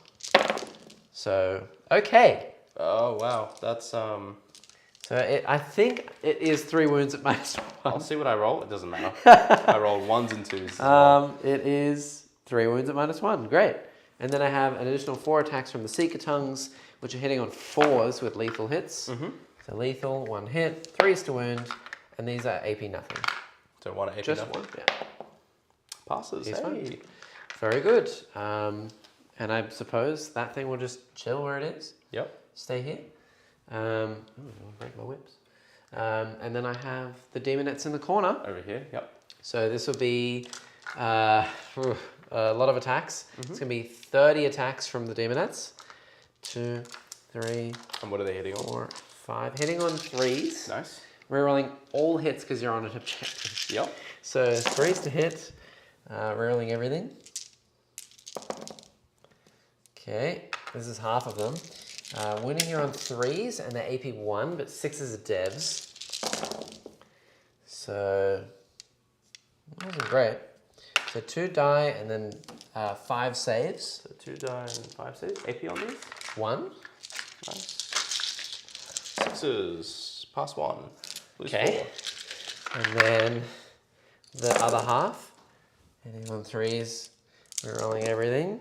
So, okay. Oh, wow. That's, So I think it is 3 wounds at -1. I'll see what I roll. It doesn't matter. I rolled 1s and 2s as well. It is 3 wounds at -1. Great. And then I have an additional 4 attacks from the Seeker Tongues, which are hitting on 4s with lethal hits. So lethal, 1 hit, 3s to wound, and these are AP nothing. So 1 AP Just nothing. 1, yeah. Passes. He's Hey. fine. Very good. And I suppose that thing will just chill where it is. Yep. Stay here. I'll break my whips. And then I have the Demonettes in the corner. Over here. Yep. So this will be a lot of attacks. It's going to be 30 attacks from the Demonettes. 2, 3, And what are they hitting on? 4, 5. Hitting on 3s. Nice. Rerolling all hits because you're on an objective. Yep. So 3s to hit. Rerolling everything. Okay, this is half of them. Winning here on 3s, and they're AP1, but 6s are devs. So, that wasn't great. So 2 die, and then 5 saves. So 2 die and 5 saves. AP on these. 1. Nice. 6s. Pass 1. Lose Okay. 4. And then the other half. Hitting on 3s, rerolling everything.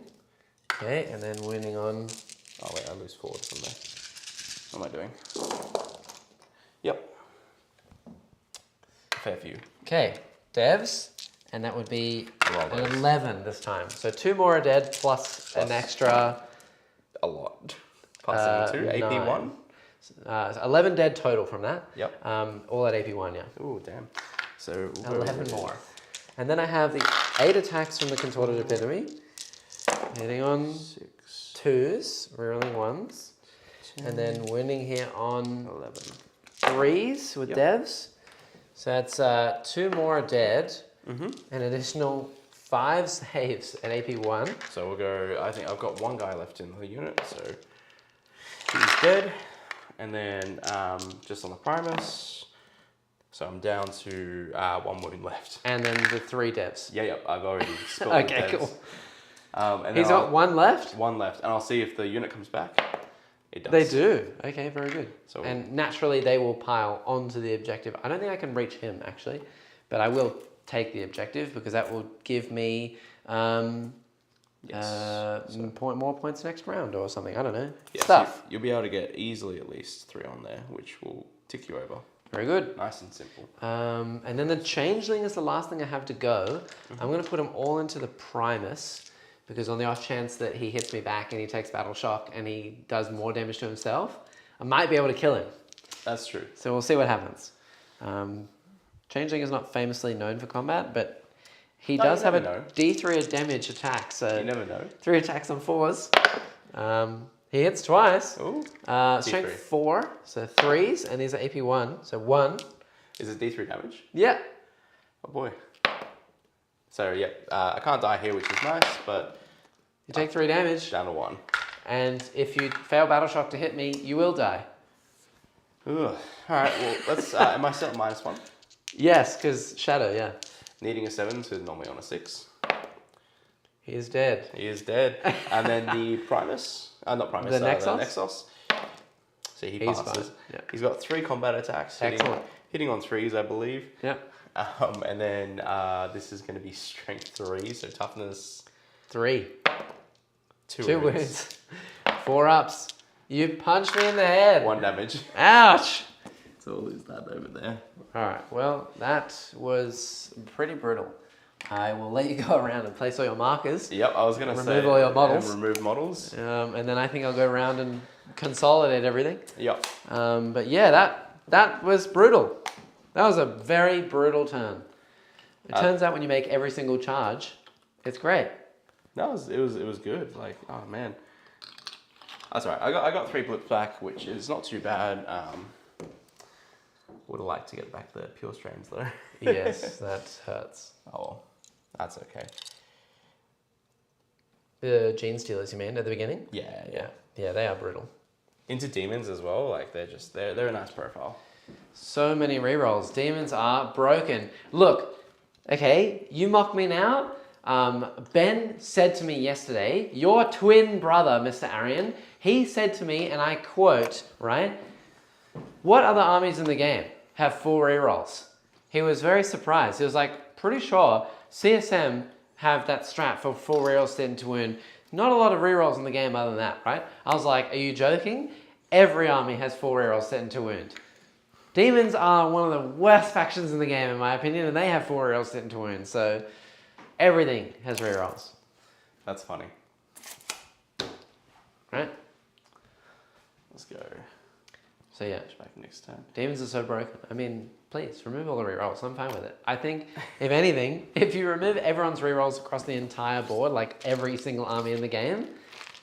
Okay, and then winning on... Oh wait, I lose 4 from there. What am I doing? Yep. Fair few. Okay, devs, and that would be Well, an those. 11 this time. So 2 more are dead, plus an extra... A lot. Passing 2. AP1. 11 dead total from that. Yep. All at AP1, yeah. Ooh, damn. So 11 more. And then I have the 8 attacks from the Contorted Epitome. Hitting on 6, 2s, rerolling 1s. 10, And then winning here on 11. 3s with devs. So that's 2 more are dead. An additional 5 saves at AP1. So we'll go, I think I've got 1 guy left in the unit, so he's dead. And then just on the Primus, so I'm down to 1 wound left. And then the 3 devs. Yeah, I've already spilled Okay, the cool. And He's got 1 left? 1 left, and I'll see if the unit comes back. It does. They do. Okay, very good. So and naturally, they will pile onto the objective. I don't think I can reach him, actually. But I will take the objective, because that will give me more points next round or something. I don't know. Yes, Stuff. you'll be able to get easily at least 3 on there, which will tick you over. Very good. Nice and simple. And then the Changeling is the last thing I have to go. I'm going to put them all into the Primus, because on the off chance that he hits me back and he takes Battle Shock and he does more damage to himself, I might be able to kill him. That's true. So we'll see what happens. Changeling is not famously known for combat, but He No, does you have a never know. D3 damage attack, so You never know. 3 attacks on 4s. He hits twice. Ooh. Strength D3. 4, so 3s, and these are AP 1, so 1. Is it D3 damage? Yeah. Oh boy. So yeah, I can't die here, which is nice, but You take 3 damage, down to 1. and if you fail Battle Shock to hit me, you will die. Ugh. All right. Well, let's. Am I still at -1? Yes, because Shadow, yeah. Needing a 7, so normally on a 6. He is dead. He is dead. And then the Primus, not Primus, The the Nexus? Nexus. So he He's passes. fine, yeah. He's got 3 combat attacks. Excellent. Hitting on 3s, I believe. Yeah. And then this is going to be strength 3, so toughness 3. 2 2 wounds. wounds. 4 ups. You punched me in the head. 1 damage. Ouch. So we'll lose that over there. Alright, well, that was pretty brutal. I will let you go around and place all your markers. Yep, I was going to say. Remove all your models. And remove models. And then I think I'll go around and consolidate everything. Yep. But yeah, that was brutal. That was a very brutal turn. It turns out when you make every single charge, it's great. It was good. Like, oh man. That's all right. I got 3 blips back, which is not too bad. Would have liked to get back the pure strains though. Yes, that hurts. Oh well, that's okay. The Genestealers you mean at the beginning? Yeah. Yeah, they are brutal. Into Demons as well. Like they're a nice profile. So many rerolls. Demons are broken. Look, okay, you mock me now. Ben said to me yesterday, your twin brother, Mr. Arian, he said to me, and I quote, right? What other armies in the game have 4 rerolls? He was very surprised. He was like, pretty sure CSM have that strat for 4 rerolls to into wound. Not a lot of rerolls in the game other than that, right? I was like, are you joking? Every army has 4 rerolls set into wound. Demons are one of the worst factions in the game, in my opinion, and they have 4 rerolls set into wound. So everything has rerolls. That's funny. Right? Let's go. So yeah, Back next turn. Demons are so broken. I mean, please, remove all the rerolls. I'm fine with it. I think, if anything, if you remove everyone's rerolls across the entire board, like every single army in the game,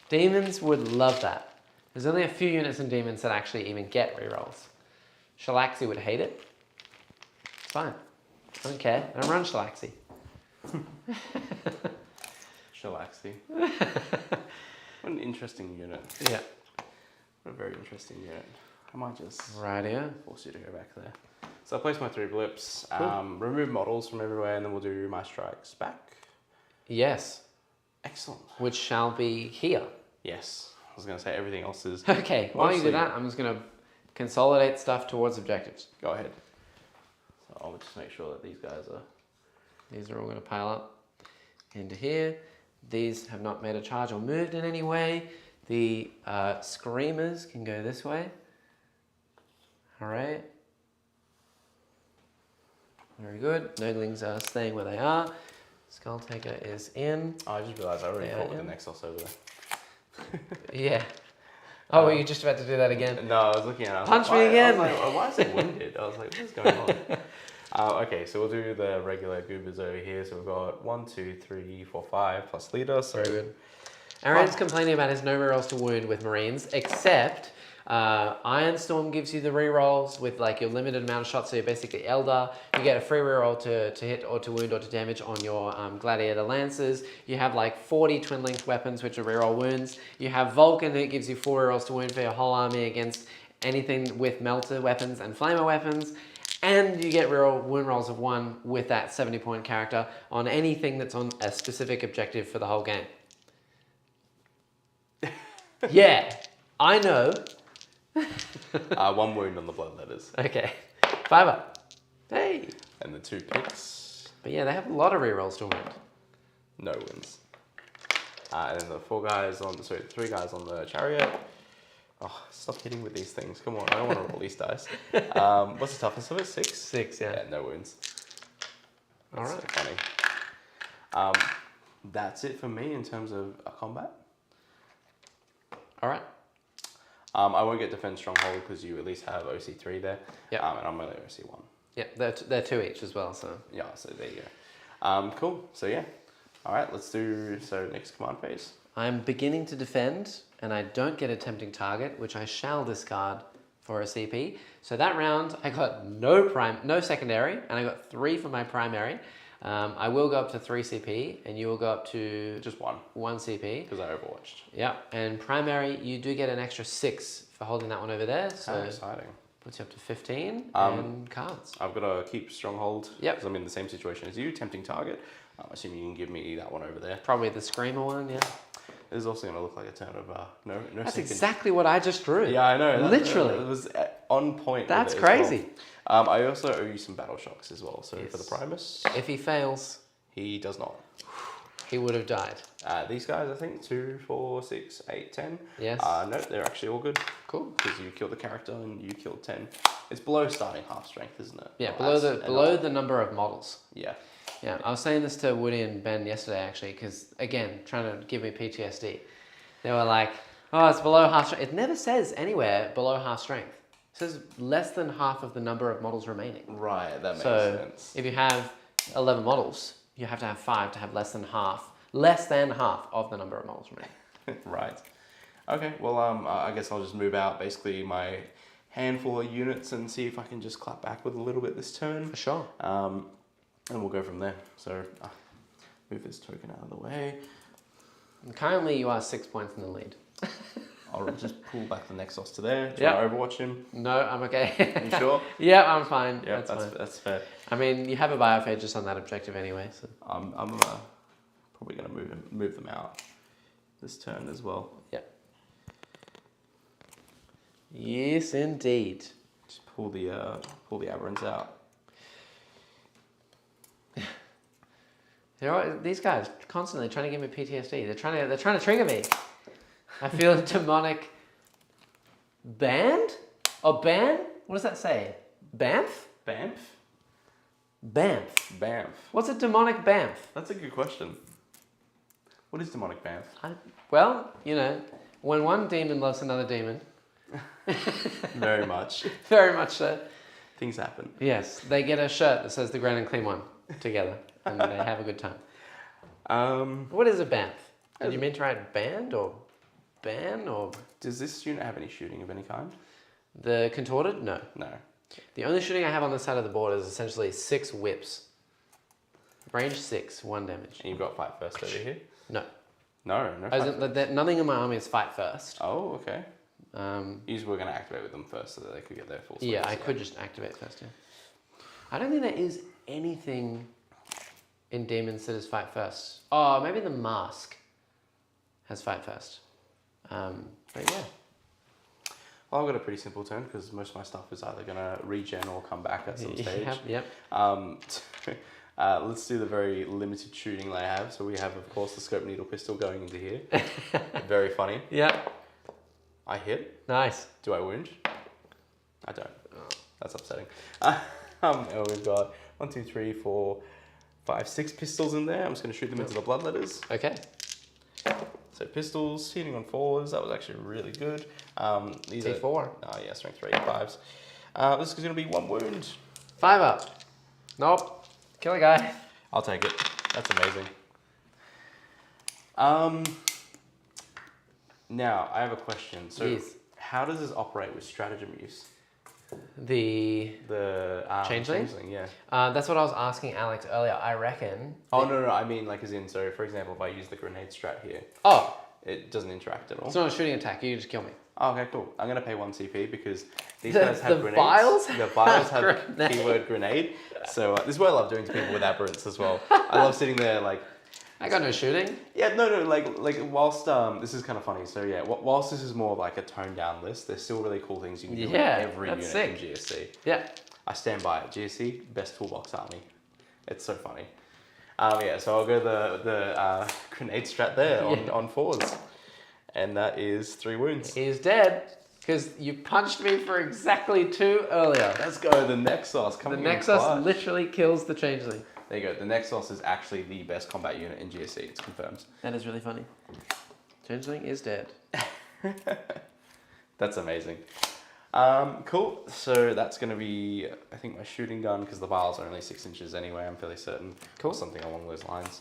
Demons would love that. There's only a few units in Demons that actually even get rerolls. Shalaxi would hate it. It's fine. I don't care. I don't run Shalaxi. Shalaxi. What an interesting unit. Yeah. What a very interesting unit. I might just Right here. force you to go back there. So I'll place my 3 blips, Cool. remove models from everywhere, and then we'll do my strikes back. Yes. Excellent. Which shall be here. Yes. I was going to say everything else is... Okay, while you do Mostly- that, I'm just going to consolidate stuff towards objectives. Go ahead. So I'll just make sure that these guys are... These are all going to pile up into here. These have not made a charge or moved in any way. The Screamers can go this way. All right. Very good. Noglings are staying where they are. Skull Taker is in. Oh, I just realised I already Yeah, fought with yeah. the Nexus over there. Yeah. Oh, were you just about to do that again? No, I was looking at it. I was Punch like, me why- again. I was like, why is it winded? I was like, what is going on? Okay, so we'll do the regular goobers over here. So we've got 1, 2, 3, 4, 5 plus leader. So Very good. Aaron's complaining about his no rerolls to wound with Marines, except Ironstorm gives you the rerolls with like your limited amount of shots, so you're basically Eldar. You get a free reroll to hit or to wound or to damage on your Gladiator Lancers. You have like 40 twin length weapons, which are reroll wounds. You have Vulcan, that gives you 4 rerolls to wound for your whole army against anything with melter weapons and flamer weapons. And you get reroll wound rolls of 1 with that 70-point character on anything that's on a specific objective for the whole game. Yeah, I know. 1 wound on the bloodletters. Okay, 5 up. Hey. And the 2 picks, But yeah, they have a lot of rerolls to wound. no wins. And then the 3 guys on the chariot. Oh, stop hitting with these things. Come on, I don't want to roll these dice. What's the toughness of it? 6? 6, yeah. Yeah, no wounds. All That's right. so funny. That's it for me in terms of combat. All right. I won't get Defend Stronghold because you at least have OC3 there. Yep. And I'm only OC1. Yeah, they're 2 each as well, so. Yeah, so there you Cool. So yeah. All right. Let's do next command phase. I'm beginning to defend, and I don't get a tempting target, which I shall discard for a CP. So that round, I got no secondary, and I got 3 for my primary. I will go up to 3 CP, and you will go up to Just one. 1 CP. Because I overwatched. Yeah, and primary, you do get an extra 6 for holding that one over there. So How exciting. puts you up to 15 and cards. I've got to keep stronghold. Yep. Because I'm in the same situation as you. Tempting target. I'm assuming you can give me that one over there. Probably the Screamer one, yeah. This is also going to look like a turn of no That's second. exactly what I just drew. Yeah, I know. Literally. It was on point. That's with it as crazy. well. I also owe you some battle shocks as well. So Yes. for the Primus, If he fails, he does not. he would have died. These guys, I think, 2, 4, 6, 8, 10. Yes. No, they're actually all good. Cool. Because you killed the character and you killed 10. It's below starting half strength, isn't it? Yeah, Well, below the number of models. Yeah. Yeah, I was saying this to Woody and Ben yesterday actually, because again, trying to give me PTSD. They were like, "Oh, it's below half strength." It never says anywhere below half strength. It says less than half of the number of models remaining. Right, that makes So sense. if you have 11 models, you have to have 5 to have less than half of the number of models remaining. Right. Okay, well, I guess I'll just move out basically my handful of units and see if I can just clap back with a little bit this turn. For sure. And we'll go from there. So move this token out of the way. And currently, you are 6 points in the lead. I'll just pull back the Nexus to there. Do Yep. I overwatch him? No, I'm okay. You sure? Yeah, I'm fine. Yeah, that's fine. that's fair. I mean, you have a biophage just on that objective anyway, so. I'm probably gonna move them out this turn as well. Yeah. Yes, indeed. Just pull the aberrants out. These guys constantly trying to give me PTSD. They're trying to trigger me. I feel a demonic band or ban. What does that say? Bamf? Bamf? Bamf. Bamf. What's a demonic bamf? That's a good question. What is demonic bamf? Well, when one demon loves another demon. Very much. Very much so. Things happen. Yes, they get a shirt that says the Grand and Clean One together, and they have a good time. What is a bamf? Did you mean to write band or ban or? Does this unit have any shooting of any kind? The contorted? No. No. The only shooting I have on this side of the board is essentially 6 whips. Range 6, 1 damage. And you've got fight first over here? No. No. Nothing in my army is fight first. Oh, okay. You just were going to activate with them first so that they could get their full swings. Yeah, I could just activate first, yeah. I don't think there is anything in Demons that is fight first. Oh, maybe the Mask has fight first. But yeah. Well, I've got a pretty simple turn because most of my stuff is either going to regen or come back at some stage. Yep. Let's do the very limited shooting I have. So we have, of course, the scope needle pistol going into here. Very funny. Yep. I hit. Nice. Do I wound? I don't. That's upsetting. And we've got 1, 2, 3, 4, 5, 6 pistols in there. I'm just going to shoot them into the bloodletters. Okay. So pistols, hitting on 4s. That was actually really good. These T4. are, yeah, strength 3, 5s. This is going to be 1 wound. 5 up. Nope. Kill a guy. I'll take it. That's amazing. Now, I have a question. So, Yes. how does this operate with stratagem use? The Changeling? Yeah. That's what I was asking Alex earlier. I reckon. Oh, no. I mean, like, as in, so, for example, if I use the grenade strat here, Oh, it doesn't interact at all. it's not a shooting attack. You just kill me. Oh, okay, cool. I'm going to pay 1 CP because these The- guys have the grenades. vials The vials have grenade. keyword grenade. So this is what I love doing to people with aberrants as well. I love sitting there like... I got no shooting. Yeah, no, like whilst... this is kind of funny. So yeah, whilst this is more like a toned down list, there's still really cool things you can do with every unit sick. in GSC. Yeah. I stand by it. GSC, best toolbox army. It's so funny. Yeah, so I'll go the grenade strat there on 4s. And that is 3 wounds. He's dead because you punched me for exactly 2 earlier. Let's go, the Nexus The coming in Nexus clutch. literally kills the Changeling. There you go. The Nexus is actually the best combat unit in GSC. It's confirmed. That is really funny. Changeling is dead. That's amazing. Cool. So that's going to be, I think, my shooting gun, because the barrels are only 6 inches anyway, I'm fairly certain. Cool. Or something along those lines.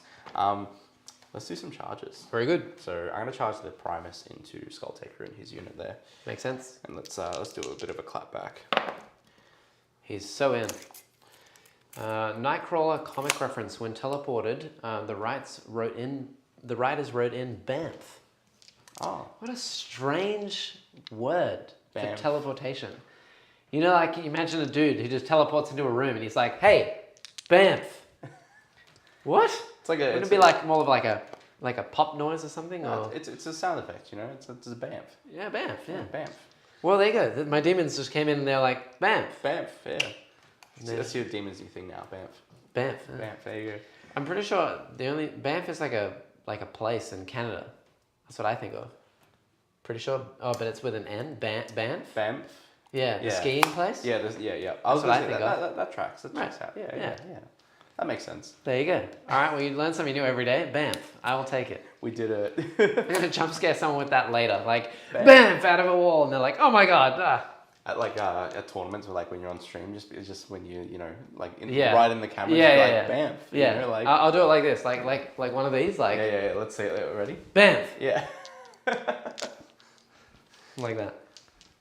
Let's do some charges. Very good. So I'm going to charge the Primus into Skulltaker in his unit there. Makes sense. And let's do a bit of a clap back. He's so in. Nightcrawler comic reference. When teleported, the writers wrote in Banff. Oh. What a strange word Banff. for teleportation. You know, like, you imagine a dude who just teleports into a room and he's like, hey, Banff. What? It's like a... Wouldn't it be like more of like a pop noise or something? No, or? it's a sound effect, you know? It's a Banff. Yeah, Banff, yeah. Banff. Well, there you go. My demons just came in and they're like, Banff. Banff, yeah. That's your demons you thing now, Banff. Banff. Yeah. Banff, there you go. I'm pretty sure Banff is like a place in Canada. That's what I think of. Pretty sure. Oh, but it's with an N. Banff. Banff. Yeah, the Yeah. skiing place. Yeah, yeah. I was That's what I going to think say of. that tracks. That tracks out. Yeah. That makes sense. There you go. All right, well, you learn something new every day. Banff. I will take it. We did it. I'm going to jump scare someone with that later. Like, Banff. Banff out of a wall. And they're like, oh my God. Ah. At tournaments or like when you're on stream, just when you know, like Yeah. right in the camera, Yeah, just yeah, like Banff. Yeah. You know, like, I'll do it like this. Like one of these. Like, yeah. Let's say it. Ready? Banff. Yeah. Like that.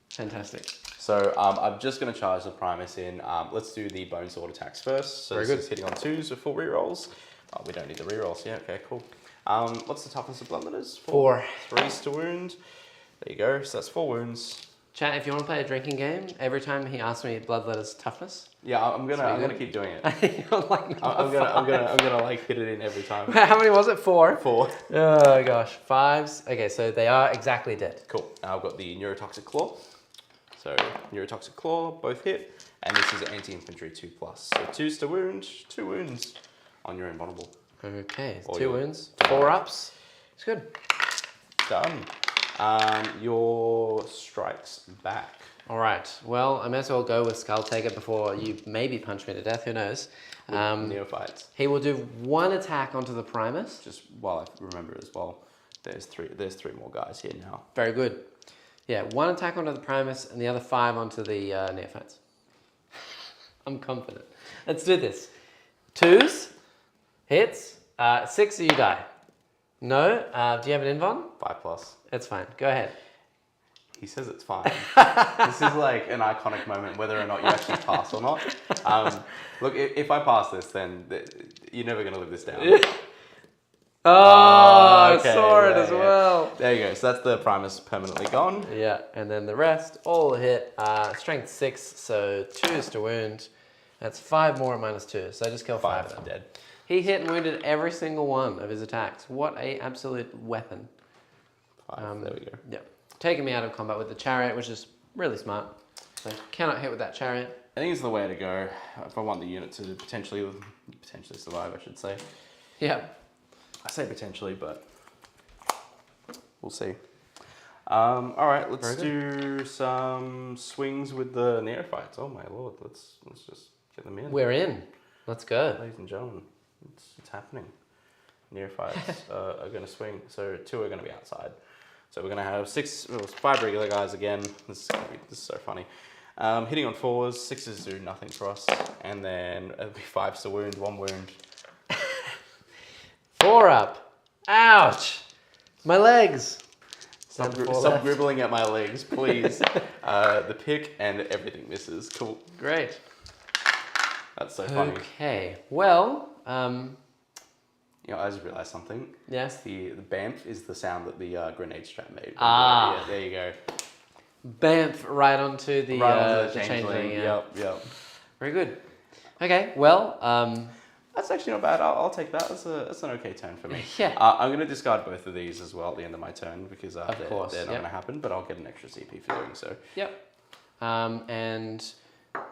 Fantastic. So I'm just going to charge the Primus in. Let's do the Bone Sword attacks first. So Very this good. is hitting on 2s with 4 rerolls. Oh, we don't need the rerolls. Yeah, okay, cool. What's the toughness of Bloodletters? 4. 3s to wound. There you go. So that's 4 wounds. Chat, if you want to play a drinking game, every time he asks me Bloodletter's toughness. Yeah, I'm gonna keep doing it. You're like, I'm gonna like hit it in every time. How many was it? 4? 4. Oh gosh, 5s. Okay, so they are exactly dead. Cool. Now I've got the Neurotoxic Claw. So Neurotoxic Claw, both hit, and this is anti-infantry 2+. So 2s to wound, 2 wounds on your invulnerable. Okay, Or 2 your- wounds, 4 ups. It's good. Done. Your strikes back. All right. Well, I may as well go with Skulltaker before you maybe punch me to death. Who knows? Neophytes. He will do 1 attack onto the Primus. Just while I remember as well, there's three more guys here now. Very good. Yeah, 1 attack onto the Primus and the other 5 onto the Neophytes. I'm confident. Let's do this. 2s, hits, 6 you die. No? Do you have an invuln? 5+. It's fine. Go ahead. He says it's fine. This is like an iconic moment, whether or not you actually pass or not. Look, if I pass this, then you're never going to live this down. Oh, Okay, I saw it yeah, as yeah. well. There you go. So that's the Primus permanently gone. Yeah, and then the rest all hit. Strength 6, so 2s to wound. That's 5 more at -2, so I just kill 5 of them. Dead. He hit and wounded every single one of his attacks. What a absolute weapon. 5. There we go. Yeah, taking me out of combat with the chariot, which is really smart. So cannot hit with that chariot. I think it's the way to go if I want the unit to potentially survive, I should say. Yeah. I say potentially, but we'll see. All right, let's do some swings with the Neophytes. Oh my lord, let's just get them in. We're in. Let's go. Ladies and gentlemen, it's happening. Neophytes are going to swing, so 2 are going to be outside. So we're going to have 5 regular guys again. This is so funny. Hitting on 4s, 6s do nothing for us, and then it'll be 5s to wound, 1 wound. 4 up. Ouch. My legs. Stop And 4 left. gribbling at my legs, please. The pick and everything misses. Cool. Great. That's so funny. Okay. Well, You know, I just realised something. yes. The Banff is the sound that the grenade strap made. Ah. Yeah, there you go. Bamf right onto the, Right onto the changeling. changeling. Yeah. Yep. Very good. Okay. Well, That's actually not bad. I'll take that. That's an okay turn for me. Yeah. I'm going to discard both of these as well at the end of my turn because course, they're not yep. going to happen, but I'll get an extra CP for doing so. Yep. And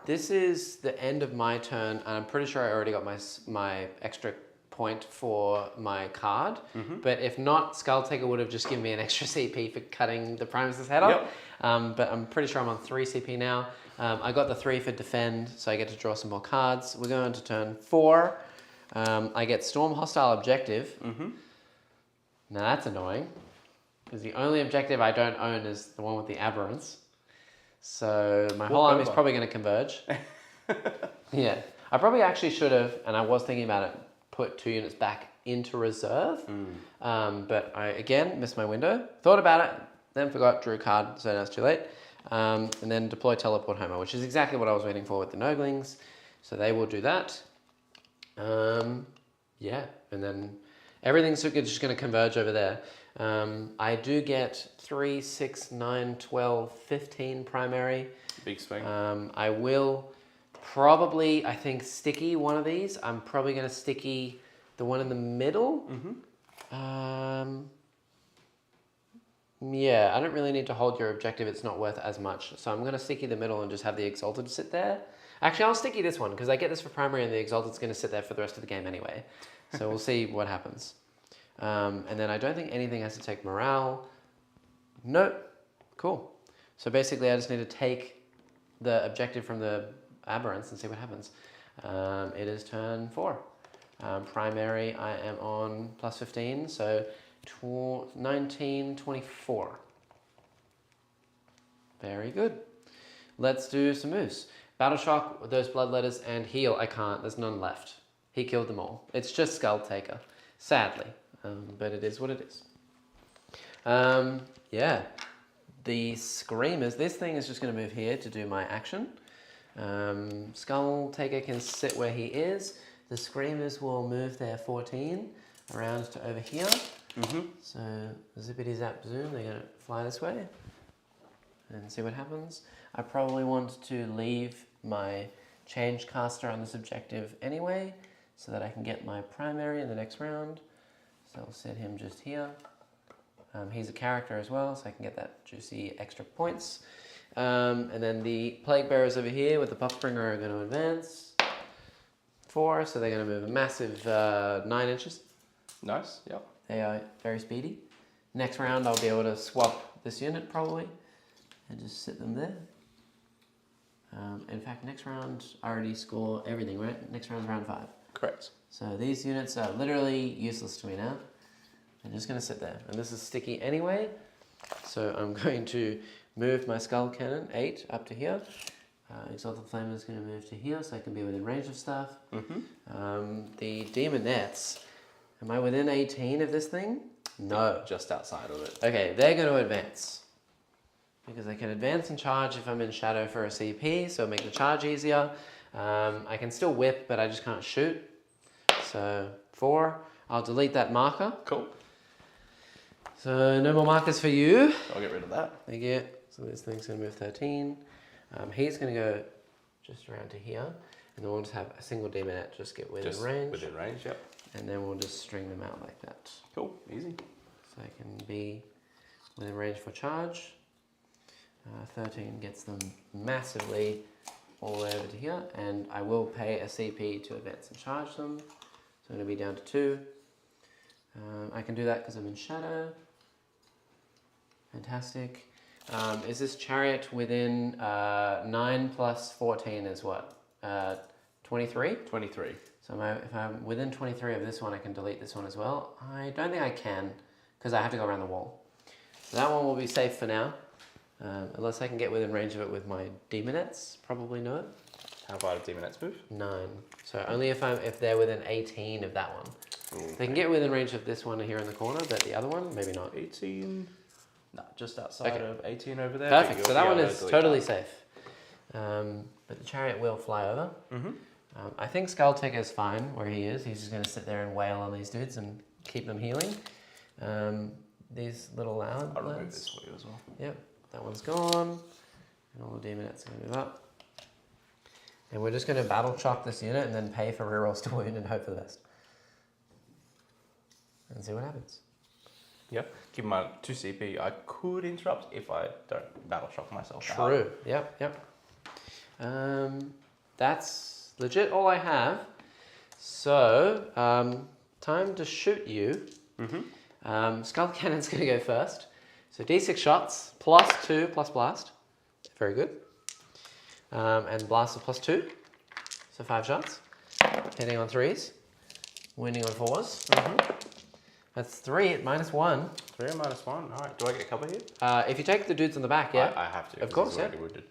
this is the end of my turn, and I'm pretty sure I already got my extra point for my card. But if not, Skulltaker would have just given me an extra CP for cutting the Primus's head off. But I'm pretty sure I'm on 3 CP now. I got the 3 for defend, so I get to draw some more cards. We're going to turn 4. I get Storm Hostile Objective. Now that's annoying, because the only objective I don't own is the one with the Aberrants. So my whole army's probably going to converge. Yeah. I probably actually should have, and I was thinking about it, put 2 units back into reserve. But I, again, missed my window. Thought about it, then forgot, drew a card, so now it's too late. And then deploy Teleport Homer, which is exactly what I was waiting for with the Noglings. So they will do that. Yeah, and then everything's just going to converge over there. I do get 3, 6, 9, 12, 15 primary. Big swing. I will probably, I think, sticky one of these. I'm probably going to sticky the one in the middle. Yeah, I don't really need to hold your objective. It's not worth as much. So I'm going to sticky the middle and just have the Exalted sit there. Actually, I'll sticky this one because I get this for primary and the Exalted's going to sit there for the rest of the game anyway. So we'll see what happens. And then I don't think anything has to take morale. Nope. Cool. So basically I just need to take the objective from the Aberrants and see what happens. It is turn 4. Primary, I am on plus 15, so 19, 24. Very good. Let's do some moves. Battle Shock with those Bloodletters and heal. I can't, there's none left. He killed them all. It's just Skull Taker, sadly. But it is what it is. Yeah, the Screamers, this thing is just going to move here to do my action. Skull Taker can sit where he is. The Screamers will move their 14 around to over here. So zippity zap zoom, they're going to fly this way and see what happens. I probably want to leave my Change Caster on this objective anyway, so that I can get my primary in the next round. So I'll set him just here. He's a character as well, so I can get that juicy extra points. And then the Plague Bearers over here with the Buffbringer are going to advance 4, so they're going to move a massive 9 inches. Nice, yep. They are very speedy. Next round I'll be able to swap this unit probably and just sit them there. In fact, next round I already score everything, right? Next round's round 5. Correct. So these units are literally useless to me now. I'm just going to sit there. And this is sticky anyway. So I'm going to move my Skull Cannon 8 up to here. Exalted Flame is going to move to here so I can be within range of stuff. The Demonettes. Am I within 18 of this thing? No. Just outside of it. Okay, they're going to advance. Because I can advance and charge if I'm in shadow for a CP, so make the charge easier. I can still whip, but I just can't shoot. So 4. I'll delete that marker. Cool. So no more markers for you. I'll get rid of that. Thank you. So this thing's going to move 13. He's going to go just around to here. And then we'll just have a single Demonette just get within range. Within range, yep. And then we'll just string them out like that. Cool, easy. So I can be within range for charge. 13 gets them massively all the way over to here, and I will pay a CP to advance and charge them. So I'm going to be down to 2. I can do that because I'm in shadow. Fantastic. Is this chariot within 9 plus 14 is what? 23? 23. So if I'm within 23 of this one, I can delete this one as well. I don't think I can because I have to go around the wall. So that one will be safe for now. Unless I can get within range of it with my Demonettes, probably not. How far did Demonettes move? 9. So only if they're within 18 of that one. Ooh, they can get within range of this one here in the corner, but the other one, maybe not. 18. No, just outside of 18 over there. Perfect. So that one is totally safe. But the chariot will fly over. I think Skull Taker is fine where he is. He's just going to sit there and wail on these dudes and keep them healing. These little loud. I'll remove this for you as well. Yep. That one's gone, and all the Demonettes are going to move up. And we're just going to battle shock this unit and then pay for rerolls to wound and hope for the best. And see what happens. Yep. Keep in mind, 2 CP, I could interrupt if I don't battle shock myself. True. Yep. That's legit all I have. So, time to shoot you. Skull Cannon's going to go first. So D6 shots, +2 plus blast. Very good. And blast of +2. So 5 shots. Hitting on 3s. Winning on 4s. That's 3 at -1. 3 and -1. All right. Do I get cover here? If you take the dudes on the back, yeah. I have to. Of 'cause course, he's yeah. already wounded.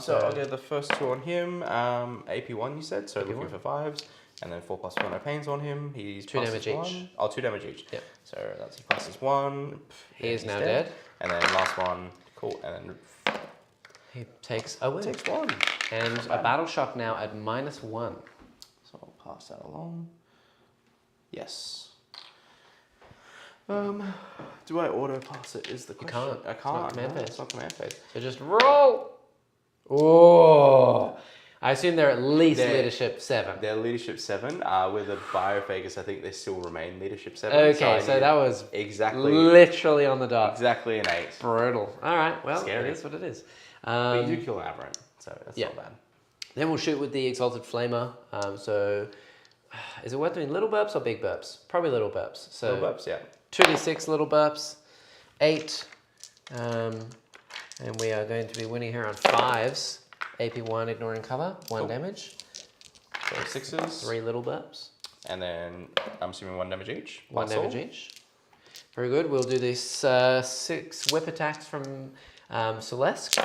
So I'll get the first 2 on him. AP1 you said, so looking for 5s. And then 4 plus 4 no pains on him. He's 2 damage each. 1. Oh, 2 damage each. Yep. So that's he passes 1. He is now dead. And then last one. Cool. And then He takes a win. takes 1. And a battle shock now at -1. So I'll pass that along. Yes. Do I auto pass it? Is the question. can't. I It's not can't. command phase. It's not command phase. So just roll. Oh. I assume they're at least leadership 7. They're leadership 7. With the Biophagus, I think they still remain leadership 7. Okay, so that was exactly literally on the dot. exactly an 8. Brutal. All right, well, Scary. it is what it is. But you do kill an Aberrant, so that's not bad. Then we'll shoot with the Exalted Flamer. So is it worth doing little burps or big burps? Probably little burps. So Little burps, yeah. 2d6 little burps, 8. And we are going to be winning here on 5s. AP1 ignoring cover, 1 damage. So 6s. 3 little burps. And then I'm assuming 1 damage each. 1 Plus all. damage each. Very good. We'll do these 6 whip attacks from Celeste,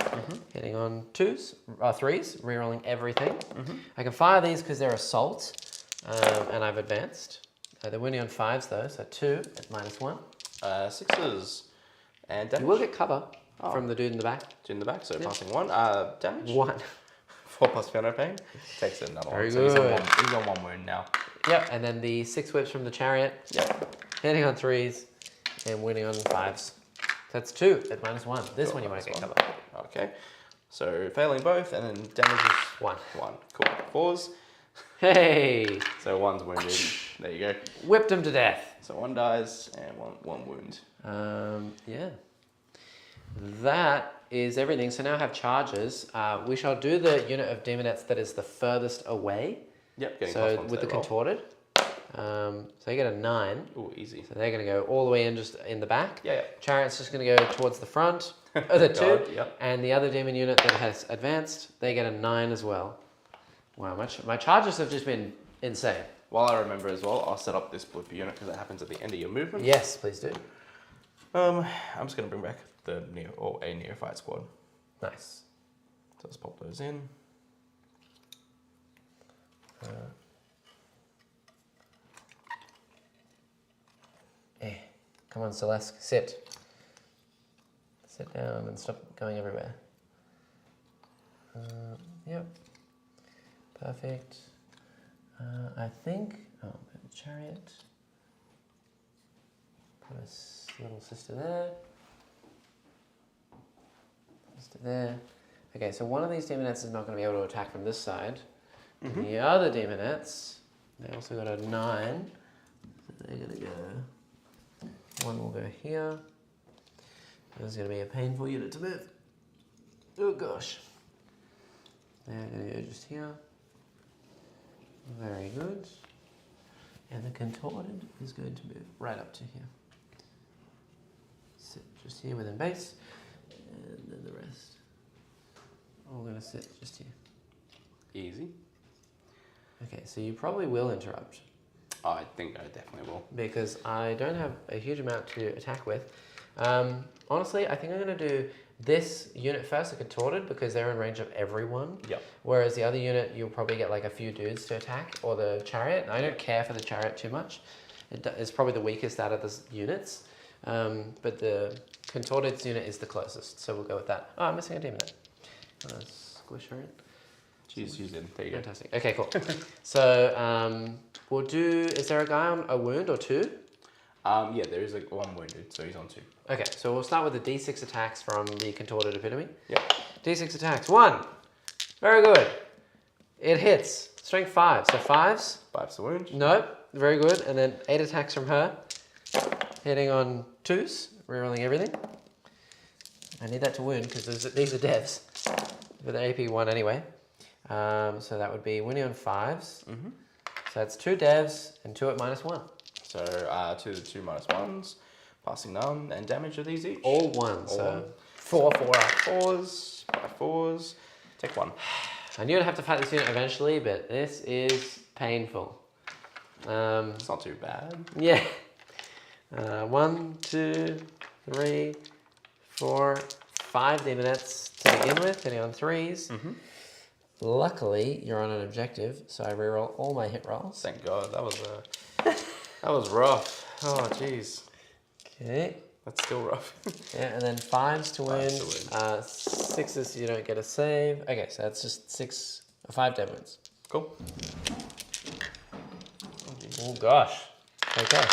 hitting on 2s, 3s, rerolling everything. I can fire these because they're assault, and I've advanced. They're winning on 5s though, so 2 at -1. 6s. And damage. You will get cover from the dude in the back. Two in the back, so passing 1. Damage. 1. 4 plus 4 no pain. Takes another Very one. So good. he's on 1 wound now. Yep, and then the 6 whips from the chariot, Yep. hitting on 3s, and winning on 5s. That's 2 at -1. This one you want to get cover. Okay. So failing both, and then damage is 1. 1. Cool. 4s. Hey! So 1's wounded. There you go. Whipped him to death. So 1 dies and 1 wound. Yeah. That is everything. So now I have charges. We shall do the unit of demonettes that is the furthest away. Yep. Getting So +1 to with the their roll. contorted. So they get a 9. Ooh, easy. So they're going to go all the way in just in the back. Yeah. Chariot's just going to go towards the front. The 2. God, yep. And the other demon unit that has advanced, they get a 9 as well. Wow, my charges have just been insane. While I remember as well, I'll set up this blip unit because that happens at the end of your movement. Yes, please do. I'm just going to bring back the a neophyte squad. Nice. So let's pop those in. Come on, Celeste, sit. Sit down and stop going everywhere. Yep. Perfect. I think, put the chariot. Put a little sister there. Sister there. Okay, so one of these demonettes is not going to be able to attack from this side. Mm-hmm. The other demonettes, they also got a 9. So they're going to go. One will go here. This is going to be a painful unit to move. Oh gosh. They're going to go just here. Very good. And the contorted is going to move right up to here. Sit just here within base. And then the rest. All going to sit just here. Easy. Okay, so you probably will interrupt. I think I definitely will. Because I don't have a huge amount to attack with. Honestly, I think I'm going to do this unit first, the contorted, because they're in range of everyone. Yep. Whereas the other unit, you'll probably get like a few dudes to attack, or the chariot. I don't care for the chariot too much. It's probably the weakest out of the units. But the contorted unit is the closest, so we'll go with that. Oh, I'm missing a demon there. Squish her in. She's in. There you go. Fantastic. Okay, cool. So we'll do, is there a guy on a wound or 2? Yeah, there is like 1 wounded, so he's on 2. Okay, so we'll start with the D6 attacks from the contorted epitome. Yep. D6 attacks. 1. Very good. It hits. Strength 5. So 5s. 5's the wound. Nope. Very good. And then 8 attacks from her. Hitting on 2s. Rerolling everything. I need that to wound because these are devs. With an AP 1 anyway. So that would be winning on 5s. Mm-hmm. So that's 2 devs and 2 at -1. So 2 -1s, passing none, and damage of these each. All 1. So 4 4s, 4s. Take 1. I knew I'd have to fight this unit eventually, but this is painful. It's not too bad. Yeah. 1, 2, 3, 4, 5 demonettes to begin with, hitting on 3s. Luckily, you're on an objective, so I reroll all my hit rolls. Thank God. That was rough. Oh, jeez. Okay. That's still rough. Yeah, and then 5s to win. 5s to 6s, so you don't get a save. Okay, so that's just 5 dead wins. Cool. Oh gosh. Okay.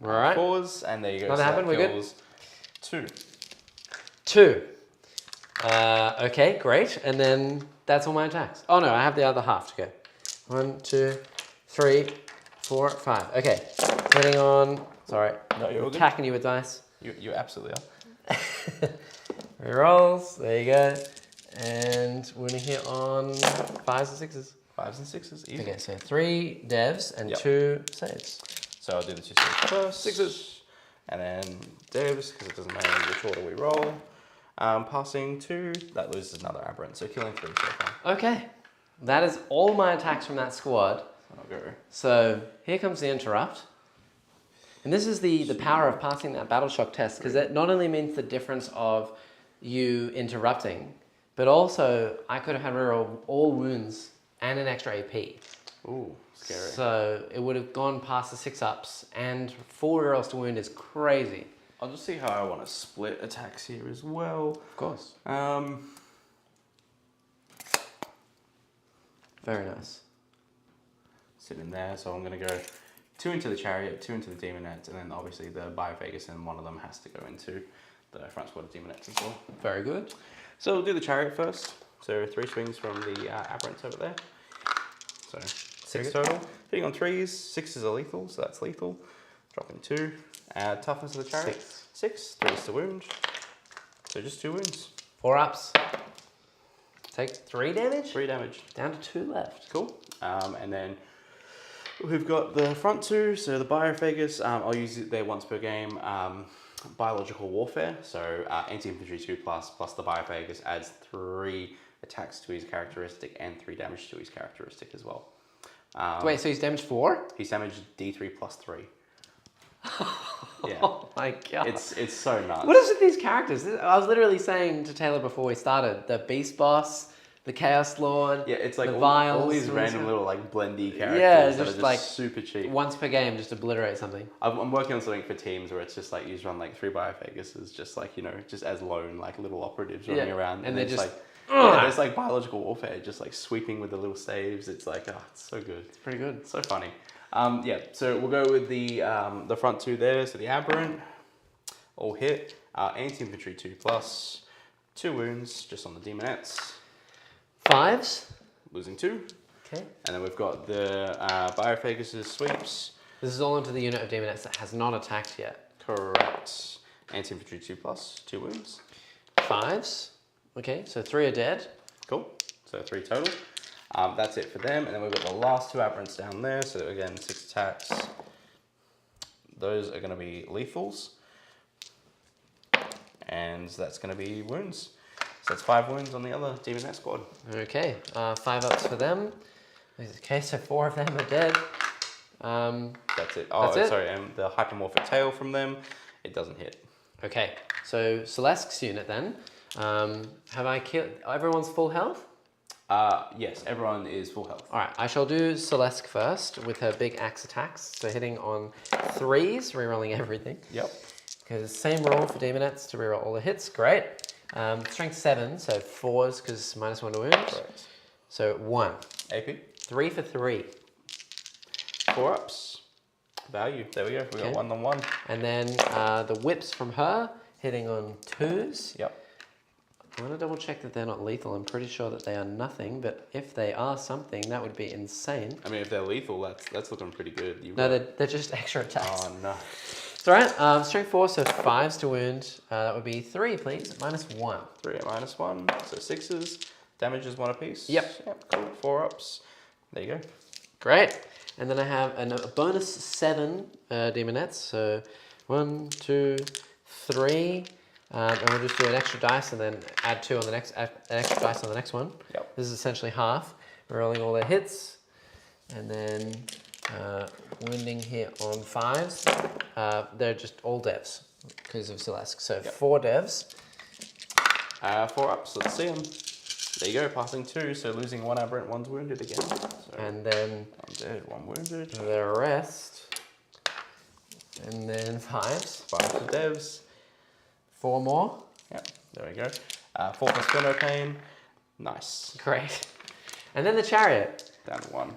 All right. 4s, and there you go. Nothing So that happened, we're good? kills 2. 2. Okay, great. And then that's all my attacks. Oh no, I have the other half to go. 1, 2, 3, 4, 5. Okay. Hitting on. Sorry. No, you're all good. Attacking you with dice. You absolutely are. Rerolls. There you go. And we're gonna hit on 5s and 6s. 5s and 6s, easy. Okay, so 3 devs and Yep. 2 saves. So I'll do the 2 saves first. 6s. And then devs, because it doesn't matter which order we roll. Passing 2, that loses another aberrant. So killing 3 so far. Okay. That is all my attacks from that squad. I'll go. So here comes the interrupt. And this is the power of passing that battle shock test, because that not only means the difference of you interrupting, but also I could have had reroll all wounds and an extra AP. Ooh, scary. So it would have gone past the 6-ups, and 4 rerolls to wound is crazy. I'll just see how I want to split attacks here as well. Of course. Very nice. Sit in there, so I'm going to go 2 into the chariot, 2 into the demonettes, and then obviously the biophagus, and one of them has to go into the front squad of demonettes as well. Very good. So we'll do the chariot first. So 3 swings from the aberrants over there. So 6 total. Hitting on 3s, 6s are lethal, so that's lethal. Dropping 2. Add toughness of the chariot. 6. 3s to wound. So just 2 wounds. 4 ups. Take 3 damage. 3 damage. Down to 2 left. Cool. And then we've got the front 2. So the biophagus, I'll use it there once per game. Biological warfare. So anti-infantry 2 plus the biophagus adds 3 attacks to his characteristic and 3 damage to his characteristic as well. Wait, so he's damage 4? He's damaged D3 plus 3. Yeah. Oh my god. It's so nuts. What is with these characters? I was literally saying to Taylor before we started, the Beast Boss, the Chaos Lord, Yeah, it's like the all Vials, these and random little like blendy characters Yeah, that are just just like super cheap. once per game, just obliterate something. I'm working on something for teams where it's just like you just run like 3 biophaguses, just like, you know, just as lone like little operatives running around, and they're just like there's like biological warfare, just like sweeping with the little saves. It's like it's so good. It's pretty good. It's so funny. Yeah, so we'll go with the front 2 there. So the aberrant, all hit. Anti-infantry 2 plus, 2 wounds just on the demonettes. 5s. Losing 2. Okay. And then we've got the biophagus' sweeps. This is all into the unit of demonettes that has not attacked yet. Correct. Anti-infantry 2 plus, 2 wounds. 5s. Okay, so 3 are dead. Cool. So 3 total. That's it for them. And then we've got the last 2 aberrants down there. So again, 6 attacks. Those are going to be lethals. And that's going to be wounds. So that's 5 wounds on the other demonette squad. Okay, 5 ups for them. Okay, so 4 of them are dead. That's it. Oh, That's it? sorry. And the hypermorphic tail from them, it doesn't hit. Okay, so Celeste's unit then. Have I killed everyone's full health? Yes, everyone is full health. All right, I shall do Celeste first with her big axe attacks. So hitting on 3s, rerolling everything. Yep. Because same roll for demonettes to reroll all the hits. Great. Strength 7, so 4s because -1 to wound. Correct. So 1. AP. 3 for 3. 4 ups. Value. There we go. We got 1 on 1. And then the whips from her hitting on 2s. Yep. I want to double check that they're not lethal. I'm pretty sure that they are nothing, but if they are something, that would be insane. I mean, if they're lethal, that's looking pretty good. No, they're just extra attacks. Oh no. It's alright. Strength 4, so 5s to wound. That would be 3, please. -1. 3 at -1, so 6s. Damage is 1 apiece. Yep. Cool. 4 ups. There you go. Great. And then I have a bonus 7 demonettes. So 1, 2, 3. And we'll just do an extra dice and then add 2 on the next, an extra dice on the next one. Yep. This is essentially half. We're rolling all their hits. And then Wounding here on 5s. They're just all devs because of Celeste. So Yep. 4 devs. 4 ups, let's see them. There you go, passing 2, so losing 1 aberrant, 1's wounded again. So And then 1 dead, 1 wounded. the rest. And then 5s. 5 to devs. 4 more. Yep, there we go. 4 plus Spino Pain. Nice. Great. And then the chariot. Down to 1.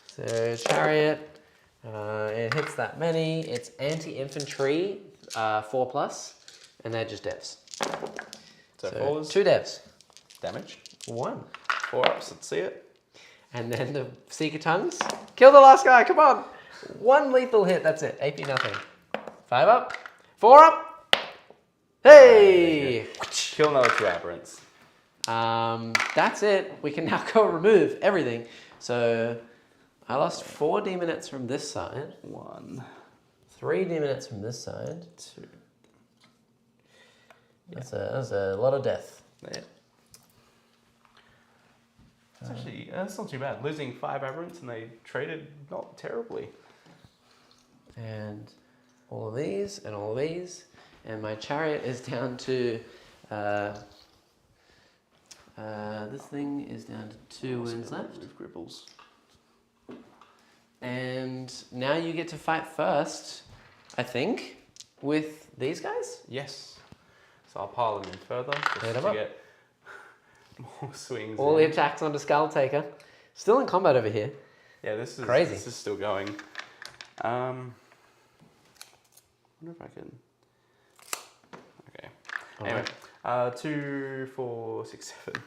So chariot, it hits that many. It's anti-infantry, 4+, and they're just devs. So 4s. 2 devs. Damage. 1. 4 ups, let's see it. And then the Seeker Tongues. Kill the last guy, come on. 1 lethal hit, that's it. AP nothing. 5 up. 4 up. Hey! Kill another 2 aberrants. That's it. We can now go remove everything. So I lost 4 demonettes from this side. 1. 3 demonettes from this side. 2. That's a lot of death. Yeah. That's not too bad. Losing 5 aberrants and they traded not terribly. And all of these and all of these. And my chariot is down to... this thing is down to 2 wounds left. Remove Gribbles. And now you get to fight first, I think, with these guys? Yes. So I'll pile them in further just to get more swings. All the attacks onto Skull Taker. Still in combat over here. Yeah, this is crazy. This is still going. I wonder if I can. Okay. Anyway, 2, 4, 6, 7.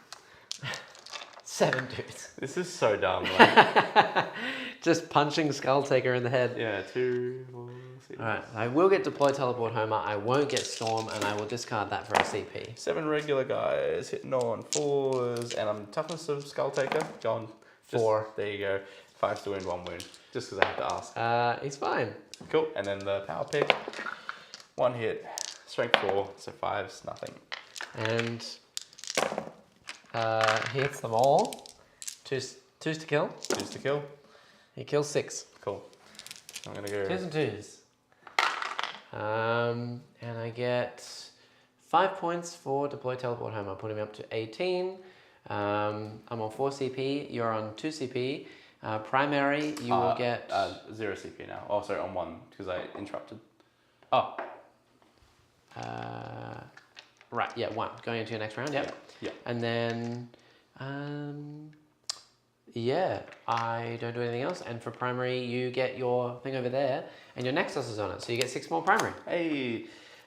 7 dudes. This is so dumb. Like, Just punching Skull Taker in the head. yeah, 2, 4, 6. Alright, I will get Deploy Teleport Homer, I won't get Storm, and I will discard that for a CP. 7 regular guys hitting on 4s, and I'm toughness of Skull Taker. Gone. 4. There you go. 5 to win, 1 wound. Just because I have to ask. He's fine. Cool. And then the power pick. 1 hit. Strength 4. So 5's nothing. And he hits them all. Twos to kill. 2's to kill. He kills 6. Cool. I'm gonna go. 2s and 2s. And I get 5 points for Deploy Teleport Home. I'll put him up to 18. I'm on 4 CP. You're on 2 CP. Primary, you will get 0 CP now. Oh, sorry, on 1 because I interrupted. Oh. Right, yeah, 1. Going into your next round, yep. Yeah. And then, yeah, I don't do anything else. And for primary, you get your thing over there, and your Nexus is on it, so you get 6 more primary. Hey.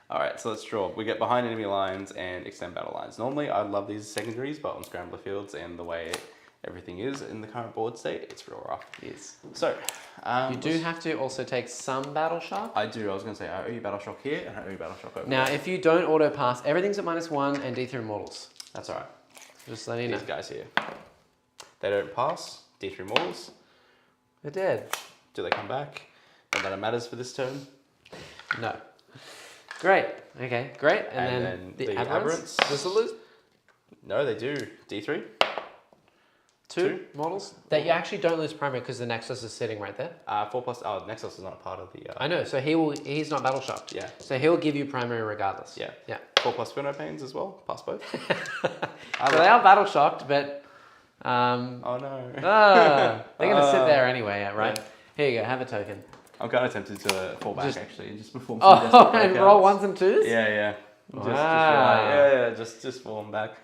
All right, so let's draw. We get behind enemy lines and extend battle lines. Normally, I love these secondaries, but on Scrambler Fields and the way everything is in the current board state, it's real rough. Yes. So, You do have to also take some Battle Shock. I do. I was going to say, I owe you Battle Shock here, and I owe you Battle Shock over Now, there. if you don't auto pass, everything's at -1 and D3 Mortals. That's all right. Just letting you know. These guys here. They don't pass. D3 Mortals. They're dead. Do they come back? Not that it matters for this turn. No. Great. Okay, great. And, then the the Aberrants. Aberrants. Does it lose? No, they do. D3. 2 models? That you actually don't lose primary because the Nexus is sitting right there. 4 plus. Oh, Nexus is not a part of the. I know, so he's not battle shocked. Yeah. So he'll give you primary regardless. Yeah. Yeah. 4 plus Spino Pains as well. Pass both. So they are battle shocked, but Oh no. they're gonna sit there anyway, right? Yeah. Here you go, have a token. I'm kind of tempted to fall back Just- actually, just before. Oh, and roll 1s and 2s? Yeah, yeah. Wow. Just falling back.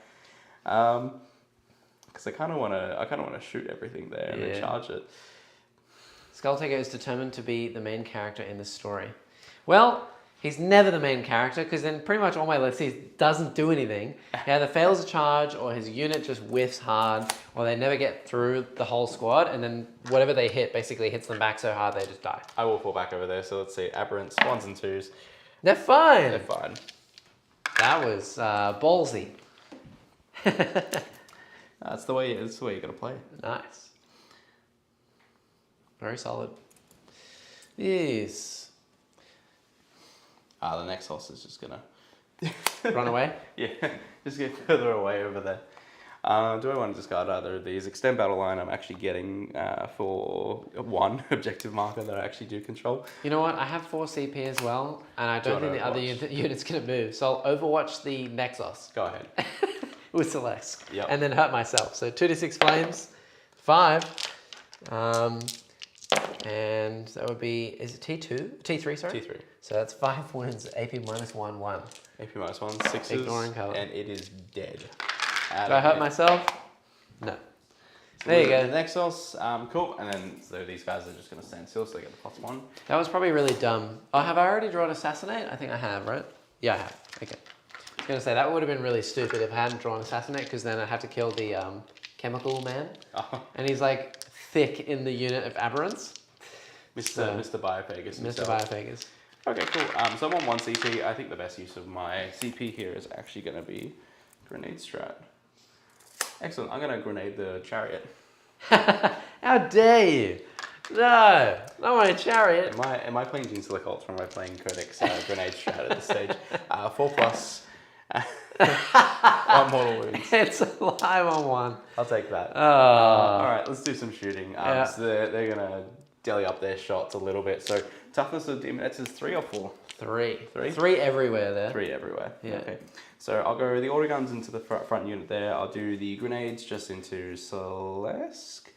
Because I kind of want to shoot everything there and then charge it. Skull Taker is determined to be the main character in this story. Well, he's never the main character because then pretty much all my let's see doesn't do anything. He either fails a charge or his unit just whiffs hard or they never get through the whole squad and then whatever they hit basically hits them back so hard they just die. I will fall back over there. So let's see, aberrants, 1s and 2s. They're fine. They're fine. That was ballsy. That's the way you got to play. Nice. Very solid. Yes. The next horse is just gonna Run away? yeah, just get further away over there. Do I want to discard either of these? Extend battle line I'm actually getting for one objective marker that I actually do control. You know what? I have 4 CP as well, and I don't think the other unit's going to move. So I'll overwatch the Nexus. Go ahead. With Celeste. Yep. And then hurt myself. So 2d6 flames, 5. And that would be, is it T2? T3, sorry? T3. So that's 5 wounds, AP -1, 1. AP -1, 6s, Ignoring cover. and it is dead. Did I hurt myself? No. So there you go. The Nexus, cool. And then so these guys are just going to stand still, so they get the +1. That was probably really dumb. Oh, have I already drawn Assassinate? I think I have, right? Yeah, I have. Okay. I was going to say, that would have been really stupid if I hadn't drawn Assassinate, because then I'd have to kill the chemical man. Oh. And he's like thick in the unit of Aberrants. Mr. Biophagus. Mr. Biophagus. Okay, cool. So I'm on 1 CP. I think the best use of my CP here is actually going to be Grenade Strat. Excellent. I'm going to grenade the chariot. How dare you? No, not my chariot. Am I playing Genestealer Cults or am I playing Codex Grenade Strat at this stage? 4+. 1 mortal wounds. It's a live on 1. I'll take that. Oh. All right, let's do some shooting. Yeah. So they're going to deli up their shots a little bit. So toughness of Daemons is 3 or 4? 3. 3? 3 everywhere there. 3 everywhere. Yeah. Okay. So I'll go the auto guns into the front unit there. I'll do the grenades just into Celeste.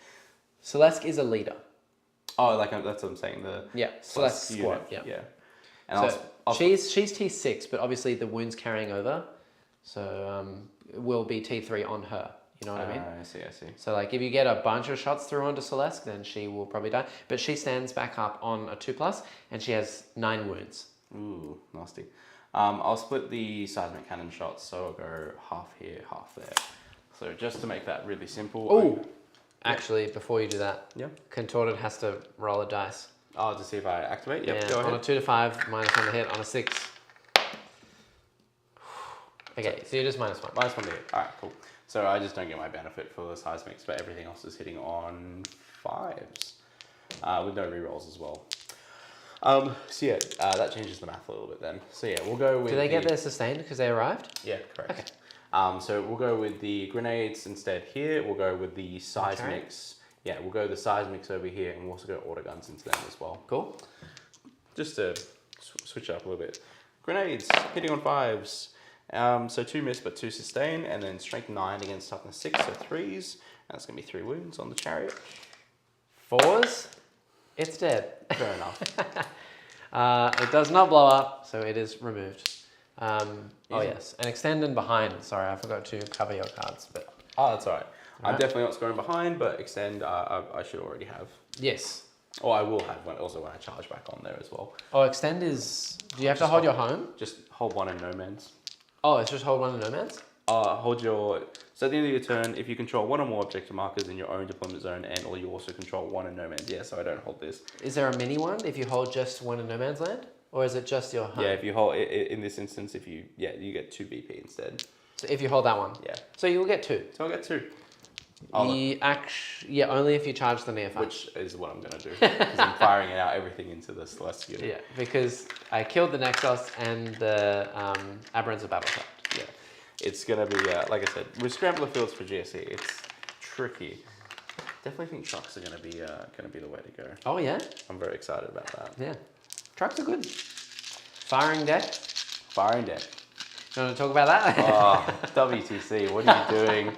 Celeste is a leader. Oh, that's what I'm saying. Celeste squad. Unit. Yeah. And so she's T6, but obviously the wound's carrying over, so it will be T3 on her. You know what I mean? I see. So like if you get a bunch of shots through onto Celeste, then she will probably die. But she stands back up on a 2+, and she has 9 wounds. Ooh, nasty. I'll split the seismic cannon shots, so I'll go half here, half there. So just to make that really simple. Oh, actually, before you do that, yeah, Contorted has to roll a dice. Oh, to see if I activate. Yep, Yeah, go ahead. on a 2 to 5, -1 to hit. On a 6. Okay, so you're just -1. -1 to hit. All right, cool. So I just don't get my benefit for the seismics, but everything else is hitting on 5s with no rerolls as well. So yeah, that changes the math a little bit then. So yeah, we'll go with. Do they get their sustained because they arrived? Yeah, correct. Okay. So we'll go with the grenades instead here. We'll go with the seismics. Yeah, we'll go the seismics over here, and we'll also go auto guns into them as well. Cool. Just to switch it up a little bit. Grenades hitting on 5s. So 2 miss but 2 sustain, and then strength 9 against toughness 6, so 3s. And that's gonna be 3 wounds on the chariot. 4s. It's dead. Fair enough. It does not blow up, so it is removed. Oh yes, and extend and behind. Sorry, I forgot to cover your cards, but. Oh, that's all right. I'm definitely not scoring behind, but extend I should already have. Yes. Or I will have when I charge back on there as well. Oh, extend is. Do you have to hold your home? Just hold 1 in no man's. Oh, it's just hold 1 in no man's? Hold your. So at the end of your turn, if you control 1 or more objective markers in your own deployment zone, or you also control 1 in no man's. Yeah, so I don't hold this. Is there a mini one if you hold just 1 in no man's land, or is it just your home? Yeah, if you hold in this instance, you get 2 BP instead. So if you hold that one. Yeah. So you'll get 2. So I'll get 2. Yeah, only if you charge the nearfire. Which is what I'm gonna do because I'm firing it out everything into the Celeste unit. Yeah, because I killed the Nexus and the Aberrants of Battlestar. Yeah, it's gonna be like I said, with Scrambler Fields for GSE, it's tricky. Definitely think trucks are gonna be the way to go. Oh yeah. I'm very excited about that. Yeah, trucks are good. Firing deck. Firing deck. You want to talk about that? Oh, WTC, what are you doing?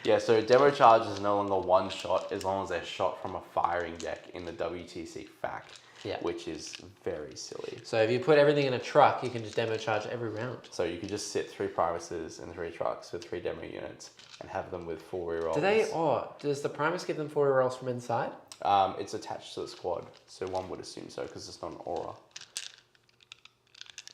Yeah, so demo charge is no longer 1 shot as long as they're shot from a firing deck in the WTC FAQ, which is very silly. So if you put everything in a truck, you can just demo charge every round. So you could just sit 3 Primuses and 3 trucks with 3 demo units and have them with 4 rerolls. Does the Primus give them 4 rerolls from inside? It's attached to the squad, so one would assume so because it's not an aura.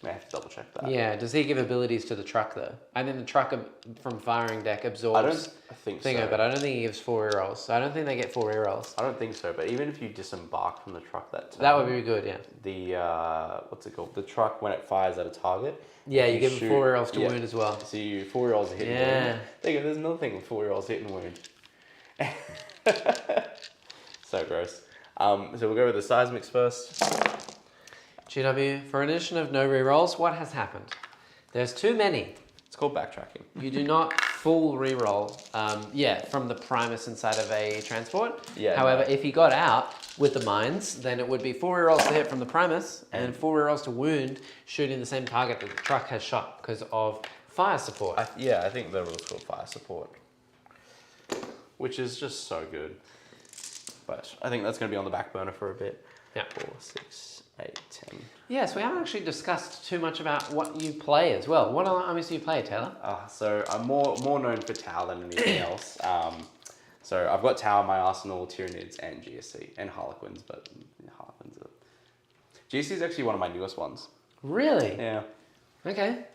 May have to double check that. Yeah, does he give abilities to the truck though? I think the truck from firing deck absorbs. I don't think so. But I don't think he gives 4 rerolls. So I don't think they get 4 rerolls. I don't think so, but even if you disembark from the truck that turn, that would be good, yeah. The what's it called? The truck when it fires at a target. Yeah, you give him 4 rerolls to wound as well. So you 4 rerolls to hit and wound. There you go, there's another thing with 4 rerolls hit and wound. So gross. So we'll go with the seismics first. GW, for an edition of no rerolls, what has happened? There's too many. It's called backtracking. You do not full reroll, from the Primus inside of a transport. Yeah, However, no. if he got out with the mines, then it would be 4 rerolls to hit from the Primus and 4 rerolls to wound, shooting the same target that the truck has shot because of fire support. I think the rule's called fire support, which is just so good. But I think that's going to be on the back burner for a bit. Yeah. 4, 6, 8, 10. Yes, we haven't actually discussed too much about what you play as well. What armies do you play, Taylor? So I'm more known for Tau than anything else. So I've got Tau in my arsenal, Tyranids, and GSC, and Harlequins, but Harlequins are... GSC is actually one of my newest ones. Really? Yeah. Okay.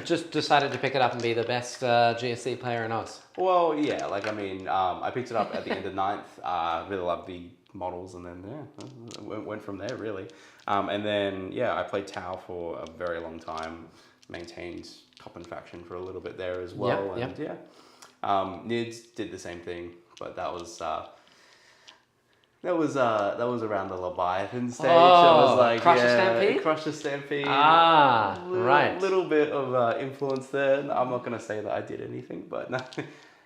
Just decided to pick it up and be the best GSC player in Oz. Well, yeah, I picked it up at the end of 9th, really loved the models, and then, went from there, really. And then, I played Tau for a very long time, maintained Coppin faction for a little bit there as well, Nids did the same thing, but that was around the Leviathan stage. Oh, it was like Crush the Stampede? Crush the Stampede. Right. Little bit of influence there. I'm not gonna say that I did anything, but no.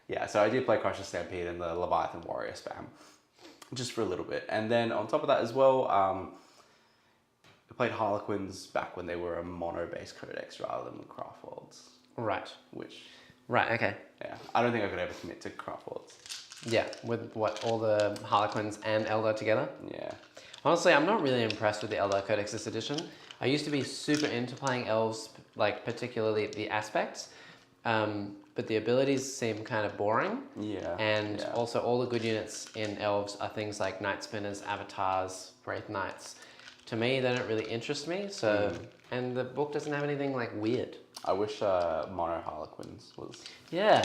Yeah. So I did play Crush the Stampede and the Leviathan Warrior spam, just for a little bit, and then on top of that as well, I played Harlequins back when they were a mono-based codex rather than Craft Worlds. Right. Right. Okay. Yeah. I don't think I could ever commit to Craft Worlds. Yeah, with all the Harlequins and Eldar together. Yeah. Honestly, I'm not really impressed with the Eldar Codex this edition. I used to be super into playing elves, particularly the aspects, but the abilities seem kind of boring. Yeah. And also all the good units in elves are things like Night Spinners, Avatars, Wraith Knights. To me, they don't really interest me. So, and the book doesn't have anything weird. I wish Mono Harlequins was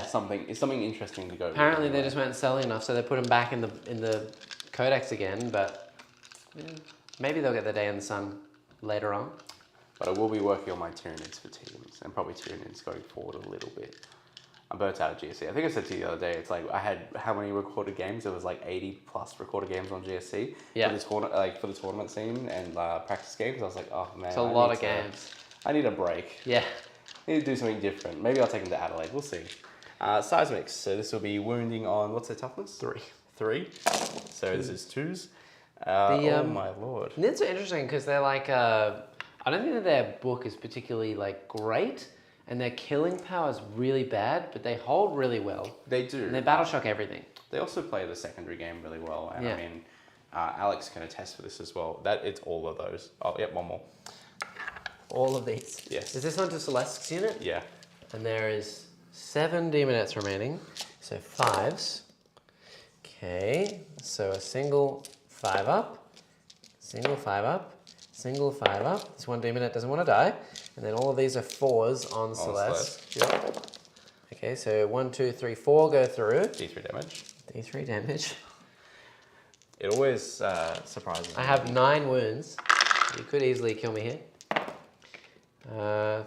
something interesting to go with. Apparently they just weren't selling enough, so they put them back in the codex again, but maybe they'll get the day in the sun later on. But I will be working on my Tyranids for teams, and probably Tyranids going forward a little bit. I'm burnt out of GSC. I think I said to you the other day, it's like I had how many recorded games? It was 80 plus recorded games on GSC for the tournament scene and practice games. I was like, oh man, it's a lot of games. I need a break. Yeah. I need to do something different. Maybe I'll take them to Adelaide. We'll see. Seismics. So this will be wounding on, what's their toughness? 3. So this is 2s. Oh my lord. Nids are interesting because they're I don't think that their book is particularly great, and their killing power is really bad, but they hold really well. They do. And they battle shock everything. They also play the secondary game really well. And Alex can attest for this as well. That it's all of those. Oh, yep, one more. All of these? Yes. Is this onto Celeste's unit? Yeah. And there is 7 Demonettes remaining. So 5s. Okay. So a single 5 up. Single 5 up. Single 5 up. This one Demonette doesn't want to die. And then all of these are 4s on Celeste. Yep. Okay, so 1, 2, 3, 4 go through. D3 damage. D3 damage. It always surprises me. I have 9 wounds. You could easily kill me here.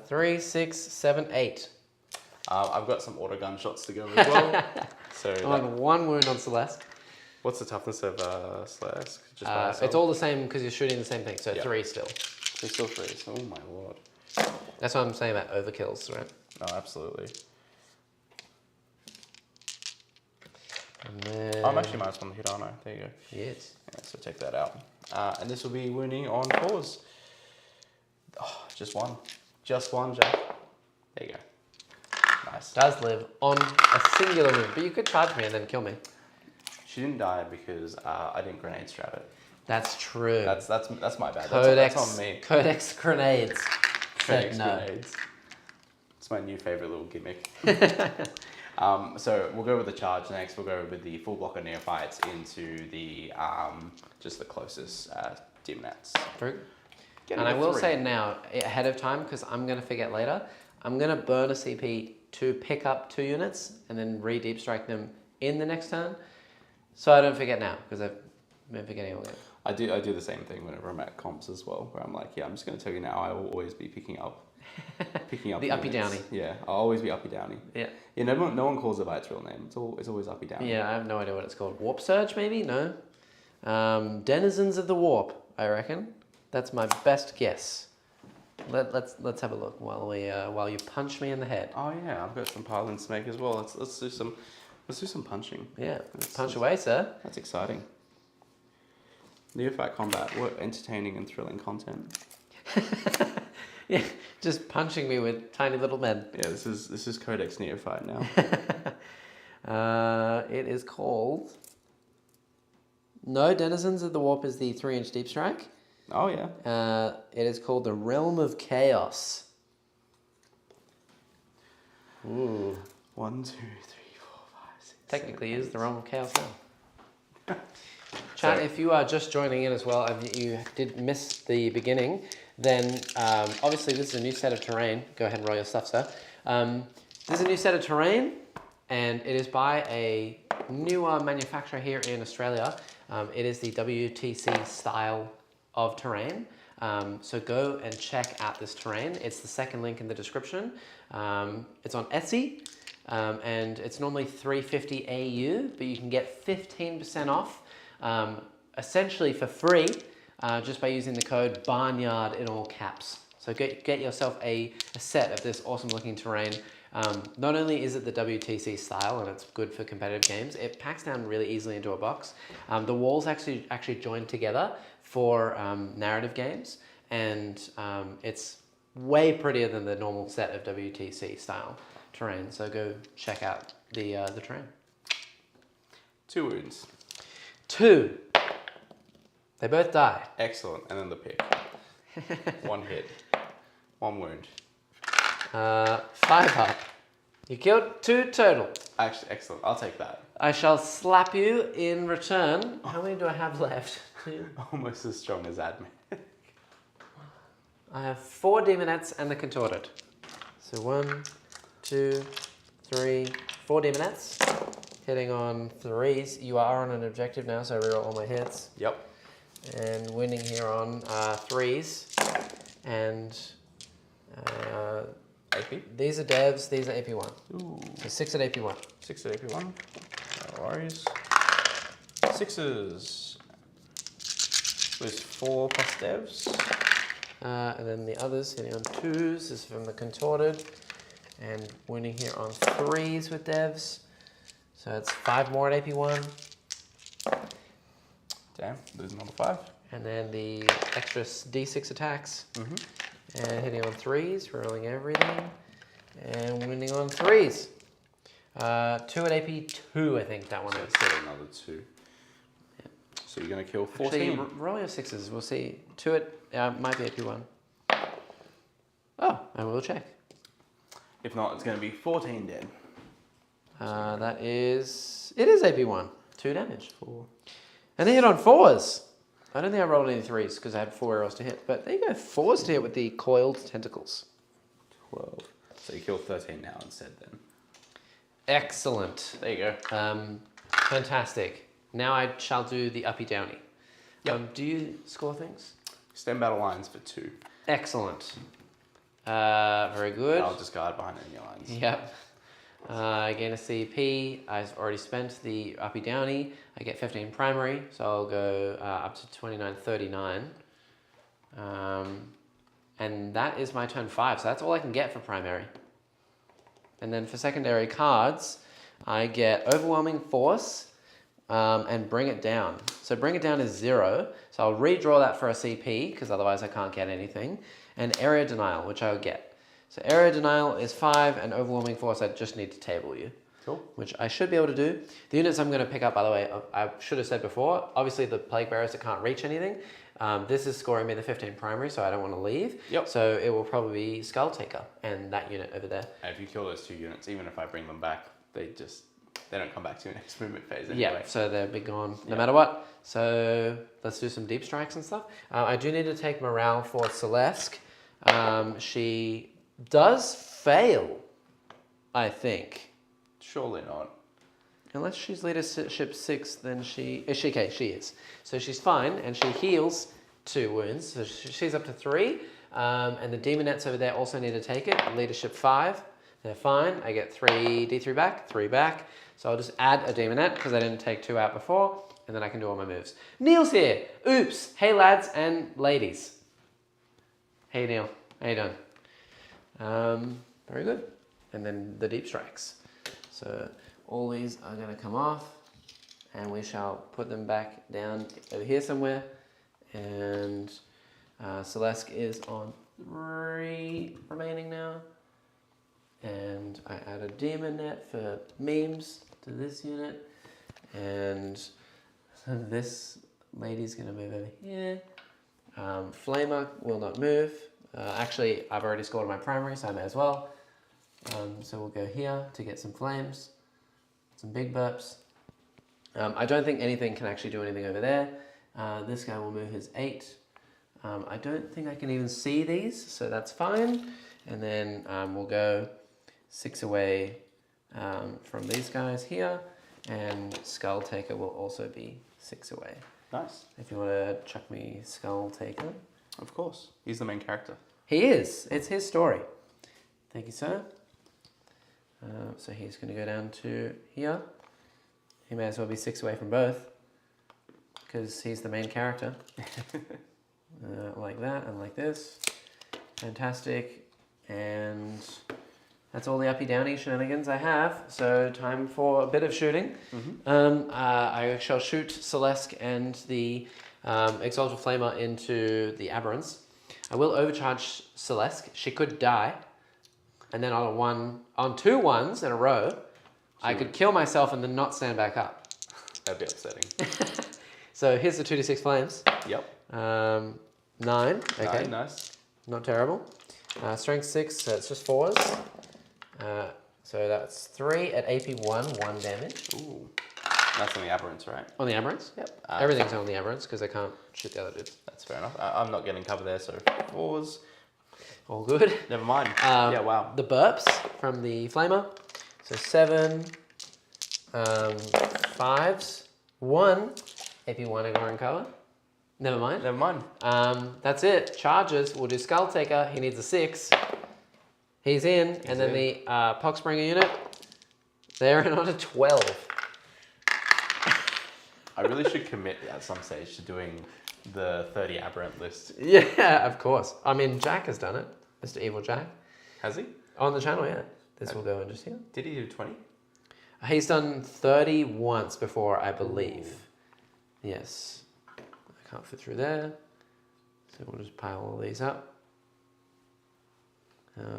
3, 6, 7, 8. I've got some auto gun shots to go as well. I'm on 1 wound on Celeste. What's the toughness of Celeste? It's all the same because you're shooting the same thing, so 3 still. There's still 3s. Oh my lord. That's what I'm saying about overkills, right? Oh, absolutely. And then... I'm actually -1 hit, aren't I? There you go. Yes. Yeah, so take that out. And this will be wounding on 4s. Oh, just 1. Just 1, Jack. There you go. Nice. Does live on a singular move, but you could charge me and then kill me. She didn't die because I didn't grenade strat it. That's true. That's my bad. Codex, that's on me. Codex grenades. Codex no. grenades. It's my new favorite little gimmick. So we'll go with the charge next. We'll go with the full block of neophytes into the just the closest Demonettes. True. And I will say now, ahead of time, because I'm going to forget later, I'm going to burn a CP to pick up 2 units and then re-deep strike them in the next turn. So I don't forget now, because I've been forgetting all that. I do the same thing whenever I'm at comps as well, where I'm like, yeah, I'm just going to tell you now, I will always be picking up the uppy downy. Yeah, I'll always be uppy downy. Yeah. Yeah, no one calls it by its real name. It's always uppy downy. Yeah, I have no idea what it's called. Warp Surge, maybe? No. Denizens of the Warp, I reckon. That's my best guess. Let's have a look while you punch me in the head. Oh yeah, I've got some pilings to make as well. Let's do some punching. Yeah, punch away, sir. That's exciting. Neophyte combat, what entertaining and thrilling content. Yeah, just punching me with tiny little men. Yeah, this is Codex Neophyte now. It is called. No, Denizens of the Warp is the 3-inch deep strike. Oh yeah. It is called the Realm of Chaos. Ooh. 1, 2, 3, 4, 5, 6. Technically 7, is the Realm of Chaos now. Chat, Sorry. if you are just joining in as well and you did miss the beginning, then obviously this is a new set of terrain. Go ahead and roll your stuff, sir. This is a new set of terrain, and it is by a newer manufacturer here in Australia. It is the WTC style of terrain. So go and check out this terrain. It's the second link in the description. It's on Etsy, and it's normally $350 AU, but you can get 15% off, essentially for free, just by using the code BARNYARD in all caps. So get yourself a set of this awesome looking terrain. Not only is it the WTC style and it's good for competitive games, it packs down really easily into a box. The walls actually join together for narrative games, and it's way prettier than the normal set of WTC style terrain. So go check out the terrain. 2 wounds. 2. They both die. Excellent. And then the pick. 1 hit. 1 wound. 5 up. You killed 2 total. Actually, excellent. I'll take that. I shall slap you in return. How many do I have left? 2. Almost as strong as admin. I have 4 Demonettes and the Contorted. So 1, 2, 3, 4 Demonettes. Hitting on 3s. You are on an objective now, so I reroll all my hits. Yep. And winning here on 3s. And AP? these are devs, these are AP1. Ooh. So 6 at AP1. 6 at AP1. No worries. 6s. There's 4 plus devs. And then the others hitting on 2s. This is from the Contorted. And winning here on 3s with devs. So it's 5 more at AP1. Damn, losing on the 5. And then the extra D6 attacks. And hitting on 3s, rolling everything. And winning on 3s. 2 at AP2, I think that one is. Still another 2. Yeah. So you're going to kill 14. Actually, roll your 6s, we'll see. 2 at, might be AP1. Oh, I will check. If not, it's going to be 14 dead. It is AP1. 2 damage. 4. And they hit on 4s. I don't think I rolled any 3s because I had 4 arrows to hit. But there you go, 4s to hit with the coiled tentacles. 12. So you kill 13 now instead then. Excellent. There you go. Fantastic. Now I shall do the uppy downy. Yep. Do you score things? Extend battle lines for 2. Excellent. Very good. I'll discard behind enemy lines. Yep. Gain a CP. I've already spent the uppy downy. I get 15 primary, so I'll go up to 29.39. And that is my turn 5, so that's all I can get for primary. And then for secondary cards, I get Overwhelming Force and Bring It Down. So Bring It Down is 0, so I'll redraw that for a CP, because otherwise I can't get anything. And Area Denial, which I'll get. So Area Denial is 5, and Overwhelming Force I just need to table you. Cool. Which I should be able to do. The units I'm going to pick up, by the way, I should have said before, obviously the Plague Bearers that can't reach anything. This is scoring me the 15 primary, so I don't want to leave. Yep. So it will probably be Skull Taker and that unit over there. And if you kill those 2 units, even if I bring them back, they don't come back to your next movement phase anyway. Yeah, so they'll be gone no matter what. So let's do some deep strikes and stuff. I do need to take morale for Celeste. She does fail, I think. Surely not. Unless she's leadership 6, then she is. So she's fine, and she heals 2 wounds. So she's up to 3. And the Demonettes over there also need to take it. Leadership 5, they're fine. I get 3 D3 back, 3 back. So I'll just add a Demonette because I didn't take 2 out before, and then I can do all my moves. Neil's here. Oops. Hey lads and ladies. Hey Neil. How you doing? Very good. And then the deep strikes. So all these are going to come off, and we shall put them back down over here somewhere. And Celeste is on 3 remaining now. And I add a demon net for memes to this unit. And this lady's going to move over here. Flamer will not move. Actually, I've already scored my primary, so I may as well. So we'll go here to get some flames, some big burps. I don't think anything can actually do anything over there. This guy will move his 8. I don't think I can even see these, so that's fine. And then we'll go 6 away from these guys here, and Skull Taker will also be 6 away. Nice. If you want to chuck me Skull Taker. Of course. He's the main character. He is. It's his story. Thank you, sir. So he's going to go down to here. He may as well be 6 away from both, because he's the main character. Like that and like this. Fantastic. And that's all the uppy downy shenanigans I have. So time for a bit of shooting. I shall shoot Celeste and the Exalted Flamer into the Aberrants. I will overcharge Celeste. She could die. And then on 2 1s in a row, I could kill myself and then not stand back up. That'd be upsetting. So here's the 2d6 flames. Yep. 9. Okay. 9, nice. Not terrible. Strength 6, so it's just 4s. So that's 3 at AP 1 damage. Ooh. That's on the Aberrants, right? On the Aberrants? Yep. Everything's on the Aberrants because I can't shoot the other dudes. That's fair enough. I'm not getting cover there, so 4s. All good. Never mind. Yeah, wow. The burps from the Flamer. So 7, 5s, 1, AP 1 ignoring cover. Never mind. Never mind. That's it. Charges. We'll do Skull Taker. He needs a 6. He's in. And then the Poxbringer unit, they're in on a 12. I really should commit at some stage to doing the 30 Aberrant list. Yeah, of course. I mean, Jack has done it. Mr. Evil Jack. Has he? On the channel, yeah. This will go in just here. Did he do 20? He's done 30 once before, I believe. Ooh. Yes. I can't fit through there. So we'll just pile all these up.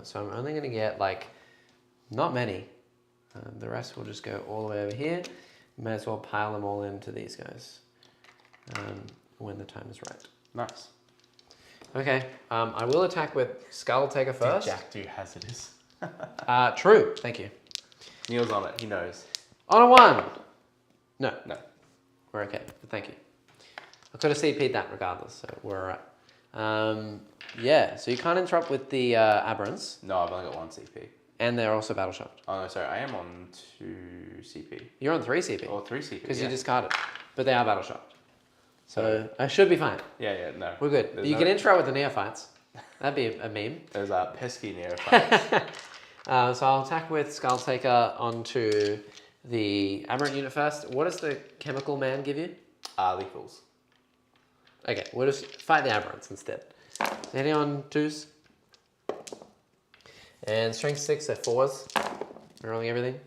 So I'm only going to get, like, not many. The rest will just go all the way over here. May as well pile them all into these guys when the time is right. Nice. Okay, I will attack with Skull Taker first. Did Jack do hazardous? True, thank you. Neil's on it, he knows. On a 1! No. No. We're okay, but thank you. I could have CP'd that regardless, so we're alright. Yeah, so you can't interrupt with the Aberrants. No, I've only got 1 CP. And they're also battle shocked. Oh no, sorry, I am on 2 CP. You're on 3 CP. Or 3 CP, because you discarded. But they are battle shocked. So I should be fine. Yeah, no. We're good. You can intro with the Neophytes. That'd be a meme. Those are pesky Neophytes. So I'll attack with Skull Taker onto the Aberrant unit first. What does the Chemical Man give you? Lethals. Okay, we'll just fight the Aberrants instead. So hitting on 2s. And strength 6, so 4s. We're rolling everything.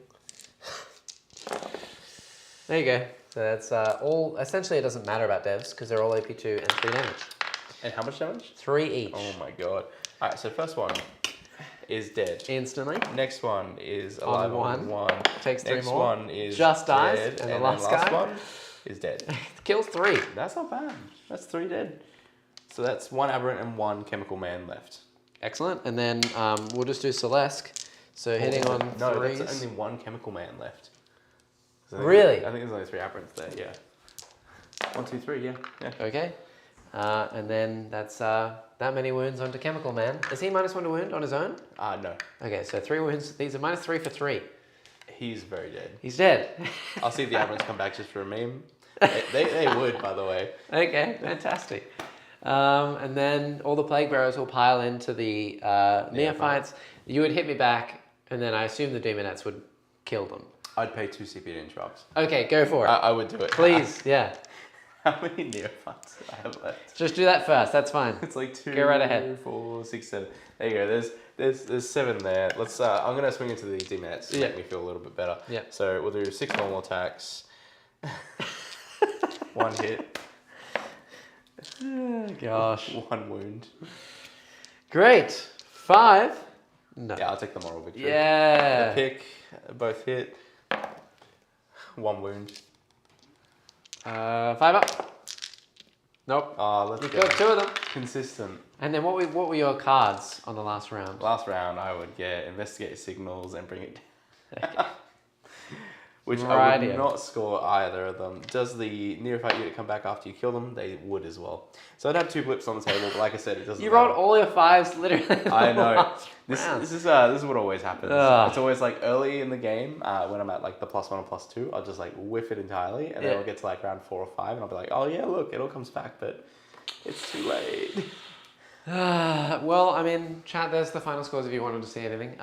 There you go. So that's all. Essentially, it doesn't matter about devs because they're all AP2 and 3 damage. And how much damage? 3 each. Oh my god. Alright, so first one is dead. Instantly. Next one is alive on 1. Takes 3 Next more. Next one is just dies. dead. And the last guy one is dead. Kills 3. That's not bad. That's 3 dead. So that's 1 Aberrant and 1 Chemical Man left. Excellent. And then we'll just do Celeste. So hitting on 3s. No, that's only 1 Chemical Man left. Really? I think there's only 3 Aberrants there, yeah. 1, 2, 3, yeah. Okay. And then that's that many wounds onto Chemical Man. Is he -1 to wound on his own? No. Okay, so 3 wounds. These are -3 for 3. He's very dead. He's dead. I'll see if the Aberrants come back just for a meme. They would, by the way. Okay, fantastic. And then all the Plague Bearers will pile into the Neophytes. You would hit me back, and then I assume the Demonettes would kill them. I'd pay 2 CP to interrupt. Okay, go for it. I would do it. Please, yeah. How many neophytes do I have left? Just do that first. That's fine. It's like 2, Go right ahead. 4, 6, 7. There you go. There's 7 there. Let's. I'm gonna swing into the D-minutes to make me feel a little bit better. Yeah. So we'll do 6 normal attacks. 1 hit. Oh, gosh. 1 wound. Great. 5. No. Yeah, I'll take the moral victory. Yeah. The pick, both hit. 1 wound. 5 up. Nope. Oh, let's You go. got 2 of them. Consistent. And then what were your cards on the last round? Last round, I would get investigate signals and bring it down. Which I would not score either of them. Does the neophyte unit come back after you kill them? They would as well. So I'd have 2 blips on the table, but like I said, it doesn't You matter. rolled all your 5s literally. I know. This is what always happens. Ugh. It's always like early in the game when I'm at like the +1 or +2, I'll just like whiff it entirely, and then I'll get to like round 4 or 5, and I'll be like, oh yeah, look, it all comes back, but it's too late. Well, I mean, chat, there's the final scores if you wanted to see anything.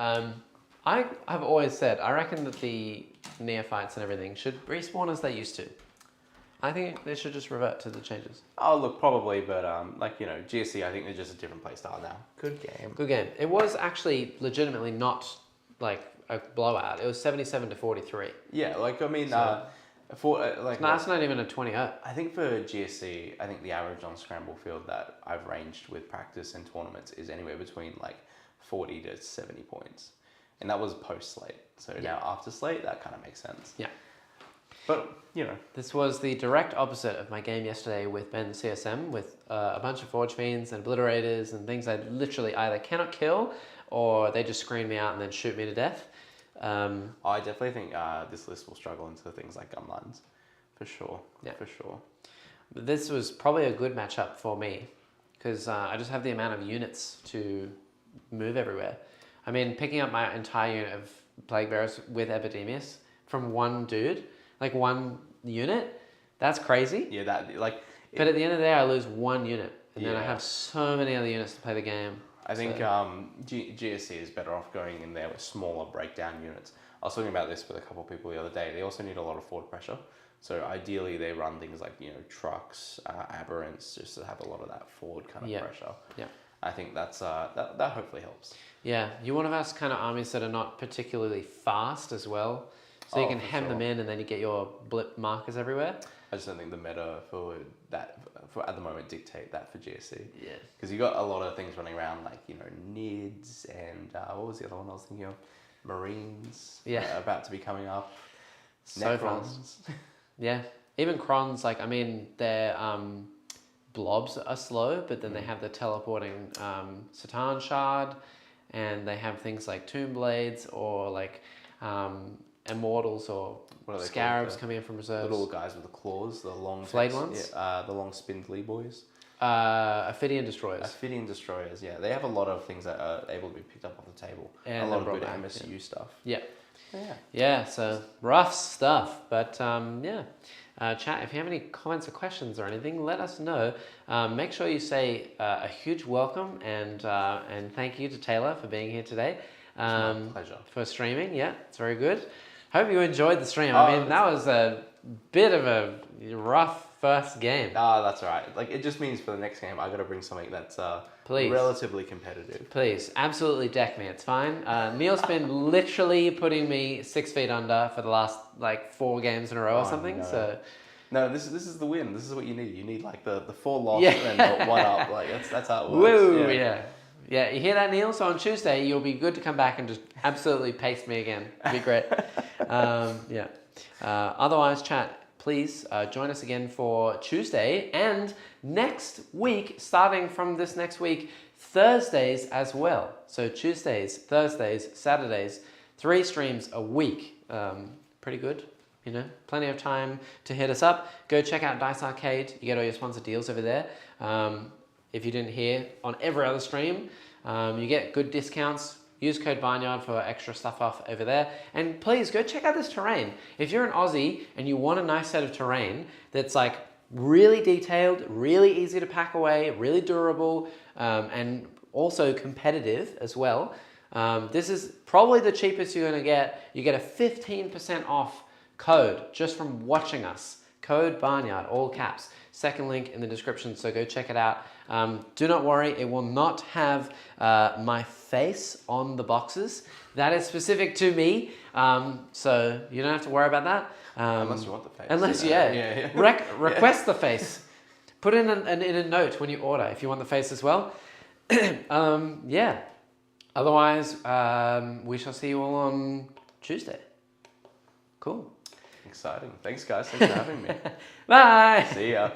I've always said, I reckon that the neophytes and everything should respawn as they used to. I think they should just revert to the changes. Oh, look, probably, but like, you know, GSC, I think they're just a different play style now. Good game. Good game. It was actually legitimately not like a blowout. It was 77-43. Yeah, like, I mean, So- for like... No, it's not even a 20-0. I think for GSC, I think the average on Scramble Field that I've ranged with practice and tournaments is anywhere between like 40 to 70 points. And that was post-slate. So now after slate, that kind of makes sense. Yeah. But, you know. This was the direct opposite of my game yesterday with Ben CSM, with a bunch of Forge Fiends and Obliterators and things I literally either cannot kill or they just screen me out and then shoot me to death. I definitely think this list will struggle into things like Gunlines. For sure. Yeah. For sure. But this was probably a good matchup for me because I just have the amount of units to move everywhere. I mean, picking up my entire unit of Plague Bearers with Epidemius from one dude, like one unit, that's crazy. Yeah, that, like... But at the end of the day, I lose 1 unit. And then I Yeah. have so many other units to play the game. I think GSC is better off going in there with smaller breakdown units. I was talking about this with a couple of people the other day. They also need a lot of forward pressure. So ideally they run things like, you know, trucks, aberrants, just to have a lot of that forward kind of pressure. Yeah. I think that's that hopefully helps. Yeah, you want to have kind of armies that are not particularly fast as well. So you can hem them in and then you get your blip markers everywhere. I just don't think the meta for that, for at the moment, dictate that for GSC. Yeah. Because you got a lot of things running around, like, you know, NIDs and what was the other one I was thinking of? Marines. Yeah. About to be coming up. So Necrons. Yeah. Even Crons, like, I mean, their blobs are slow, but then they have the teleporting Satan Shard, and they have things like Tomb Blades or like Immortals or Scarabs coming in from reserves. Little guys with the claws, the long... Flayed ones? Yeah, the long spindly boys. Ophidian Destroyers. Ophidian Destroyers, yeah. They have a lot of things that are able to be picked up off the table. And a lot of brought good back, MSU stuff. Yeah. Yeah. Yeah, so rough stuff. But yeah, chat, if you have any comments or questions or anything, let us know. Make sure you say a huge welcome and thank you to Taylor for being here today. It's my pleasure. For streaming, yeah, it's very good. Hope you enjoyed the stream. I mean, that was a bit of a rough first game. Ah, that's all right. Like, it just means for the next game, I got to bring something that's relatively competitive. Please, absolutely deck me. It's fine. Neil's been literally putting me 6 feet under for the last like 4 games in a row or something. No. So no, this is the win. This is what you need. You need like the 4 loss and the 1 up. Like that's how it works. Woo, yeah. You hear that, Neil? So on Tuesday, you'll be good to come back and just absolutely paste me again. It'd be great. Otherwise, chat, please join us again for Tuesday and next week, starting from this next week, Thursdays as well. So Tuesdays, Thursdays, Saturdays, 3 streams a week. Pretty good. You know, plenty of time to hit us up. Go check out Dice Arcade. You get all your sponsored deals over there. If you didn't hear, on every other stream, you get good discounts. Use code Barnyard for extra stuff off over there. And please go check out this terrain. If you're an Aussie and you want a nice set of terrain that's like really detailed, really easy to pack away, really durable, and also competitive as well, this is probably the cheapest you're going to get. You get a 15% off code just from watching us Code Barnyard, all caps. Second link in the description, so go check it out. Do not worry, it will not have my face on the boxes. That is specific to me, so you don't have to worry about that. Unless you want the face. Unless, yeah. Request the face. Put in a note when you order if you want the face as well. Yeah. Otherwise, we shall see you all on Tuesday. Cool. Exciting. Thanks, guys. Thanks for having me. Bye. See ya.